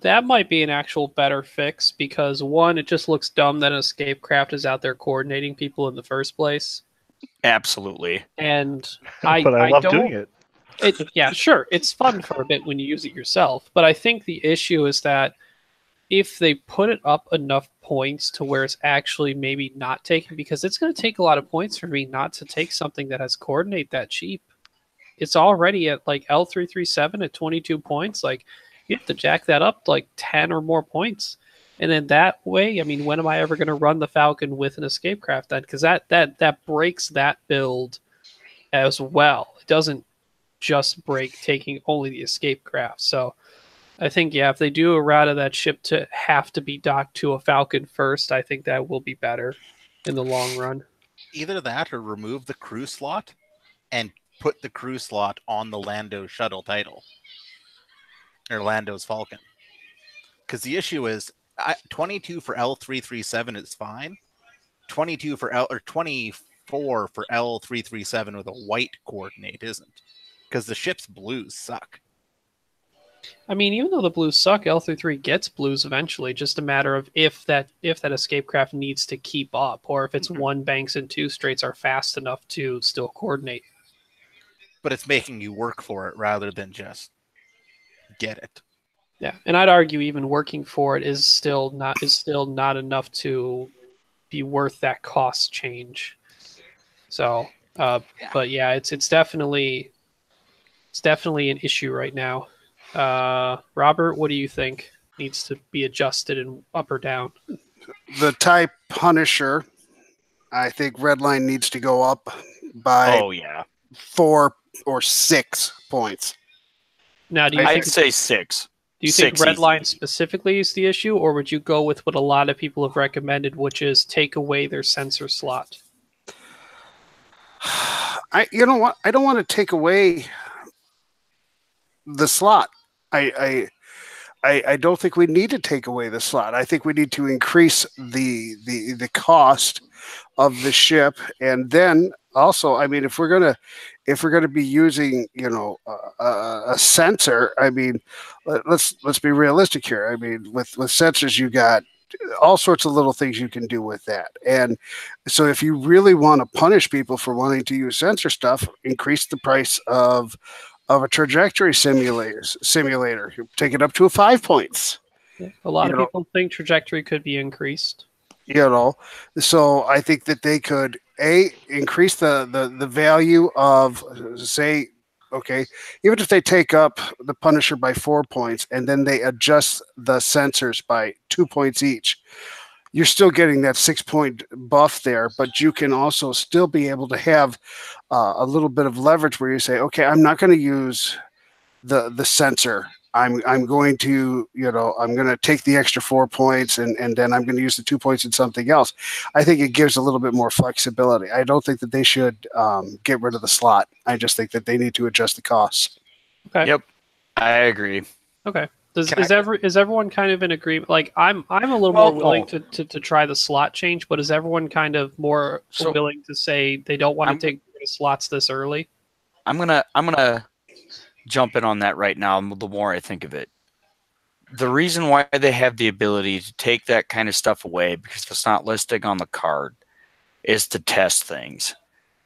That might be an actual better fix because one, it just looks dumb that an escape craft is out there coordinating people in the first place. Absolutely. And but I love doing it. Yeah, sure. It's fun for a bit when you use it yourself. But I think the issue is that if they put it up enough points to where it's actually maybe not taken, because it's going to take a lot of points for me not to take something that has coordinate that cheap. It's already at like L337 at 22 points. Like, you have to jack that up to like 10 or more points. And then that way, I mean, when am I ever going to run the Falcon with an escape craft then? Because that breaks that build as well. It doesn't just break taking only the escape craft. So I think, yeah, if they do a route of that ship to have to be docked to a Falcon first, I think that will be better in the long run. Either that or remove the crew slot and put the crew slot on the Lando shuttle title. Or Lando's Falcon. Because the issue is 22 for L337 is fine. 22 for L or 24 for L337 with a white coordinate isn't. Because the ship's blues suck. I mean, even though the blues suck, L33 gets blues eventually. Just a matter of if that escape craft needs to keep up, or if it's one banks and two straights are fast enough to still coordinate. But it's making you work for it rather than just get it. Yeah, and I'd argue even working for it is still not enough to be worth that cost change. So, but yeah, it's definitely an issue right now. Robert, what do you think needs to be adjusted and up or down? The TIE Punisher, I think Redline needs to go up by 4 or 6 points. Now, I'd say 6. Do you think Redline specifically is the issue, or would you go with what a lot of people have recommended, which is take away their sensor slot? You know what? I don't want to take away the slot. I don't think we need to take away the slot. I think we need to increase the cost of the ship, and then also, I mean, if we're gonna be using, you know, a sensor, I mean, let's be realistic here. I mean, with sensors, you got all sorts of little things you can do with that. And so if you really want to punish people for wanting to use sensor stuff, increase the price of a trajectory simulator. Take it up to 5 points. Yeah, a lot of people think trajectory could be increased. You know, so I think that they could increase the value of, say, okay, even if they take up the Punisher by 4 points and then they adjust the sensors by 2 points each, you're still getting that 6-point buff there, but you can also still be able to have a little bit of leverage where you say, okay, I'm not going to use the sensor. I'm going to, you know, I'm going to take the extra 4 points and then I'm going to use the 2 points in something else. I think it gives a little bit more flexibility. I don't think that they should get rid of the slot. I just think that they need to adjust the costs. Okay. Yep, I agree. Okay. Is everyone kind of in agreement? Like, I'm a little more willing to try the slot change, but is everyone kind of more willing to say they don't want to take the slots this early? I'm gonna jump in on that right now. The more I think of it, the reason why they have the ability to take that kind of stuff away, because it's not listed on the card, is to test things.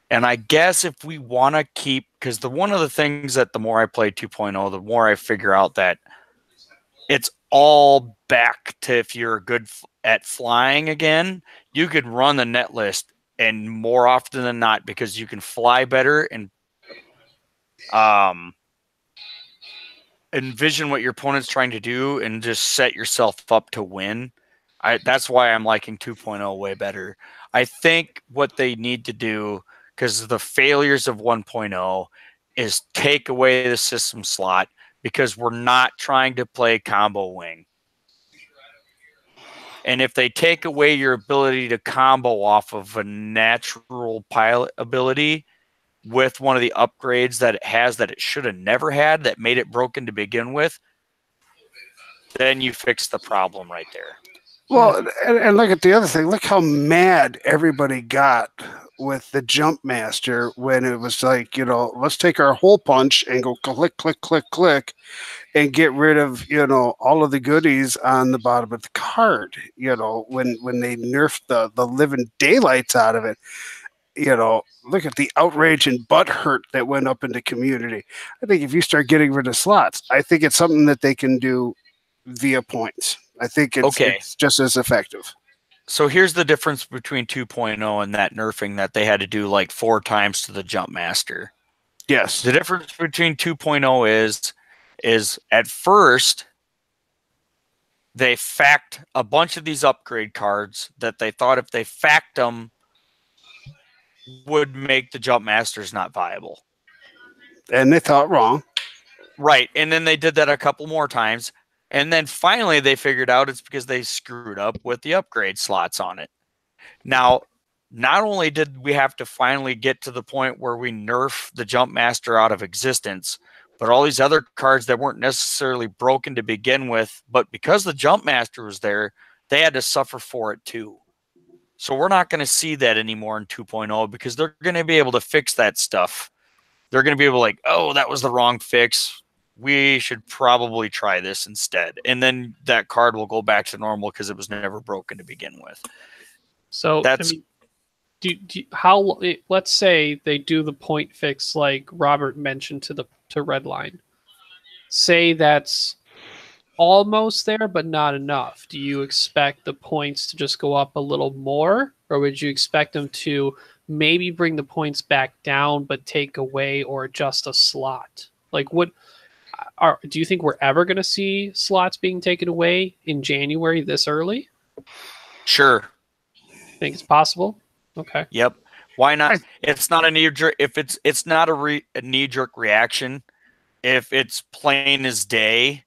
And I guess if we want to keep, because one of the things that the more I play 2.0, the more I figure out that it's all back to, if you're good at flying again, you could run the net list, and more often than not, because you can fly better and envision what your opponent's trying to do and just set yourself up to win. That's why I'm liking 2.0 way better. I think what they need to do, because the failures of 1.0, is take away the system slot, because we're not trying to play combo wing. And if they take away your ability to combo off of a natural pilot ability with one of the upgrades that it has that it should have never had, that made it broken to begin with, then you fix the problem right there. Well, and look at the other thing. Look how mad everybody got with the Jump Master when it was like, let's take our hole punch and go click, click, click, click, and get rid of, all of the goodies on the bottom of the card, when they nerfed the living daylights out of it. Look at the outrage and butt hurt that went up in the community. I think if you start getting rid of slots, I think it's something that they can do via points. I think it's just as effective. So here's the difference between 2.0 and that nerfing that they had to do like 4 times to the Jump Master. Yes. The difference between 2.0 is at first they fact a bunch of these upgrade cards that they thought if they fact them would make the Jump Masters not viable. And they thought wrong. Right. And then they did that a couple more times. And then finally they figured out it's because they screwed up with the upgrade slots on it. Now, not only did we have to finally get to the point where we nerf the Jump Master out of existence, but all these other cards that weren't necessarily broken to begin with, but because the Jump Master was there, they had to suffer for it too. So we're not going to see that anymore in 2.0 because they're going to be able to fix that stuff. They're going to be able to like, oh, that was the wrong fix. We should probably try this instead. And then that card will go back to normal because it was never broken to begin with. So that's let's say they do the point fix like Robert mentioned to Redline. Say that's almost there, but not enough. Do you expect the points to just go up a little more, or would you expect them to maybe bring the points back down, but take away or adjust a slot? Like, do you think we're ever going to see slots being taken away in January this early? Sure. Think it's possible? Okay. Yep. Why not? It's not a knee jerk. If it's not a knee jerk reaction, if it's plain as day.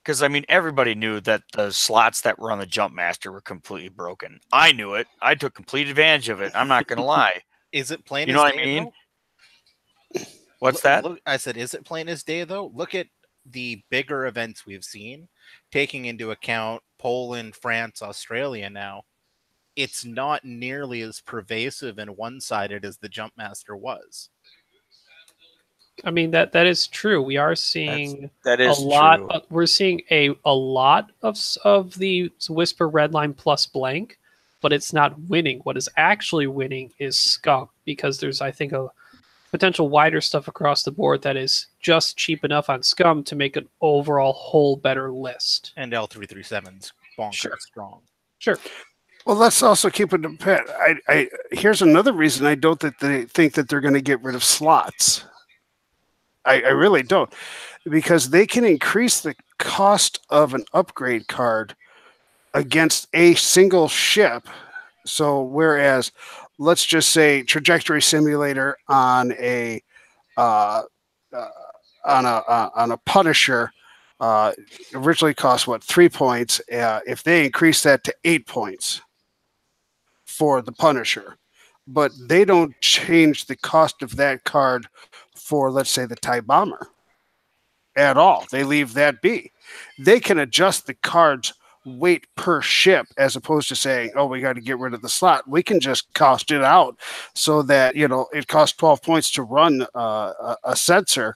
Because, I mean, everybody knew that the slots that were on the Jump Master were completely broken. I knew it. I took complete advantage of it. I'm not going to lie. Is it plain you know as what day, I mean? Though? What's that? I said, is it plain as day, though? Look at the bigger events we've seen, taking into account Poland, France, Australia now. It's not nearly as pervasive and one-sided as the Jump Master was. I mean that is true. We are seeing that is a lot. true. We're seeing a lot of the Whisper Redline plus blank, but it's not winning. What is actually winning is Scum, because there's, I think, a potential wider stuff across the board that is just cheap enough on Scum to make an overall whole better list. And L337's bonkers strong. Sure. Well, let's also keep it in pet. Here's another reason I don't think that they're going to get rid of slots. I really don't, because they can increase the cost of an upgrade card against a single ship. So whereas, let's just say Trajectory Simulator on a Punisher originally cost 3 points. If they increase that to 8 points for the Punisher, but they don't change the cost of that card for, let's say, the TIE Bomber at all. They leave that be. They can adjust the card's weight per ship as opposed to saying, oh, we got to get rid of the slot. We can just cost it out so that, it costs 12 points to run a sensor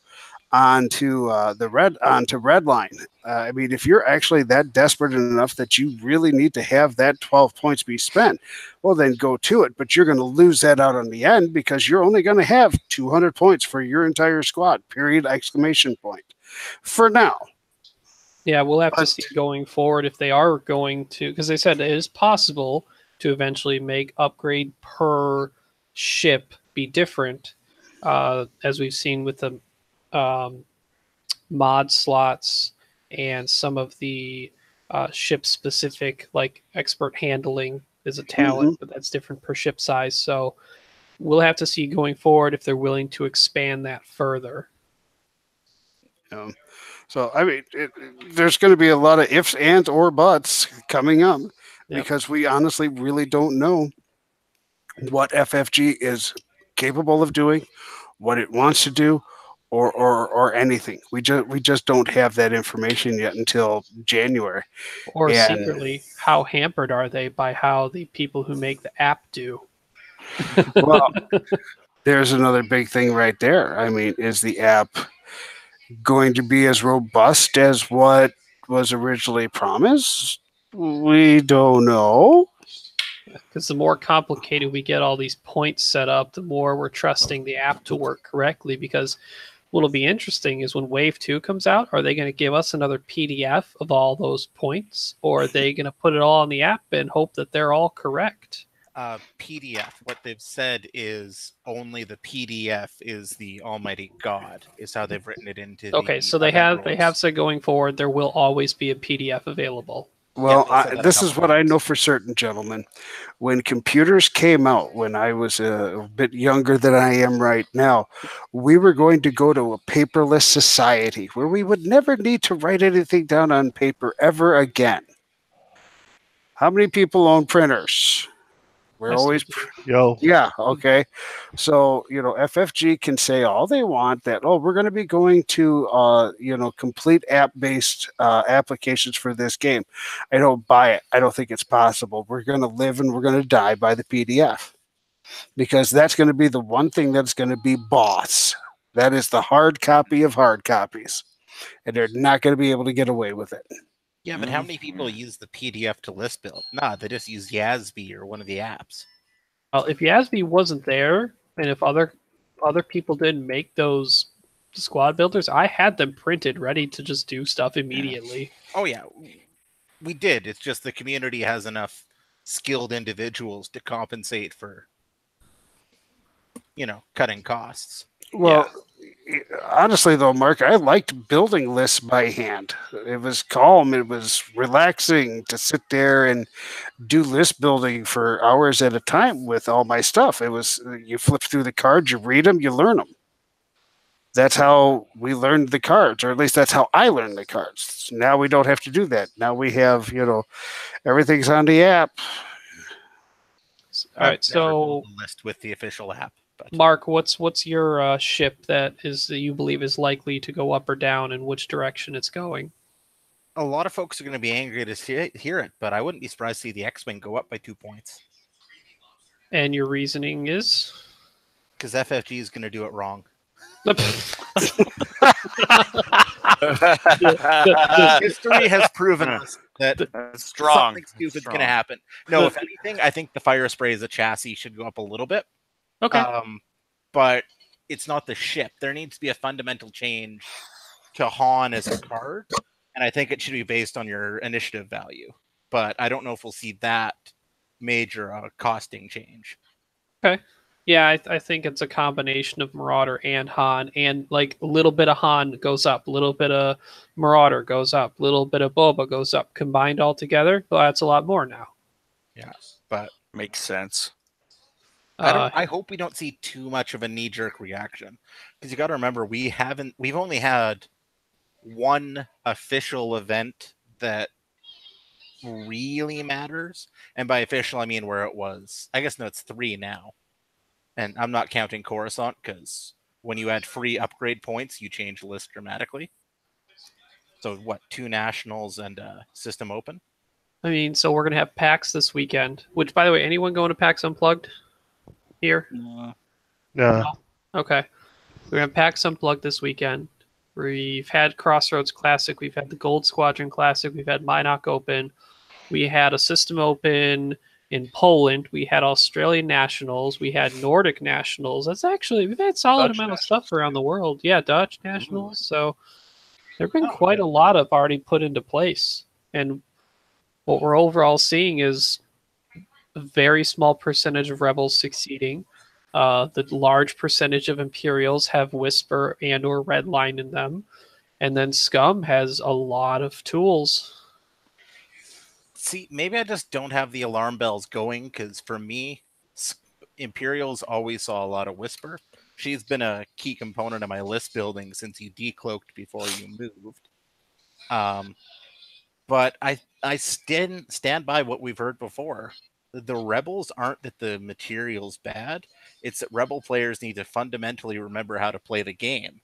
onto Redline. I mean, if you're actually that desperate enough that you really need to have that 12 points be spent, well, then go to it. But you're going to lose that out on the end because you're only going to have 200 points for your entire squad, period, exclamation point, for now. Yeah, we'll have to see going forward if they are going to, because they said it is possible to eventually make upgrade per ship be different, as we've seen with the mod slots and some of the ship specific, like expert handling is a talent, but that's different per ship size. So we'll have to see going forward if they're willing to expand that further. So, I mean, there's going to be a lot of ifs, ands, or buts coming up because we honestly really don't know what FFG is capable of doing, what it wants to do, or anything. We just don't have that information yet until January. Or secretly, how hampered are they by how the people who make the app do? Well, there's another big thing right there. I mean, is the app going to be as robust as what was originally promised? We don't know. Because the more complicated we get all these points set up, the more we're trusting the app to work correctly. Because what'll be interesting is when Wave 2 comes out, are they going to give us another PDF of all those points? Or are they going to put it all on the app and hope that they're all correct? PDF. What they've said is only the PDF is the Almighty God, is how they've written it into Okay, the so they event have rules. said going forward there will always be a PDF available. Well, Yeah, they said that a this is couple what I times. know for certain, gentlemen. When computers came out, when I was a bit younger than I am right now, we were going to go to a paperless society where we would never need to write anything down on paper ever again. How many people own printers? We're I always still Yo, Yeah, okay. So, FFG can say all they want that, oh, we're going to be going to, complete app-based applications for this game. I don't buy it. I don't think it's possible. We're going to live and we're going to die by the PDF because that's going to be the one thing that's going to be boss. That is the hard copy of hard copies. And they're not going to be able to get away with it. Yeah, but how many people use the PDF to list build? Nah, they just use Yasby or one of the apps. Well, if Yasby wasn't there, and if other people didn't make those squad builders, I had them printed, ready to just do stuff immediately. Oh yeah, we did. It's just the community has enough skilled individuals to compensate for, cutting costs. Well, honestly, though, Mark, I liked building lists by hand. It was calm. It was relaxing to sit there and do list building for hours at a time with all my stuff. It was you flip through the cards, you read them, you learn them. That's how we learned the cards, or at least that's how I learned the cards. Now we don't have to do that. Now we have, everything's on the app. All right, I've never so built a list with the official app. But Mark, what's your ship that you believe is likely to go up or down, and which direction it's going? a lot of folks are going to be angry to hear it, but I wouldn't be surprised to see the X-Wing go up by 2 points. And your reasoning is? Because FFG is going to do it wrong. History has proven us that something stupid is going to happen. No, if anything, I think the Fire Spray as a chassis should go up a little bit. Okay. But it's not the ship. There needs to be a fundamental change to Han as a card, and I think it should be based on your initiative value. But I don't know if we'll see that major costing change. Okay. Yeah, I think it's a combination of Marauder and Han, and like a little bit of Han goes up, a little bit of Marauder goes up, a little bit of Boba goes up. Combined all together, well, that's a lot more now. Yeah, but makes sense. I hope we don't see too much of a knee-jerk reaction, because you got to remember we've only had one official event that really matters, and by official I mean where it was. I guess no, it's 3 now. And I'm not counting Coruscant, because when you add free upgrade points, you change the list dramatically. So what, 2 nationals and system open? I mean, so we're going to have PAX this weekend, which, by the way, anyone going to PAX Unplugged here? no. Okay. We're going to have PAX Unplugged this weekend. We've had Crossroads Classic. We've had the Gold Squadron Classic. We've had Minok Open. We had a system open in Poland. We had Australian Nationals. We had Nordic Nationals. We've had a solid Dutch amount of stuff around the world. Yeah, Dutch Nationals. So there have been quite a lot of already put into place. And what we're overall seeing is a very small percentage of Rebels succeeding. The large percentage of Imperials have Whisper and or Redline in them. And then Scum has a lot of tools. See, maybe I just don't have the alarm bells going, because for me, Imperials always saw a lot of Whisper. She's been a key component of my list building since you decloaked before you moved. But I stand by what we've heard before. The Rebels aren't that the material's bad. It's that Rebel players need to fundamentally remember how to play the game.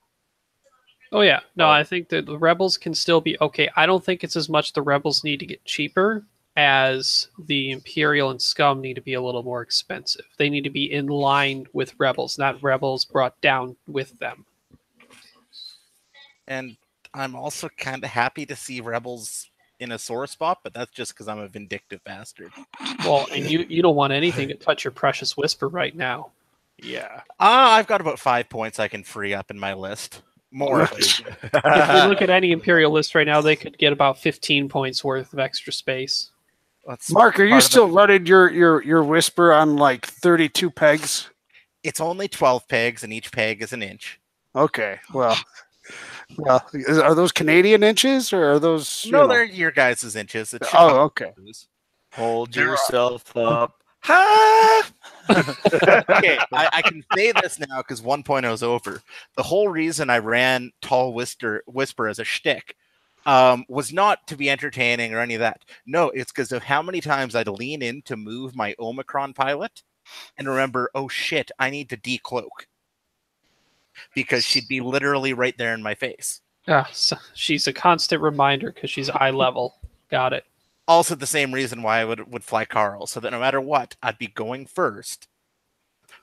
Oh, yeah. No, I think that the Rebels can still be okay. I don't think it's as much the Rebels need to get cheaper as the Imperial and Scum need to be a little more expensive. They need to be in line with Rebels, not Rebels brought down with them. And I'm also kind of happy to see Rebels in a sore spot, but that's just because I'm a vindictive bastard. Well, and you don't want anything to touch your precious Whisper right now. Yeah. I've got about 5 points I can free up in my list. More. If we look at any Imperial list right now, they could get about 15 points worth of extra space. Mark, are you still running your Whisper on like 32 pegs? It's only 12 pegs, and each peg is an inch. Okay, well, are those Canadian inches or are those? No, they're your guys' inches. Okay. Hold yourself up. Ha! Okay, I can say this now because 1.0 is over. The whole reason I ran Tall Whisper as a shtick was not to be entertaining or any of that. No, it's because of how many times I'd lean in to move my Omicron pilot and remember, oh shit, I need to decloak. Because she'd be literally right there in my face. So she's a constant reminder because she's eye level. Got it. Also the same reason why I would fly Carl, so that no matter what, I'd be going first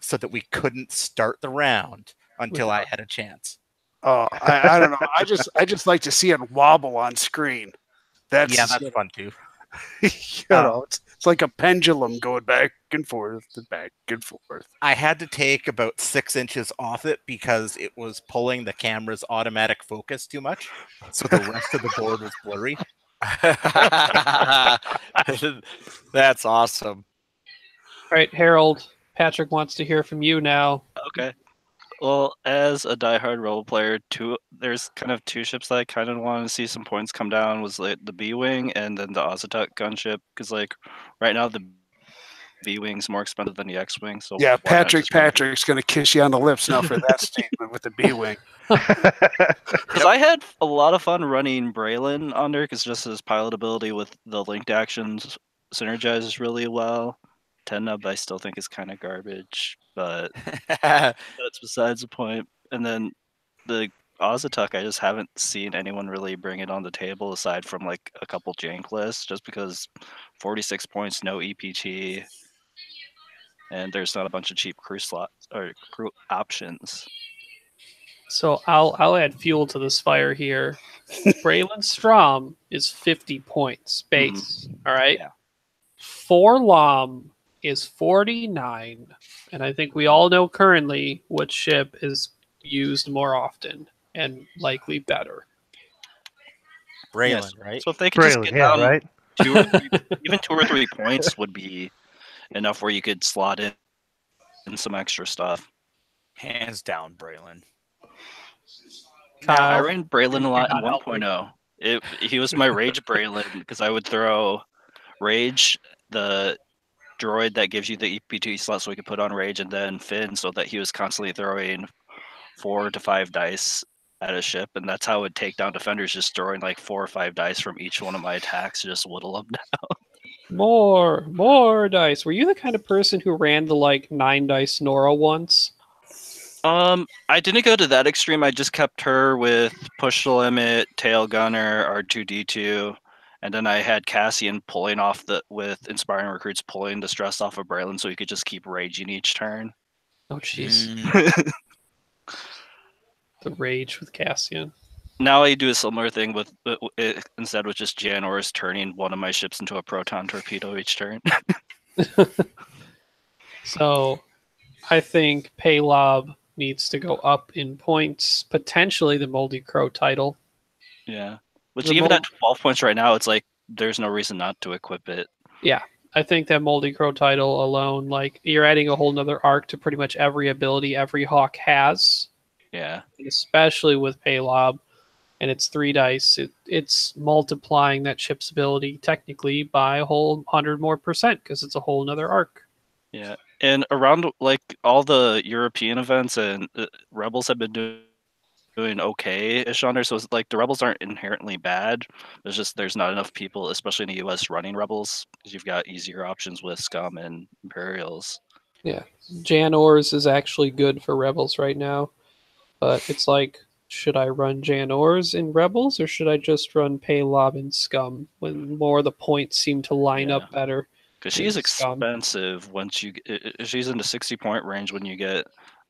so that we couldn't start the round until I had a chance. Oh, I don't know. I just like to see it wobble on screen. That's fun too. It's like a pendulum going back and forth and back and forth. I had to take about 6 inches off it because it was pulling the camera's automatic focus too much, so the rest of the board was blurry. That's awesome. All right, Harold, Patrick wants to hear from you now. Okay. Well, as a diehard role player, there's kind of two ships that I kind of want to see some points come down. Was like the B-wing and then the Ozatuk gunship, because like right now the B-wing's more expensive than the X-wing. So yeah, Patrick's going to kiss you on the lips now for that statement with the B-wing. Because I had a lot of fun running Braylon on there, because just his pilot ability with the linked actions synergizes really well. 10-nub I still think is kind of garbage, but that's besides the point. And then the Ozatuk, I just haven't seen anyone really bring it on the table aside from like a couple jank lists, just because 46 points, no EPT, and there's not a bunch of cheap crew slots or crew options. So I'll add fuel to this fire here. Braylon Strom is 50 points base. All right. Yeah. 4 LOM is 49, and I think we all know currently which ship is used more often and likely better. Braylon, right? So if they could just get down right? 2 or 3, even 2 or 3 points would be enough where you could slot in some extra stuff. Hands down, Braylon. I ran Braylon a lot in 1.0. He was my Rage Braylon because I would throw Rage, the droid that gives you the EPT slot so we could put on Rage, and then Finn, so that he was constantly throwing 4 to 5 dice at a ship, and that's how it would take down defenders, just throwing like 4 or 5 dice from each one of my attacks to just whittle them down. More dice. Were you the kind of person who ran the like 9 dice Nora once? I didn't go to that extreme. I just kept her with push the limit, tail gunner, R2D2, and then I had Cassian pulling off with inspiring recruits, pulling the stress off of Braylon, so he could just keep raging each turn. Oh jeez. The rage with Cassian. Now I do a similar thing with instead with just Janor's turning one of my ships into a proton torpedo each turn. So, I think Paylob needs to go up in points. Potentially the Moldy Crow title. Yeah, which even at 12 points right now, it's like there's no reason not to equip it. Yeah, I think that Moldy Crow title alone, like you're adding a whole nother arc to pretty much every ability every Hawk has. Yeah, especially with Paylob. And it's 3 dice. It's multiplying that ship's ability technically by a whole 100 more percent because it's a whole nother arc. Yeah, and around like all the European events, and Rebels have been doing okay-ish on there. So it's like the Rebels aren't inherently bad. There's not enough people, especially in the U.S., running Rebels, because you've got easier options with Scum and Imperials. Yeah, Janors is actually good for Rebels right now, but it's like should I run Jan Ors in Rebels, or should I just run Paylob in Scum when more of the points seem to line up better? Because she's in Scum? expensive once you she's in the 60-point range when you get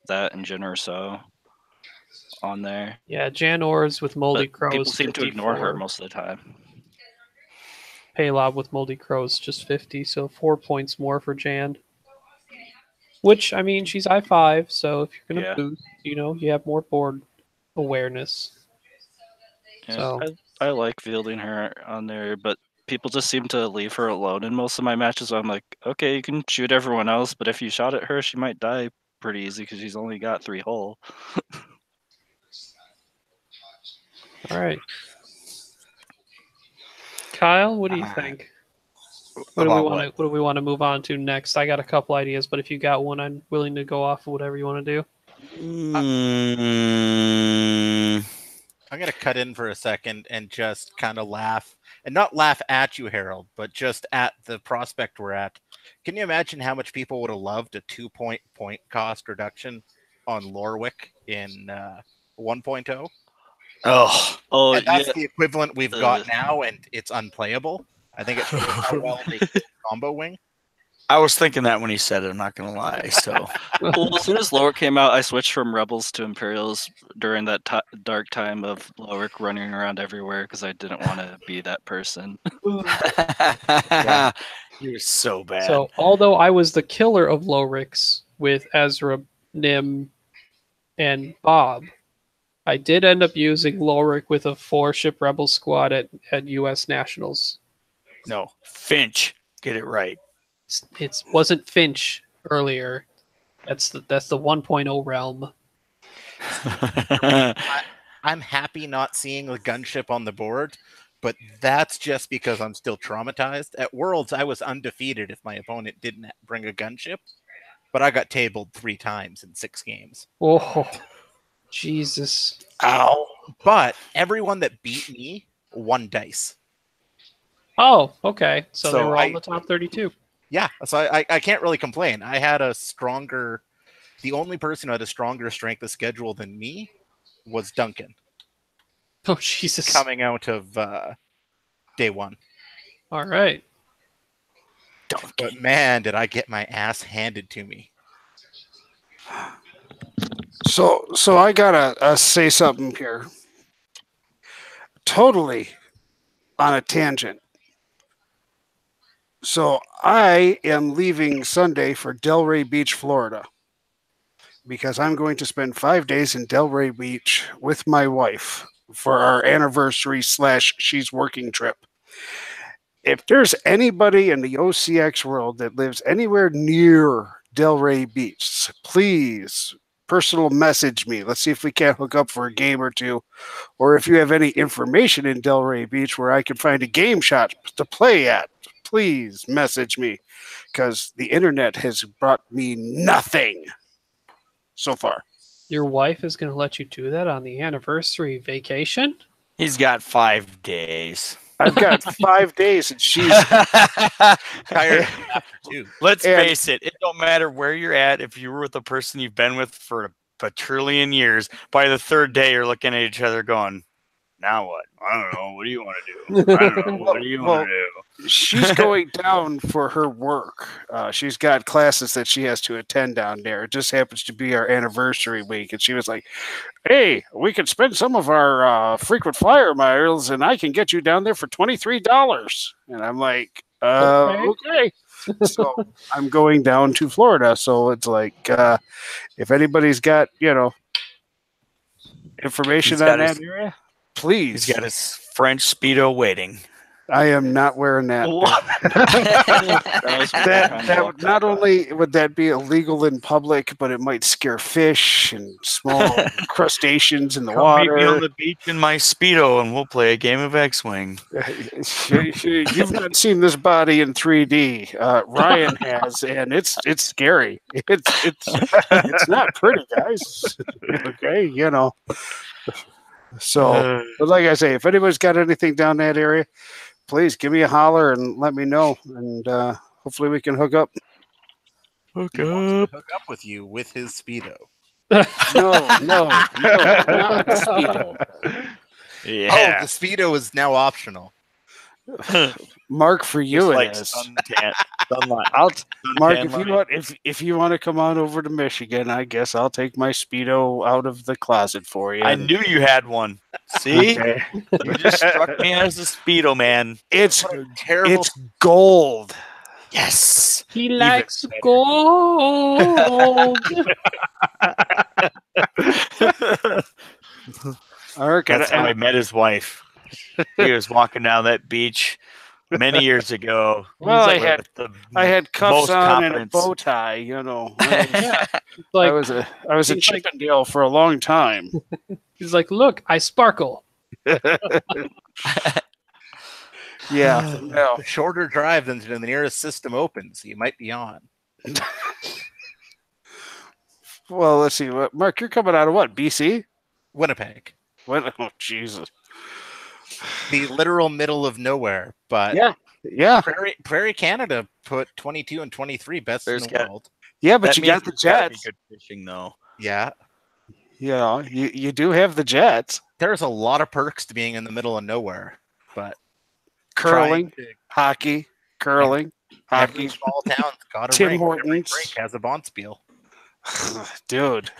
that and Jin or so on there. Yeah, Jan Ors with Moldy But Crows. people seem to ignore her 54. most of the time. Paylob with Moldy Crows just 50, so 4 points more for Jan. Which, I mean, she's I5, so if you're going to boost, you have more board awareness. Yeah, So I like fielding her on there, but people just seem to leave her alone in most of my matches. So I'm like, okay, you can shoot everyone else, but if you shot at her, she might die pretty easy because she's only got 3 hull. all right. Kyle, what do you think? What do we want to move on to next? I got a couple ideas, but if you got one, I'm willing to go off of whatever you want to do. I'm going to cut in for a second and just kind of laugh. And not laugh at you, Harold, but just at the prospect we're at. Can you imagine how much people would have loved a 2-point cost reduction on Lorwick in 1.0? Oh, and that's the equivalent we've got now, and it's unplayable. I think it shows how well they do combo wing. I was thinking that when he said it, I'm not going to lie. So, well, as soon as Lorwick came out, I switched from Rebels to Imperials during that dark time of Lorwick running around everywhere because I didn't want to be that person. Yeah. He was so bad. So, although I was the killer of Lorix with Ezra, Nim, and Bob, I did end up using Lorick with a 4-ship Rebel squad at U.S. Nationals. No, Finch. Get it right. It wasn't Finch earlier. That's the 1.0 realm. I'm happy not seeing the gunship on the board, but that's just because I'm still traumatized. At Worlds, I was undefeated if my opponent didn't bring a gunship, but I got tabled 3 times in 6 games. Oh, Jesus. Ow. But everyone that beat me won dice. Oh, okay. So they were all in the top 32. Yeah, so I can't really complain. I had the only person who had a stronger strength of schedule than me was Duncan. Oh, Jesus. Coming out of day 1. All right. Duncan. But man, did I get my ass handed to me. So I gotta say something here. Totally on a tangent. So I am leaving Sunday for Delray Beach, Florida, because I'm going to spend 5 days in Delray Beach with my wife for our anniversary / she's working trip. If there's anybody in the OCX world that lives anywhere near Delray Beach, please personal message me. Let's see if we can't hook up for a game or two. Or if you have any information in Delray Beach where I can find a game shot to play at, please message me, because the internet has brought me nothing so far. Your wife is going to let you do that on the anniversary vacation? He's got 5 days. I've got 5 days, and she's tired after 2. Let's face it. It don't matter where you're at. If you were with a person you've been with for a trillion years, by the 3rd day, you're looking at each other going, now what? I don't know. What do you want to do? I don't know. What do you want to do? She's going down for her work. She's got classes that she has to attend down there. It just happens to be our anniversary week. And she was like, hey, we could spend some of our frequent flyer miles and I can get you down there for $23. And I'm like, okay. So I'm going down to Florida. So it's like, if anybody's got, information on that area, please. He's got his French Speedo waiting. I am not wearing that. that not only would that be illegal in public, but it might scare fish and small crustaceans in the water. Meet me on the beach in my Speedo, and we'll play a game of X-Wing. You've not seen this body in 3D. Ryan has, and it's scary. It's not pretty, guys. Okay, So, but like I say, if anybody's got anything down that area, please give me a holler and let me know, and hopefully we can hook up. Hook up with you with his Speedo. No, not the Speedo. Yeah. Oh, the Speedo is now optional. Mark, for you it like is. Mark, if you want to come on over to Michigan, I guess I'll take my Speedo out of the closet for you. I knew you had one. See? Okay. You just struck me as a Speedo man. It's Terrible. it's gold. Yes. He likes gold. That's how I met his wife. He was walking down that beach many years ago. Well, with the I had cuffs most on and a confidence. bow tie. You know, Like, I was a Chippendale for a long time. he's like, look, I sparkle. Yeah, no. Shorter drive than the nearest system opens. You might be on. Well, let's see. Mark, you're coming out of what? BC? Winnipeg. What? Oh, Jesus. The literal middle of nowhere. But Yeah. Prairie Canada put 22 and 23 best in the world. Yeah, but That you means got the it's gotta be Jets. good fishing, though. Yeah. You know, you do have the Jets. There's a lot of perks to being in the middle of nowhere. But Curling, hockey, curling, every hockey. small town's got a Tim rink. Every Hortons. rink has a bonspiel. Dude,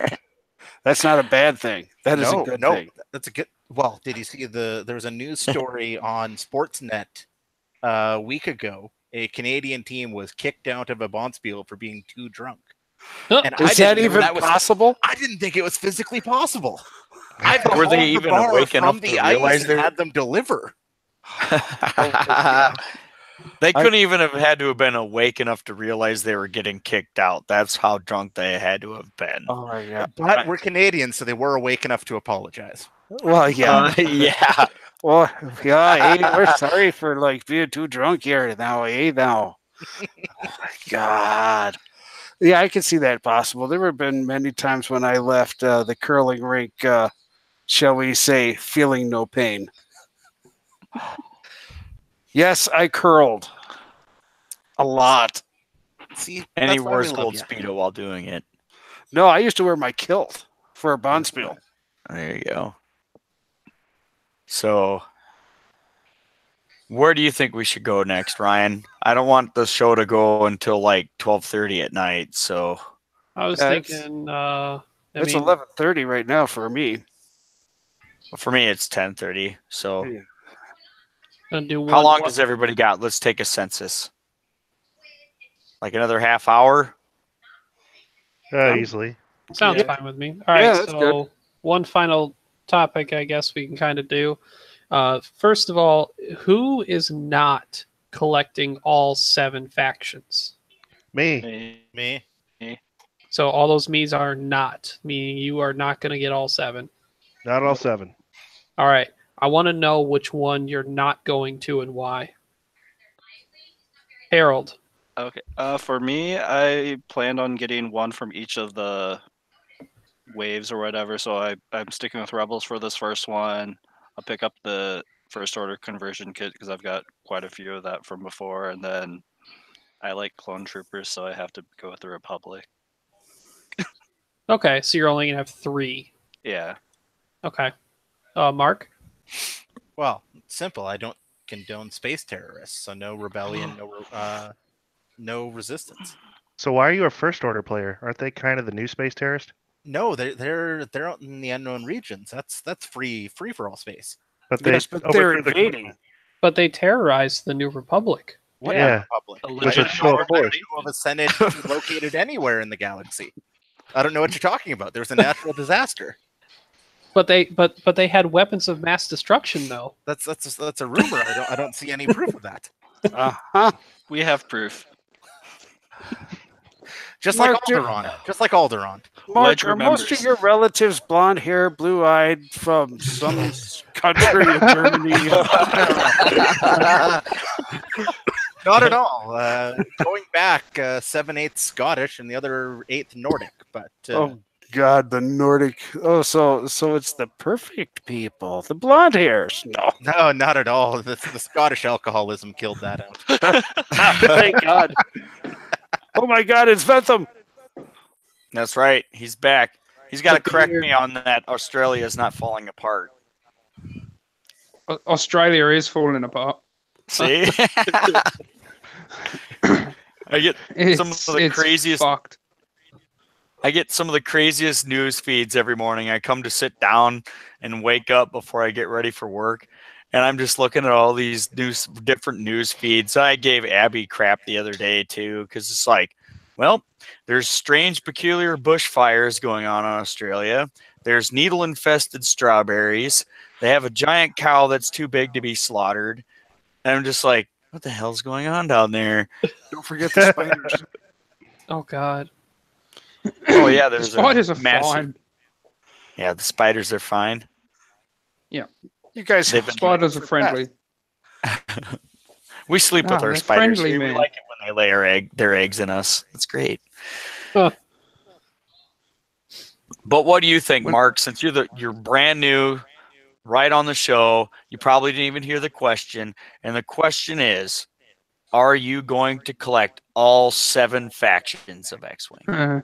that's not a bad thing. That is a good thing. That's a good. Well, did you see there was a news story on Sportsnet a week ago? A Canadian team was kicked out of a bonspiel for being too drunk. And Is that even possible? I didn't think it was physically possible. Were they even awake enough to realize they had them deliver? They couldn't even have had to have been awake enough to realize they were getting kicked out. That's how drunk they had to have been. Oh my God! But we're Canadians, so they were awake enough to apologize. Well, yeah, yeah. Well, yeah. Hey, we're sorry for being too drunk here now. Hey, now. Oh my God. Yeah, I can see that possible. There have been many times when I left the curling rink, shall we say, feeling no pain. Yes, I curled a lot. See, And he that's why wore we his love gold you. Speedo while doing it. No, I used to wear my kilt for a bonspiel. There you go. So, where do you think we should go next, Ryan? I don't want the show to go until 12:30 at night. So, I was thinking. It's 11:30 right now for me. for me, it's 10:30. So, Do how long does everybody got? Let's take a census. Like another half hour? Easily. Sounds fine with me. All right, Yeah, that's so good. one final topic I guess we can kind of do. First of all, who is not collecting all 7 factions? Me. So all those me's are not, meaning you are not going to get all 7. Not all 7. All right. I want to know which one you're not going to and why. Harold. Okay. For me, I planned on getting one from each of the waves or whatever. So I'm sticking with Rebels for this first one. I'll pick up the First Order conversion kit because I've got quite a few of that from before. And then I like clone troopers, so I have to go with the Republic. Okay, so you're only going to have 3. Yeah. Okay. Mark? Well, it's simple. I don't condone space terrorists, so no rebellion, no resistance. So why are you a First Order player? Aren't they kind of the new space terrorist? No, they're out in the unknown regions. That's free for all space. But they they're invading. But they terrorized the New Republic. What Yeah. Republic? With a show of force. Of a Senate located anywhere in the galaxy. I don't know what you're talking about. There's a natural disaster. But they had weapons of mass destruction, though. That's a rumor. I don't see any proof of that. Uh-huh. We have proof. Just Mark, like Alderaan. Just like Alderaan. Mark, are most of your relatives blonde hair, blue eyed from some country in Germany? Not at all. Going back, 7/8 Scottish and the other 8th Nordic. But Oh God, the Nordic. Oh, so it's the perfect people, the blonde hairs. no, not at all. The Scottish alcoholism killed that out. Thank God. Oh my God, it's Ventham. That's right. He's back. He's got to The correct beard. me on that. Australia is not falling apart. Australia is falling apart. See? I get some of the It's craziest. fucked. I get some of the craziest news feeds every morning. I come to sit down and wake up before I get ready for work, and I'm just looking at all these different news feeds. I gave Abby crap the other day too, because it's like, well, there's strange, peculiar bushfires going on in Australia. There's needle-infested strawberries. They have a giant cow that's too big to be slaughtered. And I'm just like, what the hell's going on down there? Don't forget the spiders. Oh God. Oh yeah, The there's spiders a are massive. fine. Yeah, the spiders are fine. You guys, They've been- Spiders are friendly. We sleep with Ah, our they're spiders. friendly, We man. like it when they lay their eggs in us. It's great. Huh. But what do you think, When- Mark? Since you're brand new, right on the show, you probably didn't even hear the question. And the question is, are you going to collect all 7 factions of X-Wing?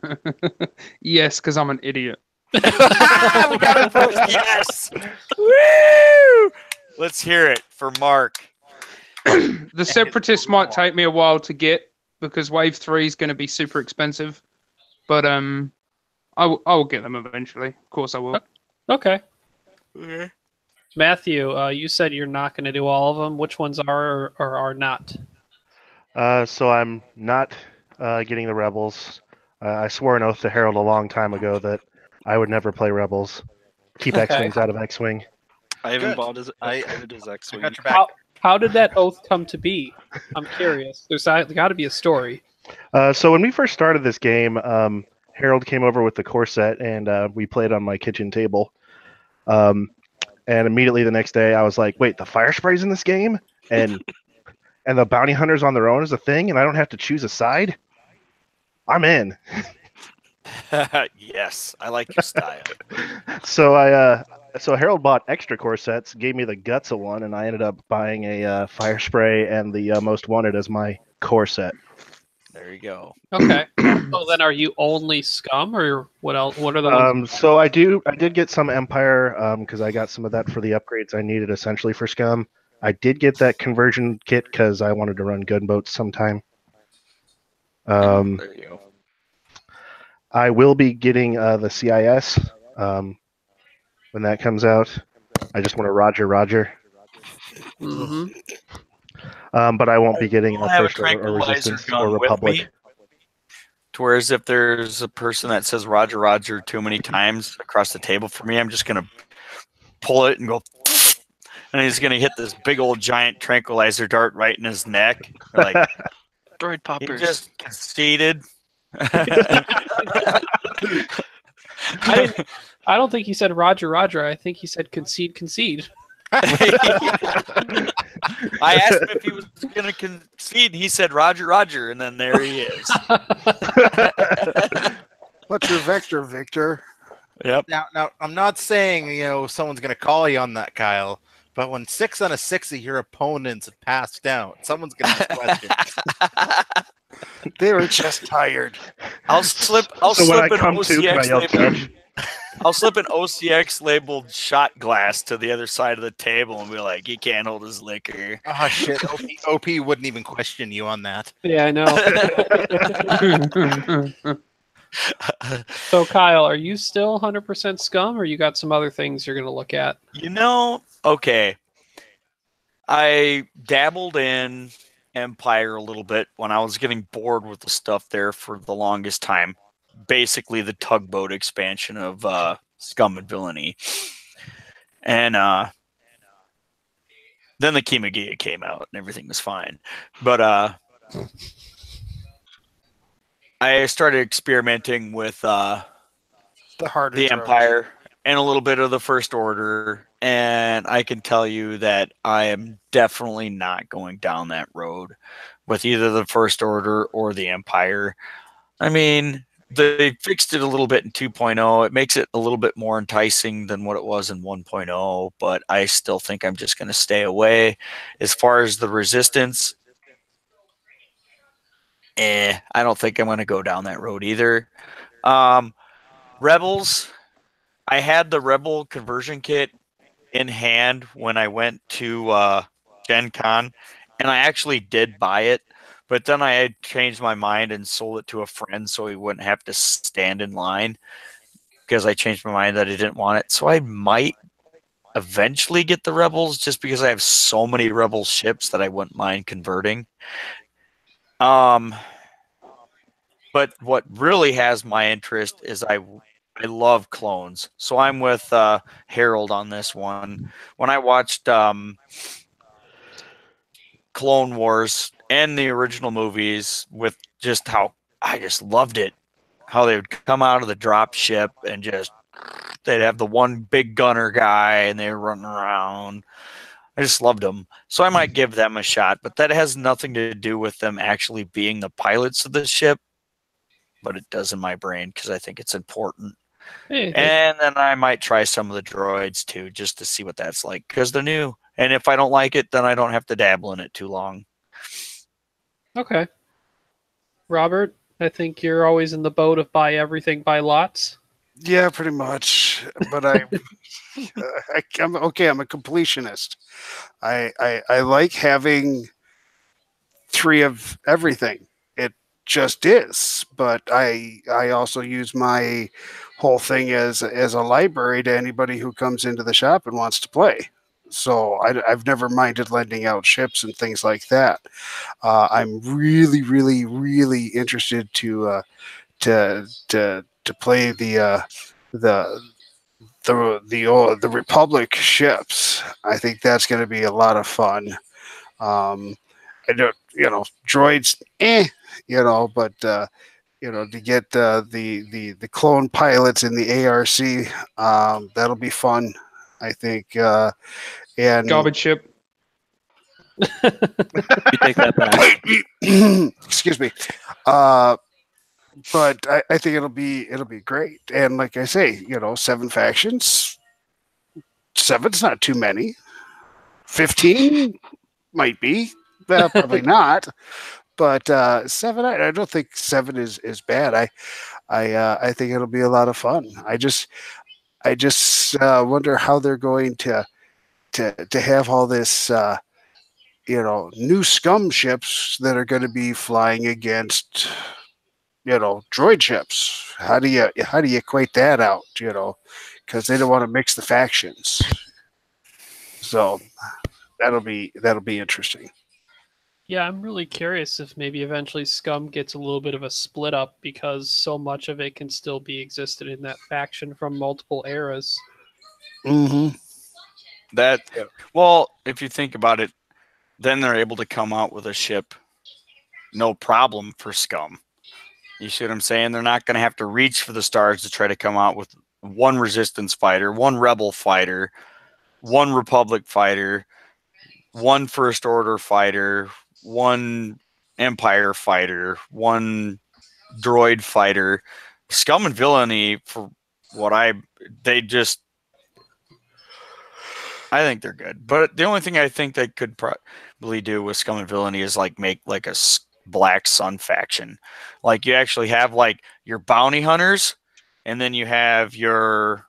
Yes, because I'm an idiot. We got it first. Yes. Woo! Let's hear it for Mark. The Separatists might take me a while to get because Wave 3 is going to be super expensive. But I will get them eventually. Of course I will. Okay. Matthew, you said you're not going to do all of them. Which ones are or are not? So I'm not getting the Rebels. I swore an oath to Harold a long time ago that I would never play Rebels. Keep Okay. X-Wings out of X-Wing. I haven't Good. bought his. I his I X-wing. got your back. How did that oath come to be? I'm curious. There's got to be a story. So when we first started this game, Harold came over with the core set, and we played on my kitchen table. And immediately the next day, I was like, "Wait, the fire spray's in this game, and the bounty hunters on their own is a thing, and I don't have to choose a side. I'm in." Yes, I like your style. So Harold bought extra core sets, gave me the guts of one, and I ended up buying a fire spray and the most wanted as my core set. There you go. Okay. So then, are you only Scum, or what else? What are the ones? So I did get some Empire because I got some of that for the upgrades I needed essentially for Scum. I did get that conversion kit because I wanted to run gunboats sometime. There you go. I will be getting the CIS when that comes out. I just want to Roger. Mm-hmm. But I won't be getting I'll have a First Order or tranquilizer Resistance gun or with Republic. me. To whereas if there's a person that says Roger too many times across the table for me, I'm just gonna pull it and go, and he's gonna hit this big old giant tranquilizer dart right in his neck. Like Droid he poppers. just conceded. I don't think he said Roger. I think he said concede. I asked him if he was going to concede. He said Roger, and then there he is. What's your vector, Victor? Yep. Now, I'm not saying someone's going to call you on that, Kyle. But when 6 on a 6 of your opponents have passed out, someone's going to ask questions. They were just tired. I'll slip So when I an come to, can I yell OCX judge? I'll slip an OCX labeled shot glass to the other side of the table and be like, "He can't hold his liquor." Oh shit! OP wouldn't even question you on that. Yeah, I know. So, Kyle, are you still 100% Scum, or you got some other things you're going to look at? Okay. I dabbled in Empire a little bit when I was getting bored with the stuff there for the longest time. Basically, the tugboat expansion of Scum and Villainy. And then the Kimagia came out and everything was fine. But I started experimenting with The harder the drugs. Empire and a little bit of the First Order, and I can tell you that I am definitely not going down that road with either the First Order or the Empire. I mean, they fixed it a little bit in 2.0. It makes it a little bit more enticing than what it was in 1.0, but I still think I'm just going to stay away. As far as the Resistance, I don't think I'm going to go down that road either. Rebels. I had the Rebel conversion kit in hand when I went to Gen Con, and I actually did buy it, but then I had changed my mind and sold it to a friend so he wouldn't have to stand in line because I changed my mind that I didn't want it. So I might eventually get the Rebels just because I have so many Rebel ships that I wouldn't mind converting. But what really has my interest is I love clones. So I'm with Harold on this one. When I watched Clone Wars and the original movies with just how I just loved it, how they would come out of the drop ship and just they'd have the one big gunner guy and they were running around. I just loved them. So I might give them a shot, but that has nothing to do with them actually being the pilots of the ship, but it does in my brain because I think it's important. Hey, And then I might try some of the droids too, just to see what that's like because they're new. And if I don't like it, then I don't have to dabble in it too long. okay. Robert, I think you're always in the boat of buy everything by lots. Yeah, pretty much. But I'm okay. I'm a completionist. I like having 3 of everything. It just is. But I also use my whole thing as a library to anybody who comes into the shop and wants to play. So I've never minded lending out ships and things like that. I'm really, really, really interested to play the Republic ships. I think that's going to be a lot of fun. I don't, droids, but to get the clone pilots in the ARC, that'll be fun. I think. And Garbage ship. You take that back. excuse me. But I think it'll be great. And like I say, 7 factions. 7's not too many. 15 might be. Probably not. But 7, I don't think 7 is bad. I think it'll be a lot of fun. I just wonder how they're going to have all this new scum ships that are going to be flying against droid ships. How do you equate that out? Because they don't want to mix the factions. So that'll be interesting. Yeah, I'm really curious if maybe eventually Scum gets a little bit of a split up because so much of it can still be existed in that faction from multiple eras. Mm-hmm. Well, if you think about it, then they're able to come out with a ship, no problem for Scum. You see what I'm saying? They're not going to have to reach for the stars to try to come out with one Resistance fighter, one Rebel fighter, one Republic fighter, one First Order fighter, one Empire fighter, one droid fighter. Scum and Villainy, for what I think they're good. But the only thing I think they could probably do with Scum and Villainy is make a Black Sun faction. Like you actually have your bounty hunters, and then you have your,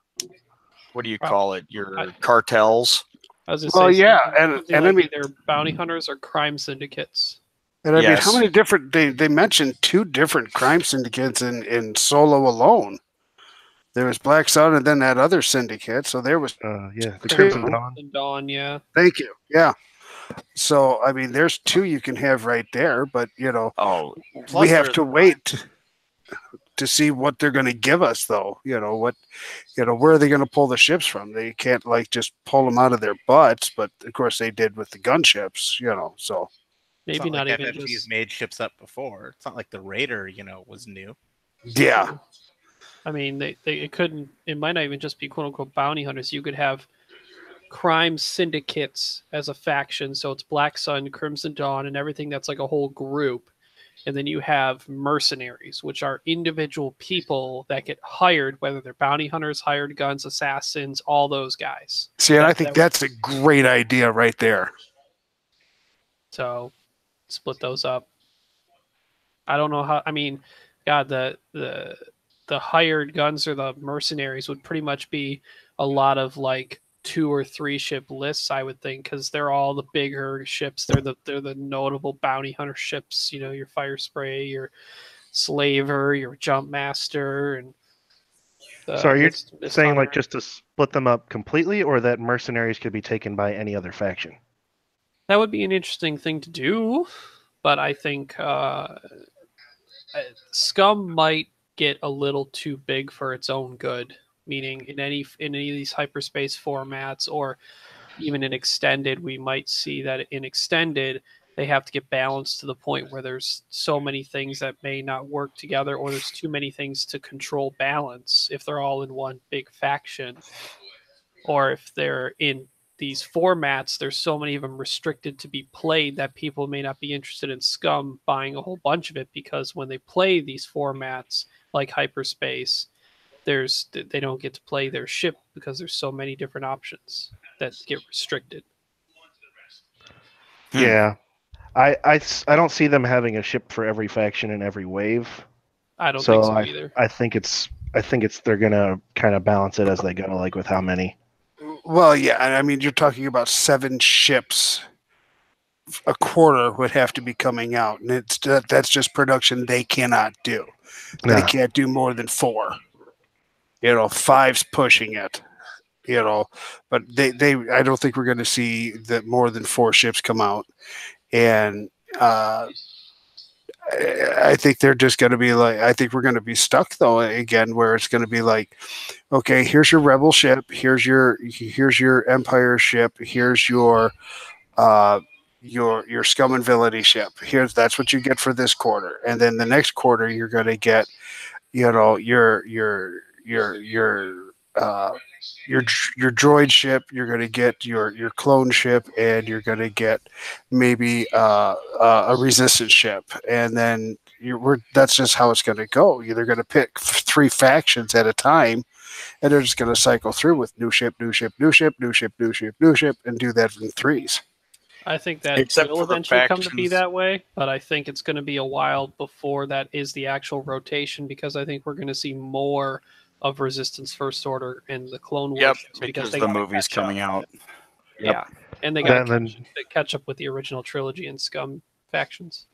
what do you call it? Your cartels. I was just yeah, and I mean, either bounty hunters or crime syndicates. And I mean, how many different? They mentioned 2 different crime syndicates in Solo alone. There was Black Sun, and then that other syndicate. So there was the Crimson Dawn. Dawn, yeah. Thank you. Yeah. So I mean, there's 2 you can have right there, but we have to wait to see what they're going to give us, though. Where are they going to pull the ships from? They can't just pull them out of their butts, but of course they did with the gunships. So maybe not like even FFG's made ships up before. It's not like the Raider, was new. Yeah. I mean, it couldn't. It might not even just be quote unquote bounty hunters. You could have crime syndicates as a faction, so it's Black Sun, Crimson Dawn, and everything that's like a whole group. And then you have mercenaries, which are individual people that get hired, whether they're bounty hunters, hired guns, assassins, all those guys. See, and I think that's a great idea right there. So, split those up. I don't know how. I mean, God, the the hired guns or the mercenaries would pretty much be a lot of like 2 or 3 ship lists, I would think, because they're all the bigger ships. They're the notable bounty hunter ships. You know, your fire spray, your slaver, your jump master, and So are you saying like just to split them up completely, or that mercenaries could be taken by any other faction? That would be an interesting thing to do, but I think Scum might get a little too big for its own good. Meaning, in any of these hyperspace formats, or even in extended, we might see that in extended they have to get balanced to the point where there's so many things that may not work together, or there's too many things to control balance if they're all in one big faction, or if they're in these formats, there's so many of them restricted to be played that people may not be interested in Scum buying a whole bunch of it, because when they play these formats like hyperspace, they don't get to play their ship because there's so many different options that get restricted. Yeah, I don't see them having a ship for every faction in every wave. I don't think so either. I think it's they're gonna kind of balance it as they go, like with how many. Well, yeah, I mean, you're talking about 7 ships a quarter would have to be coming out, and that's just production they cannot do. They can't do more than 4. 5's pushing it. But they I don't think we're going to see that more than 4 ships come out, and I think they're just going to be like, I think we're going to be stuck though again, where it's going to be like, okay, here's your rebel ship, here's your empire ship, here's your scum and villainy ship. That's what you get for this quarter, and then the next quarter you're going to get, your droid ship, you're going to get your clone ship, and you're going to get maybe a resistance ship, and then that's just how it's going to go. You're going to pick 3 factions at a time, and they're just going to cycle through with new ship, new ship, new ship, new ship, new ship, new ship, and do that in 3s. I think that will eventually come to be that way, but I think it's going to be a while before that is the actual rotation, because I think we're going to see more of Resistance First Order and the Clone Wars. Yep, because the movie's coming out. Yeah, and they got to catch up with the original trilogy and Scum factions.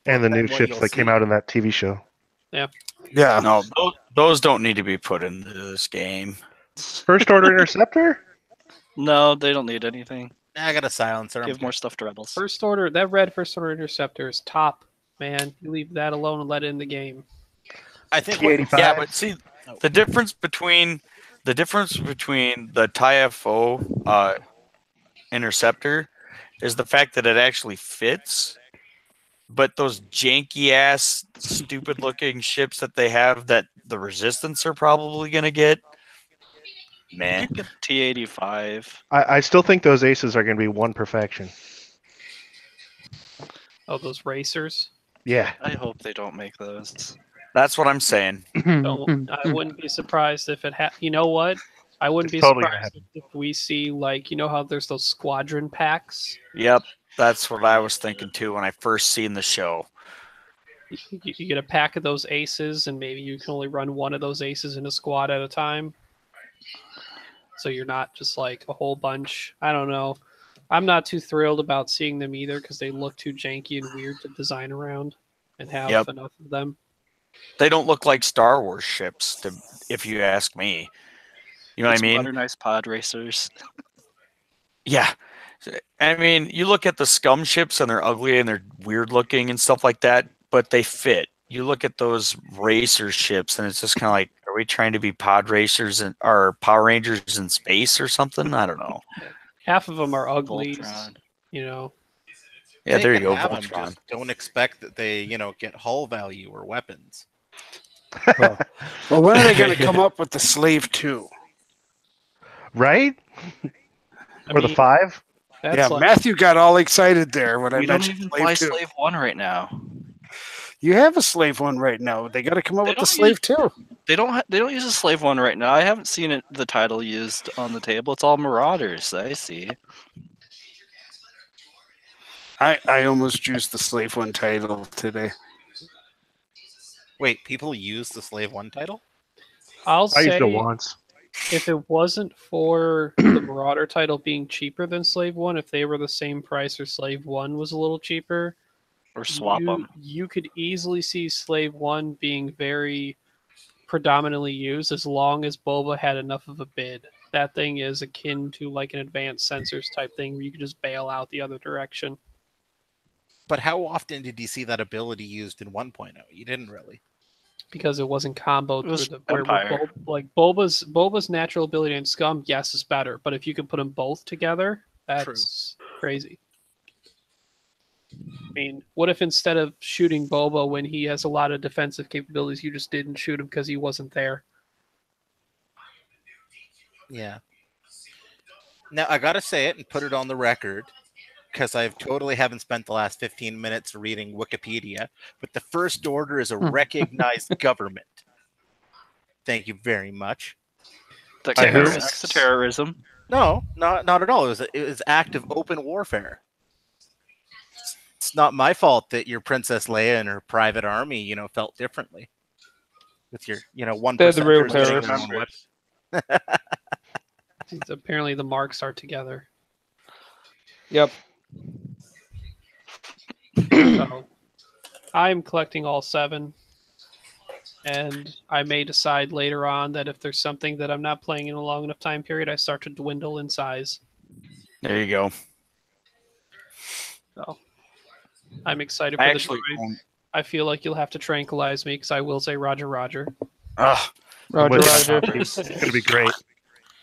And the new ships that came out in that TV show. Yeah. Yeah. No, those don't need to be put into this game. First Order Interceptor? No, they don't need anything. I got a silencer. Give more stuff to Rebels. First Order, that red First Order Interceptor is top, man. You leave that alone and let it in the game. I think. Yeah, but see, the difference between the TIFO Interceptor is the fact that it actually fits. But those janky ass, stupid looking ships that they have that the Resistance are probably gonna get. Man, T-85. I still think those aces are going to be 1 per faction. Oh, those racers? Yeah. I hope they don't make those. That's what I'm saying. I wouldn't be surprised if it had. You know what? I wouldn't be totally surprised if we see, like, you know how there's those squadron packs? Yep, that's what I was thinking too when I first seen the show. You get a pack of those aces, and maybe you can only run one of those aces in a squad at a time. So you're not just like a whole bunch. I don't know. I'm not too thrilled about seeing them either, because they look too janky and weird to design around and have enough of them. They don't look like Star Wars ships, if you ask me. You know what I mean? Modernized pod racers. Yeah. I mean, you look at the Scum ships and they're ugly and they're weird looking and stuff like that, but they fit. You look at those racer ships and it's just kind of like, are we trying to be pod racers or Power Rangers in space or something? I don't know. Half of them are ugly, Voltron. you know. Yeah, there you go. Have them, just don't expect that they, get hull value or weapons. Well, when are they going to come up with the Slave 2? Right? Or the 5? Yeah, like, Matthew got all excited there when I mentioned Slave 2. We don't even play Slave 1 right now. You have a Slave 1 right now. They got to come up with the Slave 2. They don't use a Slave 1 right now. I haven't seen the title used on the table. It's all Marauders, I see. I almost used the Slave 1 title today. Wait, people use the Slave 1 title? I'll I used say it once. if it wasn't for the Marauder title being cheaper than Slave 1, if they were the same price or Slave 1 was a little cheaper, Or swap them. you could easily see Slave 1 being very predominantly used as long as Boba had enough of a bid. That thing is akin to like an advanced sensors type thing where you could just bail out the other direction. But how often did you see that ability used in 1.0? You didn't really. Because it wasn't comboed It was through the Empire. Boba's natural ability in Scum, yes, is better. But if you could put them both together, that's crazy. I mean, what if instead of shooting Boba when he has a lot of defensive capabilities, you just didn't shoot him because he wasn't there? Yeah. Now, I gotta say it and put it on the record, because I totally haven't spent the last 15 minutes reading Wikipedia, but the First Order is a recognized government. Thank you very much. Terrorism. No, not at all. It was active open warfare. It's not my fault that your Princess Leia and her private army, felt differently. With your, 1%. They're the real terrorists. Apparently the marks are together. Yep. So, I'm collecting all 7. And I may decide later on that if there's something that I'm not playing in a long enough time period, I start to dwindle in size. There you go. So, I'm excited for the droid. I feel like you'll have to tranquilize me because I will say Roger, Roger. Roger. It's going to be great.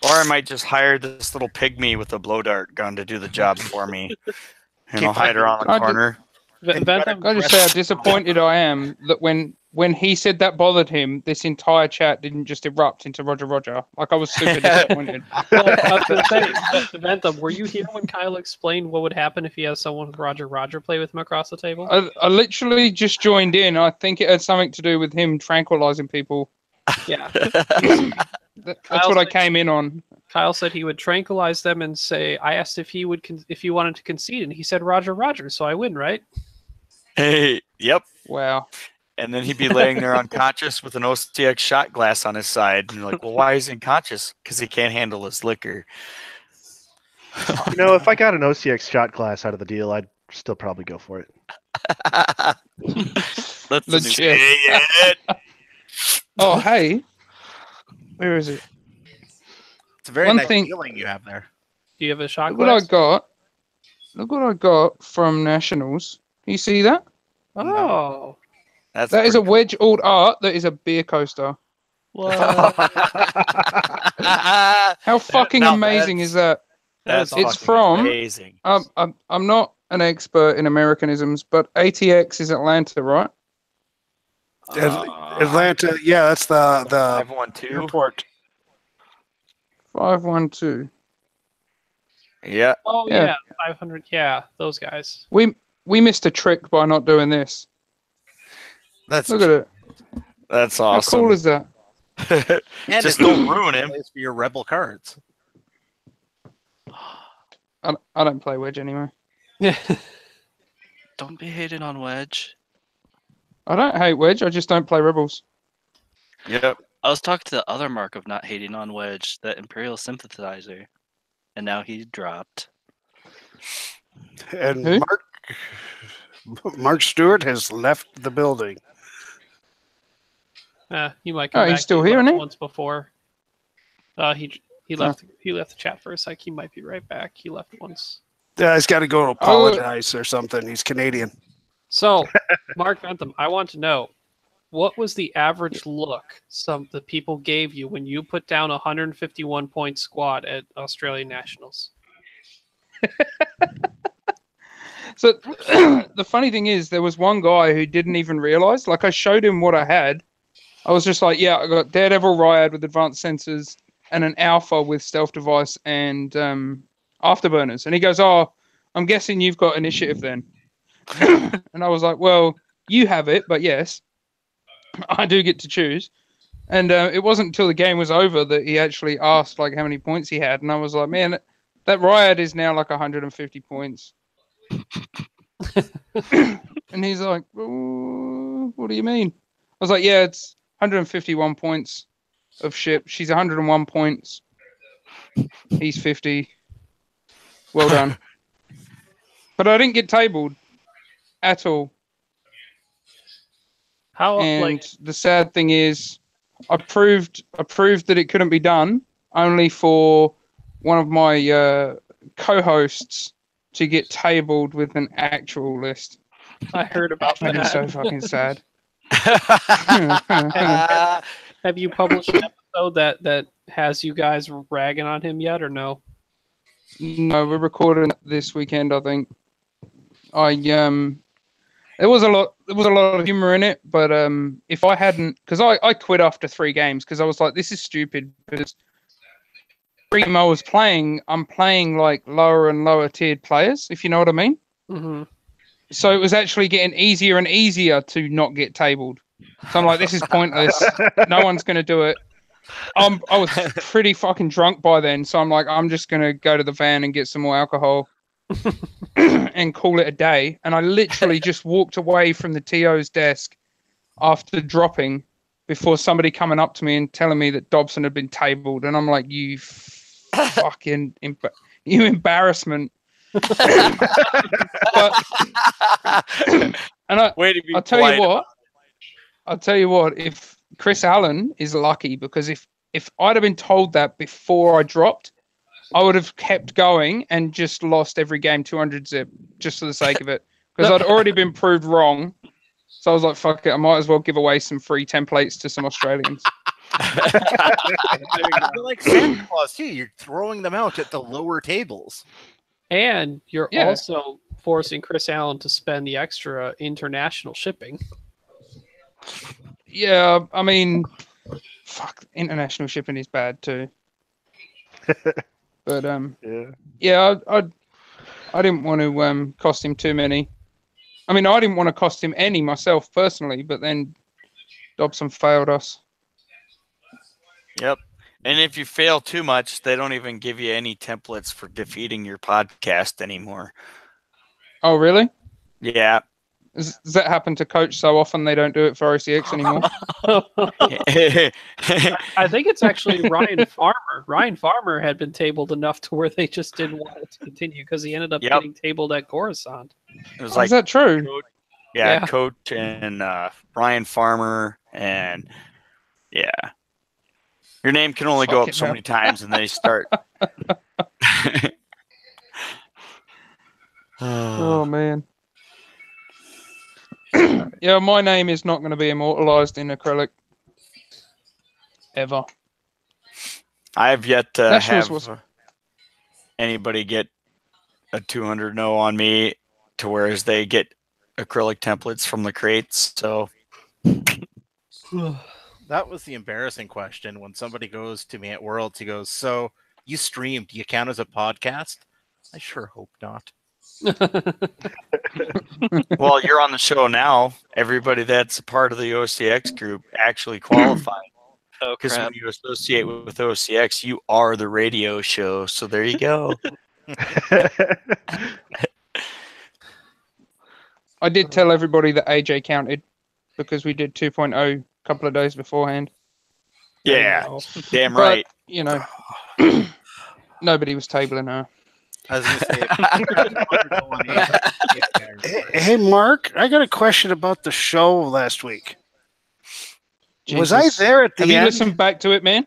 Or I might just hire this little pygmy with a blow dart gun to do the job for me. And I'll hide around the corner. I just say how disappointed I am that when he said that bothered him, this entire chat didn't just erupt into Roger Roger. Like, I was super disappointed. Well, I was going to say, Ventham, were you here when Kyle explained what would happen if he has someone with Roger Roger play with him across the table? I literally just joined in. I think it had something to do with him tranquilizing people. Yeah. That's what I came in on. Kyle said he would tranquilize them and say, I asked if he wanted to concede, and he said Roger Roger, so I win, right? Hey, yep. Wow. And then he'd be laying there unconscious with an OCX shot glass on his side. And you're like, well, why is he unconscious? Because he can't handle his liquor. If I got an OCX shot glass out of the deal, I'd still probably go for it. Let's Legit. it. Oh, hey. Where is it? It's a very nice feeling you have there. Do you have a shot Look glass? Look what I got from Nationals. You see that? Oh. That is a wedge alt art. That is a beer coaster. What? How fucking amazing is that? It's from amazing. I'm not an expert in Americanisms, but ATX is Atlanta, right? Atlanta, yeah, that's the 512 airport. 512. Yeah. Oh yeah, 500. Yeah, those guys. We missed a trick by not doing this. Look at it. That's awesome. How cool is that? And just don't ruin him. For your rebel cards. I don't play Wedge anyway. Yeah. Don't be hating on Wedge. I don't hate Wedge. I just don't play Rebels. Yep. I was talking to the other mark of not hating on Wedge, the Imperial Sympathizer, and now he dropped. And Who? Mark Stewart has left the building. He might come back. He's still He here, left isn't he? once before. He left. He left the chat for a sec. He might be right back. He left once. Yeah, he's got to go apologize or something. He's Canadian. So, Mark Bentham, I want to know, what was the average look the people gave you when you put down a 151-point squad at Australian Nationals? So the funny thing is, there was one guy who didn't even realize. Like, I showed him what I had. I was just like, yeah, I got Daredevil Ryad with advanced sensors and an Alpha with stealth device and afterburners. And he goes, oh, I'm guessing you've got initiative then. And I was like, well, you have it, but yes, I do get to choose. And it wasn't until the game was over that he actually asked like how many points he had. And I was like, man, that Ryad is now like 150 points. And he's like, what do you mean? I was like, yeah, it's 151 points. of ship. She's 101 points. He's 50. Well done. But I didn't get tabled at all. How And the sad thing is, I proved that it couldn't be done only for one of my co-hosts to get tabled with an actual list. I heard about Made me that. so fucking sad. Have you published an episode that has you guys ragging on him yet, or no? No, we're recording it this weekend, I think. There was a lot of humor in it, but if I hadn't, because I quit after 3 games because I was like, this is stupid. Because every game I was playing, I'm playing like lower and lower tiered players, if you know what I mean. Mm-hmm. So it was actually getting easier and easier to not get tabled. So I'm like, this is pointless. No one's going to do it. I was pretty fucking drunk by then, so I'm like, I'm just going to go to the van and get some more alcohol and call it a day. And I literally just walked away from the TO's desk after dropping before somebody coming up to me and telling me that Dobson had been tabled. And I'm like, you fucking you embarrassment. But, and I'll tell you what, if Chris Allen is lucky, because if I'd have been told that before I dropped, I would have kept going and just lost every game 200 zip just for the sake of it, because I'd already been proved wrong. So I was like, fuck it, I might as well give away some free templates to some Australians. You're like Santa Claus too. You're throwing them out at the lower tables. And you're also forcing Chris Allen to spend the extra international shipping. Yeah, I mean, fuck, international shipping is bad too. But yeah, I didn't want to cost him too many. I mean, I didn't want to cost him any myself personally, but then Dobson failed us. Yep. And if you fail too much, they don't even give you any templates for defeating your podcast anymore. Oh, really? Yeah. Does that happen to Coach so often they don't do it for OCX anymore? I think it's actually Ryan Farmer. Ryan Farmer had been tabled enough to where they just didn't want it to continue because he ended up getting tabled at Coruscant. It was like, is that true? Coach, yeah, Coach and Ryan Farmer and your name can only go up so many times, and they start. Oh man. Yeah, my name is not going to be immortalized in acrylic ever. I have yet to have anybody get a 200 no on me, to whereas they get acrylic templates from the crates. So that was the embarrassing question when somebody goes to me at Worlds. He goes, "So you stream? Do you count as a podcast?" I sure hope not. Well, you're on the show now. Everybody that's a part of the OCX group actually qualified. Because when you associate with OCX, you are the radio show. So there you go. I did tell everybody that AJ counted because we did 2.0 a couple of days beforehand. Yeah, damn right. But, you know, nobody was tabling her. I was gonna say, Hey, Mark, I got a question about the show last week. Jesus. Was I there at the end? Have you listened back to it, man?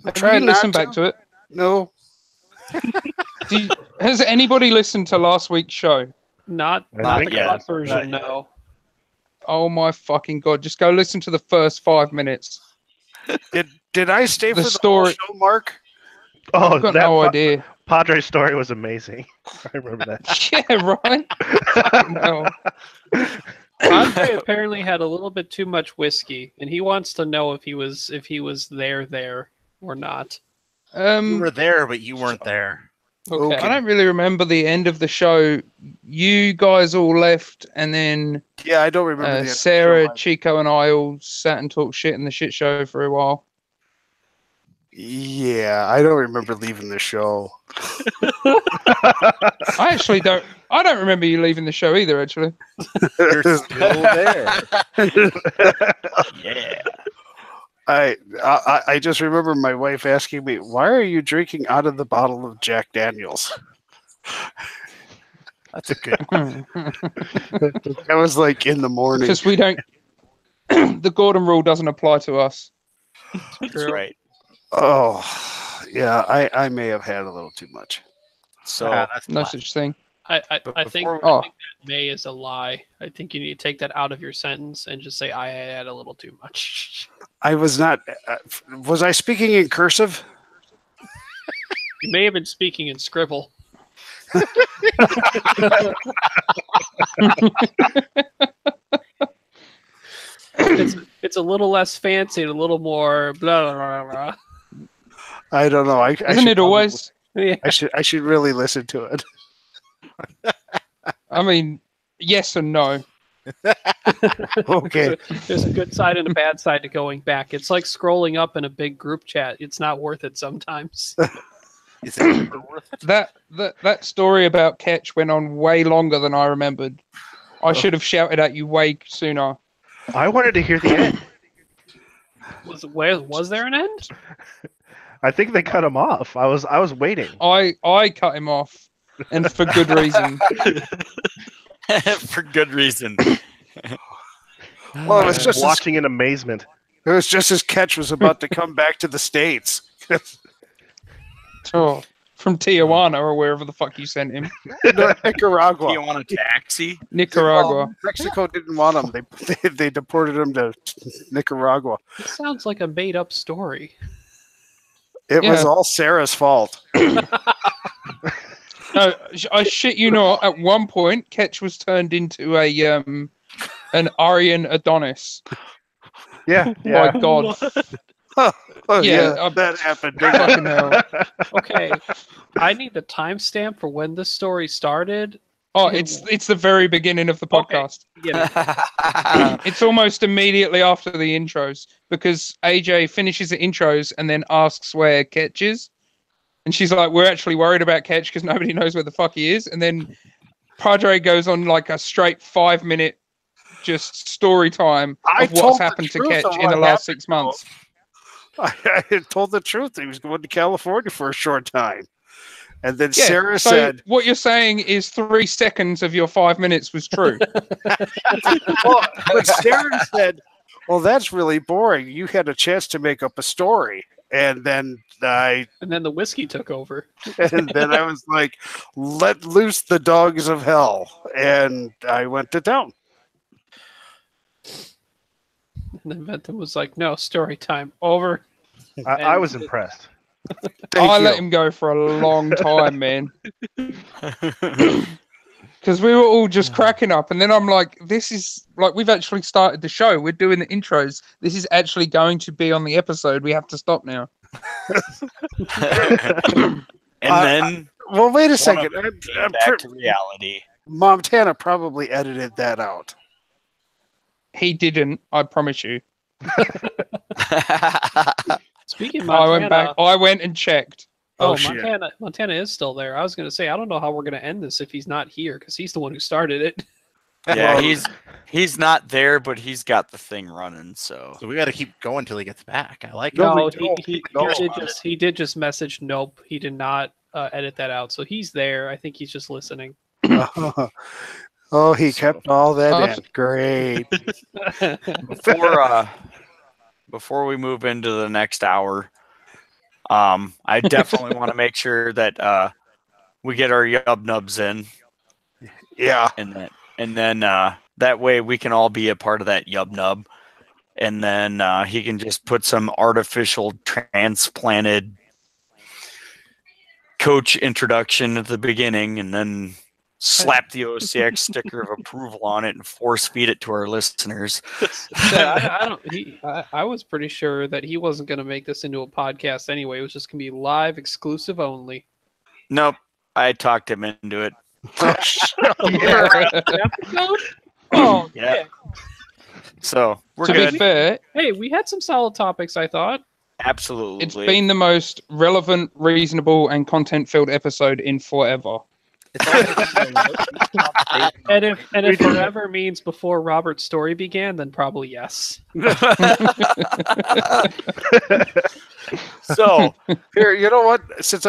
Have you listened back to it? No. Has anybody listened to last week's show? Not the cut version, no. Oh my fucking god! Just go listen to the first 5 minutes. Did I stay for the story? Whole show, Mark? Oh, I've got no idea. Padre's story was amazing. I remember that. Yeah, right. No. Andre apparently had a little bit too much whiskey, and he wants to know if he was there or not. You were there, but you weren't there. Okay. I don't really remember the end of the show. You guys all left, and then I don't remember. Sarah, Chico, and I all sat and talked shit in the shit show for a while. Yeah, I don't remember leaving the show. I don't remember you leaving the show either. Actually, you're still there. Yeah. I just remember my wife asking me, "Why are you drinking out of the bottle of Jack Daniels?" That's a good one. That was like in the morning. Because we don't. The Gordon rule doesn't apply to us. That's right. Oh, yeah, I may have had a little too much. So that's No classic. such thing. I think before- Oh. that may is a lie. I think you need to take that out of your sentence and just say I had a little too much. I was not. Was I speaking in cursive? You may have been speaking in scribble. It's a little less fancy and a little more blah blah blah. blah. I don't know. I Isn't should it always? Yeah. I should really listen to it. I mean, yes and no. Okay. There's a good side and a bad side to going back. It's like scrolling up in a big group chat. It's not worth it sometimes. Is it really worth it? That story about Ketch went on way longer than I remembered. I should have shouted at you way sooner. I wanted to hear the end. Was there an end? I think they cut him off. I was waiting. I cut him off, and for good reason. For good reason. Well, it was just watching in amazement. It was just as Ketch was about to come back to the States. Oh, from Tijuana or wherever the fuck you sent him. Nicaragua. Do you want a taxi? Nicaragua. Well, Mexico didn't want him. They deported him to Nicaragua. This sounds like a made up story. It was Yeah. all Sarah's fault. No, I shit you not. At one point, Ketch was turned into an Aryan Adonis. Yeah. My God, Oh, Yeah, that happened. fucking hell. Okay, I need the timestamp for when this story started. Oh, it's the very beginning of the Okay. podcast. Yeah, It's almost immediately after the intros because AJ finishes the intros and then asks where Ketch is. And she's like, we're actually worried about Ketch because nobody knows where the fuck he is. And then Padre goes on like a straight 5-minute just story time I of told what's the happened to truth Ketch of in what the last happened 6 months. I had told the truth. He was going to California for a short time. And then Yeah, Sarah so said, what you're saying is 3 seconds of your 5 minutes was true. well, but Sarah said, well, that's really boring. You had a chance to make up a story. And then and then the whiskey took over. I was like, let loose the dogs of hell. And I went to town. And then Bentham was like, "No, story time over." I was impressed. I let him go for a long time, man. Because we were all just cracking up. And then I'm like, this is like, we've actually started the show. We're doing the intros. This is actually going to be on the episode. We have to stop now. And then Well, wait a one second. of them came I'm back to reality. Montana probably edited that out. He didn't, I promise you. Speaking of Montana, I went and checked. oh, shit. Montana is still there. I was going to say, I don't know how we're going to end this if he's not here because he's the one who started it. Yeah, he's not there, but he's got the thing running. So So we got to keep going till he gets back. I like No, it. he did just message. Nope, he did not edit that out. So he's there. I think he's just listening. Oh, he kept all that Oh. in. Great. before we move into the next hour, I definitely want to make sure that we get our yub nubs in, Yeah. and then that way we can all be a part of that yub nub, and then he can just put some artificial transplanted coach introduction at the beginning, and then slap the OCX sticker of approval on it and force feed it to our listeners. I was pretty sure that he wasn't going to make this into a podcast anyway. It was just going to be live, exclusive only. Nope, I talked him into it. Episode? Oh, Yeah. yeah. So we're To good. be fair, Hey, we had some solid topics, I thought. Absolutely. it's been the most relevant, reasonable, and content-filled episode in forever. It's all And if forever means before Robert's story began, then probably yes. So, Here, you know what? Since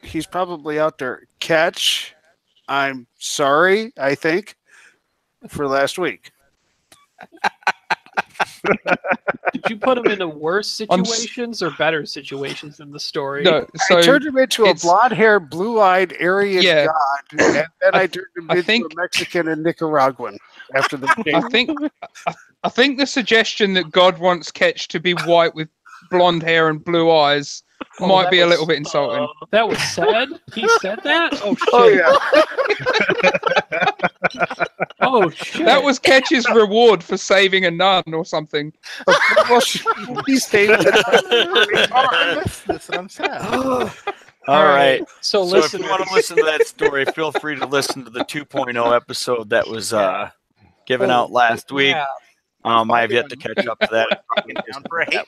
he's probably out there. Catch, I'm sorry, I think, for last week. Did you put him into worse situations or better situations in the story? No, so I turned him into a it's- blonde-haired, blue-eyed Aryan Yeah. god, and then I turned him I into think- a Mexican and Nicaraguan after the game. I think the suggestion that God wants Ketch to be white with blonde hair and blue eyes might that be a was- little bit insulting. That was said? He said that? Oh, shit. Oh yeah. Oh, shit. That was Ketch's reward for saving a nun or something. Well, he stayed with That's what I'm saying. all right. So So if listen. you want to listen to that story, feel free to listen to the 2.0 episode that was given out last week. Yeah. I have yet to catch up to that. Down for a hate.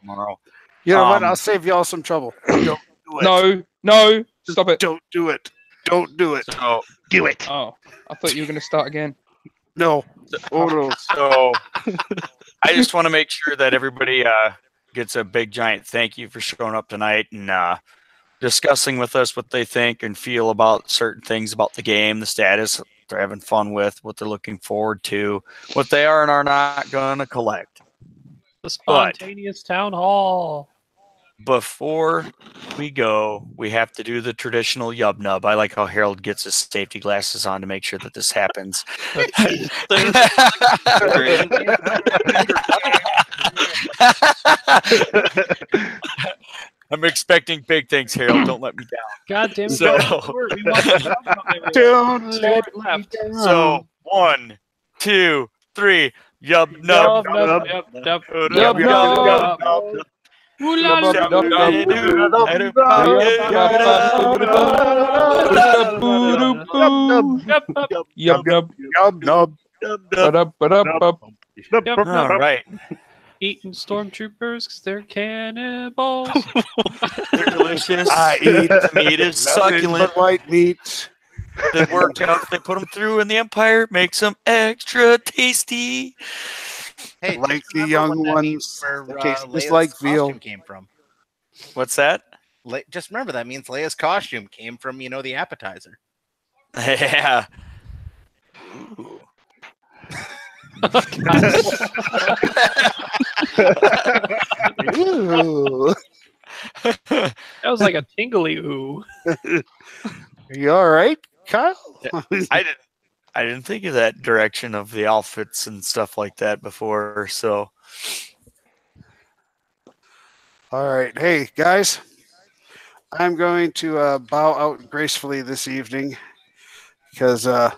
Tomorrow. You know what? Um, I'll save y'all some trouble. Don't do it. No, stop it. Don't do it. Don't do it. So, Do it. Oh, I thought you were going to start again. No. Oh no. so I just want to make sure that everybody gets a big giant thank you for showing up tonight and discussing with us what they think and feel about certain things about the game, the status they're having fun with, what they're looking forward to, what they are and are not going to collect. The spontaneous town hall. Before we go, we have to do the traditional yub nub. I like how Harold gets his safety glasses on to make sure that this happens. I'm expecting big things, Harold. Don't let me down. God damn it. So- We want to jump on everyone. Don't Start let left. So 1, 2, 3, yub nub. Nub, nub, nub, nub. Yub nub. nub. Ooh la la. Yup, yup. Yub nub. Yub nub. Ba-da-ba-da-ba. All right. Eating stormtroopers because they're cannibals. They're delicious. I eat The meat is nothing succulent. but white meat. The workout they put them through in the Empire makes them extra tasty. Hey, Like just the remember young what that ones means where, that taste just Leia's like veal. costume came from. What's that? Just remember that means Leia's costume came from, the appetizer. Yeah. Ooh. That was like a tingly ooh. You all right, Kyle? I didn't think of that direction of the outfits and stuff like that before. So All right. Hey, guys. I'm going to bow out gracefully this evening because I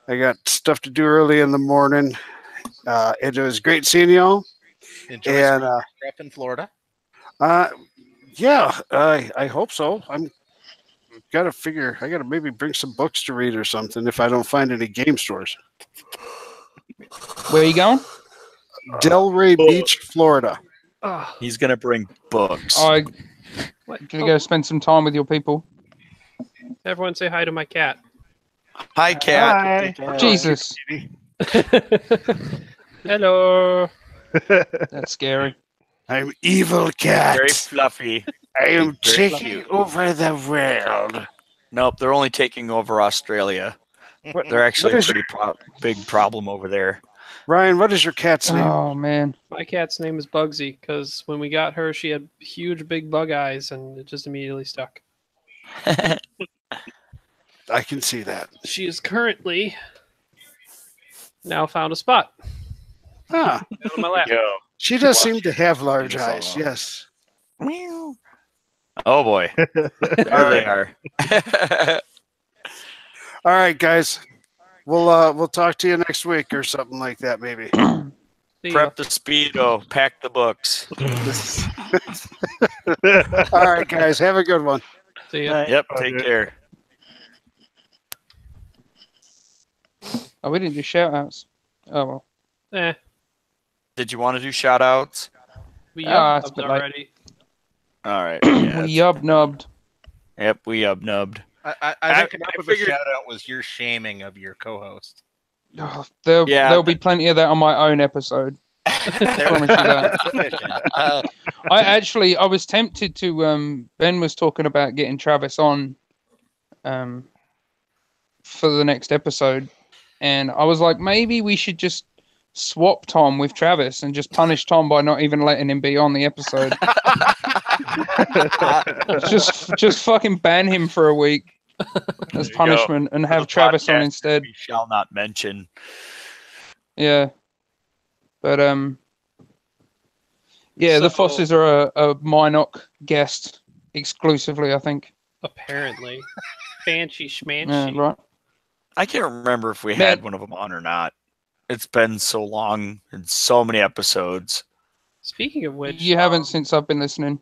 got stuff to do early in the morning. It was great seeing y'all. Enjoy And spring trip in Florida. yeah, I hope so. I gotta maybe bring some books to read or something if I don't find any game stores. Where are you going? Delray Beach, Florida. Oh, he's gonna bring books. I'm what? going to go spend some time with your people. Everyone say hi to my cat. Hi, cat. Hi. Jesus, Hello. that's scary. I'm evil cat. Very fluffy. I am Very taking cute. over the world. Nope, they're only taking over Australia. They're actually What a is pretty big problem over there. Ryan, what is your cat's name? Oh man, My cat's name is Bugsy because when we got her, she had huge, big bug eyes, and it just immediately stuck. I can see that. She is currently now found a spot Ah, on my lap. Go. she does seem to have large It's all eyes. wrong. Yes. Meow. Oh boy, there they are. All right, guys. We'll talk to you next week or something like that, maybe. See ya. Prep the speedo, pack the books. All right, guys. Have a good one. See ya. Yep, take care. oh we didn't do shout outs. Oh well. Eh, Did you want to do shout outs? we Ah, yubbed it's a bit late. already. All right. Yeah, We yub nubbed. yep, we nubbed. I think enough of a shout out was your shaming of your co-host. Oh, there'll be plenty of that on my own episode. I promise you that. I was tempted to. Ben was talking about getting Travis on, for the next episode, and I was like, maybe we should just swap Tom with Travis and just punish Tom by not even letting him be on the episode. just fucking ban him for a week as punishment and have Travis on instead. We shall not mention. Yeah. But yeah, the Fosses are a Minoc guest exclusively, I think. Apparently. Fancy schmancy. Yeah, right. I can't remember if we had one of them on or not. It's been so long and so many episodes. Speaking of which, you haven't since I've been listening.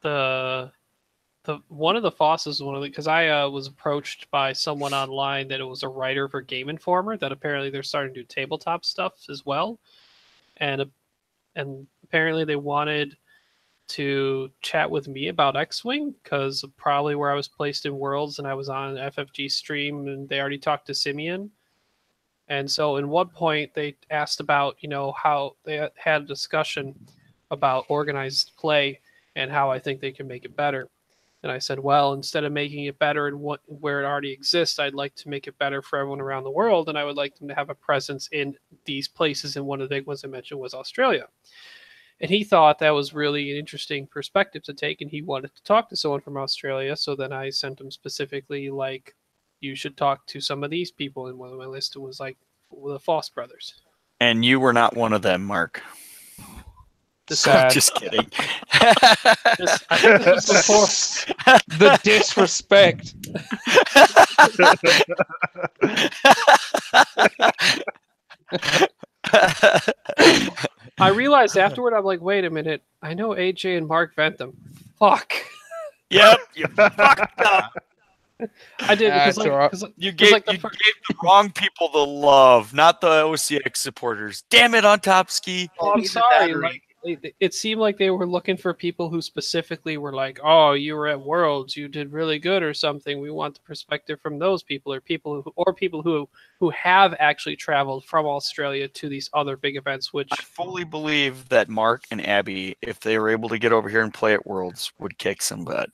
The one of the Fosses, because I was approached by someone online that it was a writer for Game Informer, that apparently they're starting to do tabletop stuff as well, and apparently they wanted to chat with me about X-Wing because of probably where I was placed in Worlds, and I was on FFG stream, and they already talked to Simeon. And so in one point they asked about, how they had a discussion about organized play and how I think they can make it better. And I said, well, instead of making it better in where it already exists, I'd like to make it better for everyone around the world, and I would like them to have a presence in these places, and one of the big ones I mentioned was Australia. And he thought that was really an interesting perspective to take, and he wanted to talk to someone from Australia, so then I sent him specifically, like, you should talk to some of these people, and one of my list was, like, the Foss brothers. And you were not one of them, Mark. Just kidding. I think this was before. The disrespect. I realized afterward, I'm like, wait a minute. I know AJ and Mark Ventham. Fuck. Yep, you fucked up. I did because you gave the wrong people the love, not the OCX supporters. Damn it, on Top Ski. Oh, I'm sorry. Like, it seemed like they were looking for people who specifically were like, "Oh, you were at Worlds, you did really good, or something." We want the perspective from those people, or people who have actually traveled from Australia to these other big events. Which I fully believe that Mark and Abby, if they were able to get over here and play at Worlds, would kick some butt.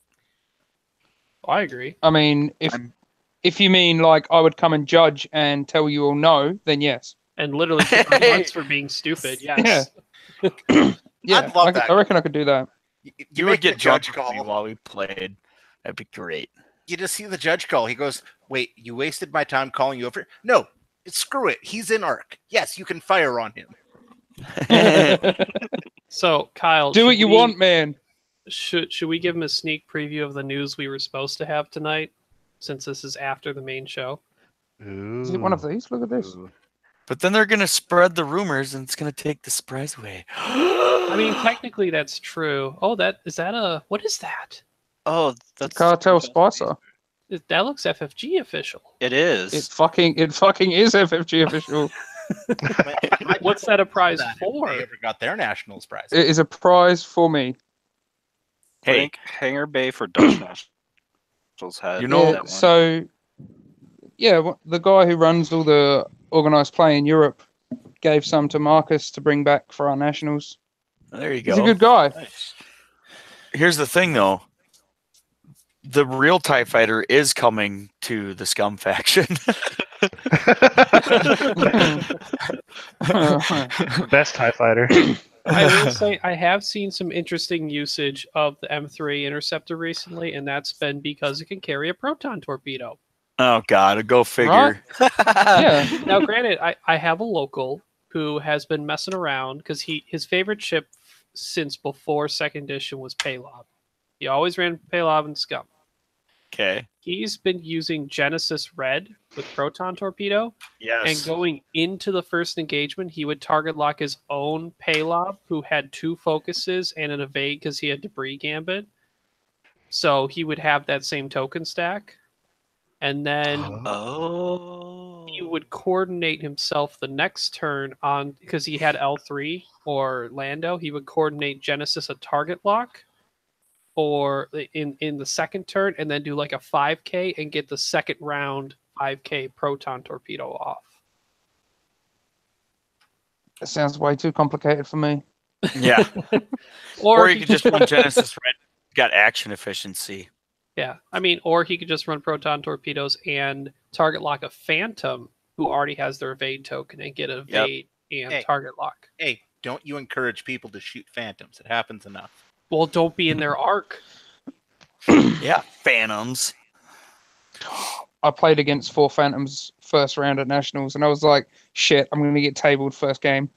I agree. I mean, if you mean like I would come and judge and tell you all no, then yes. And literally 2 months for being stupid. Yes. Yeah. Yeah, I'd love that. I reckon I could do that. You would get judge call while we played. That'd be great. You just see the judge call. He goes, "Wait, you wasted my time calling you over." No, screw it. He's in ARC. Yes, you can fire on him. So, Kyle, do what you want, man. Should we give him a sneak preview of the news we were supposed to have tonight, since this is after the main show? Ooh. Is it one of these? Look at this. But then they're gonna spread the rumors, and it's gonna take the surprise away. I mean, technically that's true. Oh, what is that? Oh, that's Cartel Spicer. That looks FFG official. It is. It fucking is FFG official. What's that a prize for? They ever got their nationals prize? It is a prize for me. Hey, Hangar Bay for Dutch Nationals had You know- that one. So, yeah, the guy who runs all the organized play in Europe gave some to Marcus to bring back for our nationals. there you He's a go. good guy. Nice. Here's the thing, though. The real TIE Fighter is coming to the Scum faction. Best TIE fighter. I will say I have seen some interesting usage of the M3 Interceptor recently, and that's been because it can carry a proton torpedo. Oh, God, go figure. Yeah. Now, granted, I have a local who has been messing around because his favorite ship since before second edition was Paylob. He always ran Paylob and Scum. Okay. He's been using Genesis Red with proton torpedo, Yes. and going into the first engagement, he would target lock his own Paylob, who had 2 focuses and an evade because he had debris gambit. So he would have that same token stack, and then he would coordinate himself the next turn on, because he had L3 or Lando. He would coordinate Genesis a target lock, or in the second turn, and then do like a 5K and get the second round 5K proton torpedo off. It sounds way too complicated for me. Yeah. Or Or you could just run Genesis Red. Got action efficiency. Yeah, I mean, or he could just run proton torpedoes and target lock a Phantom who already has their evade token and get evade and target lock. Hey, don't you encourage people to shoot Phantoms? It happens enough. Well, don't be in their arc. Yeah, Phantoms. I played against 4 Phantoms first round at Nationals, and I was like, shit, I'm going to get tabled first game.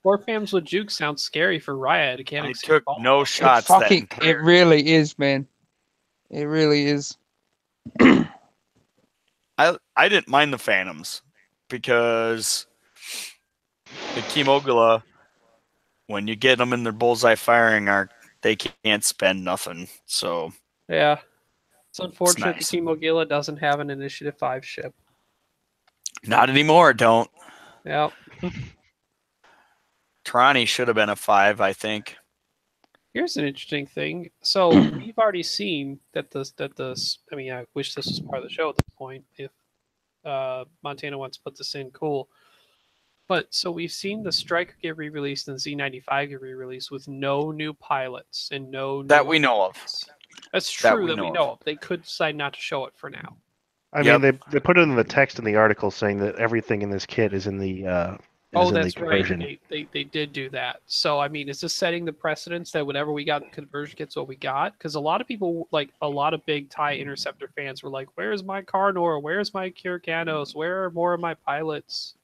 Four Phams with Juke sounds scary for Riot. I took no shots. It really is, man. It really is. I didn't mind the Phantoms because the Kimogula, when you get them in their bullseye firing arc, they can't spend nothing. So yeah, it's unfortunate nice. the Team Mogila doesn't have an Initiative 5 ship. Not anymore. Don't. Yep. Trani should have been a 5, I think. Here's an interesting thing. So we've already seen that I mean, I wish this was part of the show at this point. If Montana wants to put this in, cool. But so we've seen the Striker get re-released and Z95 get re-released with no new pilots and no that we know of. That's true that we know of. They could decide not to show it for now. I mean, they put it in the text in the article saying that everything in this kit is in the That's conversion. right. They did do that. So I mean, is this setting the precedence that whatever we got in conversion kit's what we got? Because a lot of people, like a lot of big TIE Interceptor fans, were like, "Where's my Carnor? Where's my Kyrganos? Where are more of my pilots?"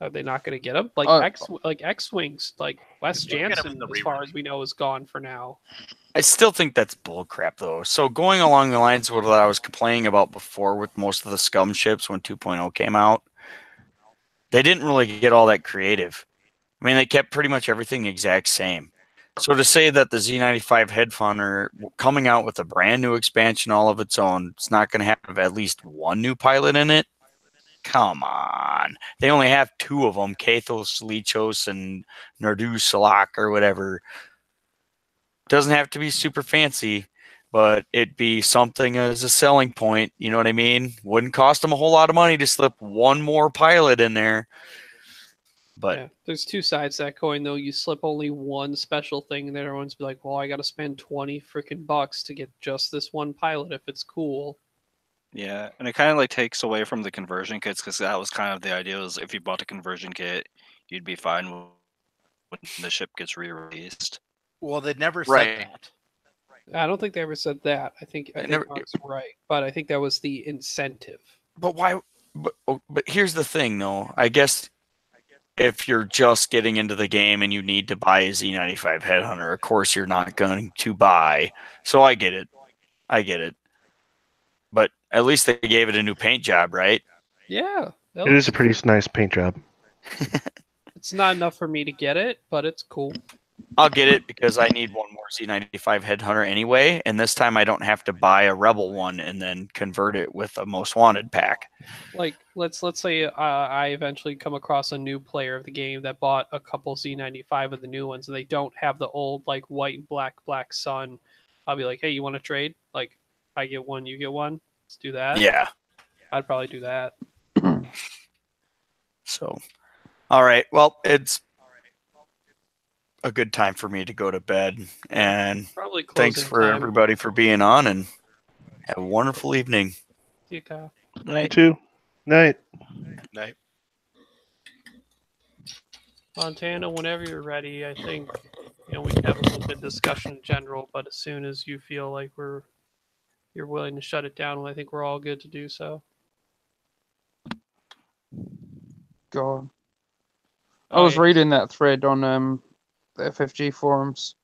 Are they not going to get them? Like X-wings, like Wes Jansen, as far as we know, is gone for now. I still think that's bullcrap, though. So going along the lines of what I was complaining about before with most of the scum ships when 2.0 came out, they didn't really get all that creative. I mean, they kept pretty much everything the exact same. So to say that the Z95 Headfunner coming out with a brand new expansion all of its own, it's not going to have at least one new pilot in it? Come on. They only have 2 of them, Kathos, Lichos, and Nardu Salak or whatever. Doesn't have to be super fancy, but it'd be something as a selling point. You know what I mean? Wouldn't cost them a whole lot of money to slip one more pilot in there. But yeah, there's 2 sides to that coin, though. You slip only one special thing, and then everyone's be like, well, I got to spend 20 freaking bucks to get just this one pilot if it's cool. Yeah, and it kind of like takes away from the conversion kits because that was kind of the idea. Was if you bought a conversion kit, you'd be fine when the ship gets re-released. Well, they never said that. I don't think they ever said that. I think Mark's right, but I think that was the incentive. But why? But here's the thing, though. I guess if you're just getting into the game and you need to buy a Z95 Headhunter, of course you're not going to buy. So I get it. But at least they gave it a new paint job, right? Yeah. It is a pretty nice paint job. It's not enough for me to get it, but it's cool. I'll get it because I need one more Z95 Headhunter anyway, and this time I don't have to buy a Rebel one and then convert it with a Most Wanted pack. Like, let's say I eventually come across a new player of the game that bought a couple Z95 of the new ones, and they don't have the old, like, white and black sun. I'll be like, hey, you want to trade? Like, I get one, you get one. Let's do that. Yeah. I'd probably do that. So, all right. Well, it's a good time for me to go to bed. And thanks for everybody for being on, and have a wonderful evening. See you, Kyle. Night. Too. Night. Night. Montana, whenever you're ready, I think we can have a little bit of discussion in general, but as soon as you feel like you're willing to shut it down, I think we're all good to do so. God. I was reading that thread on the FFG forums.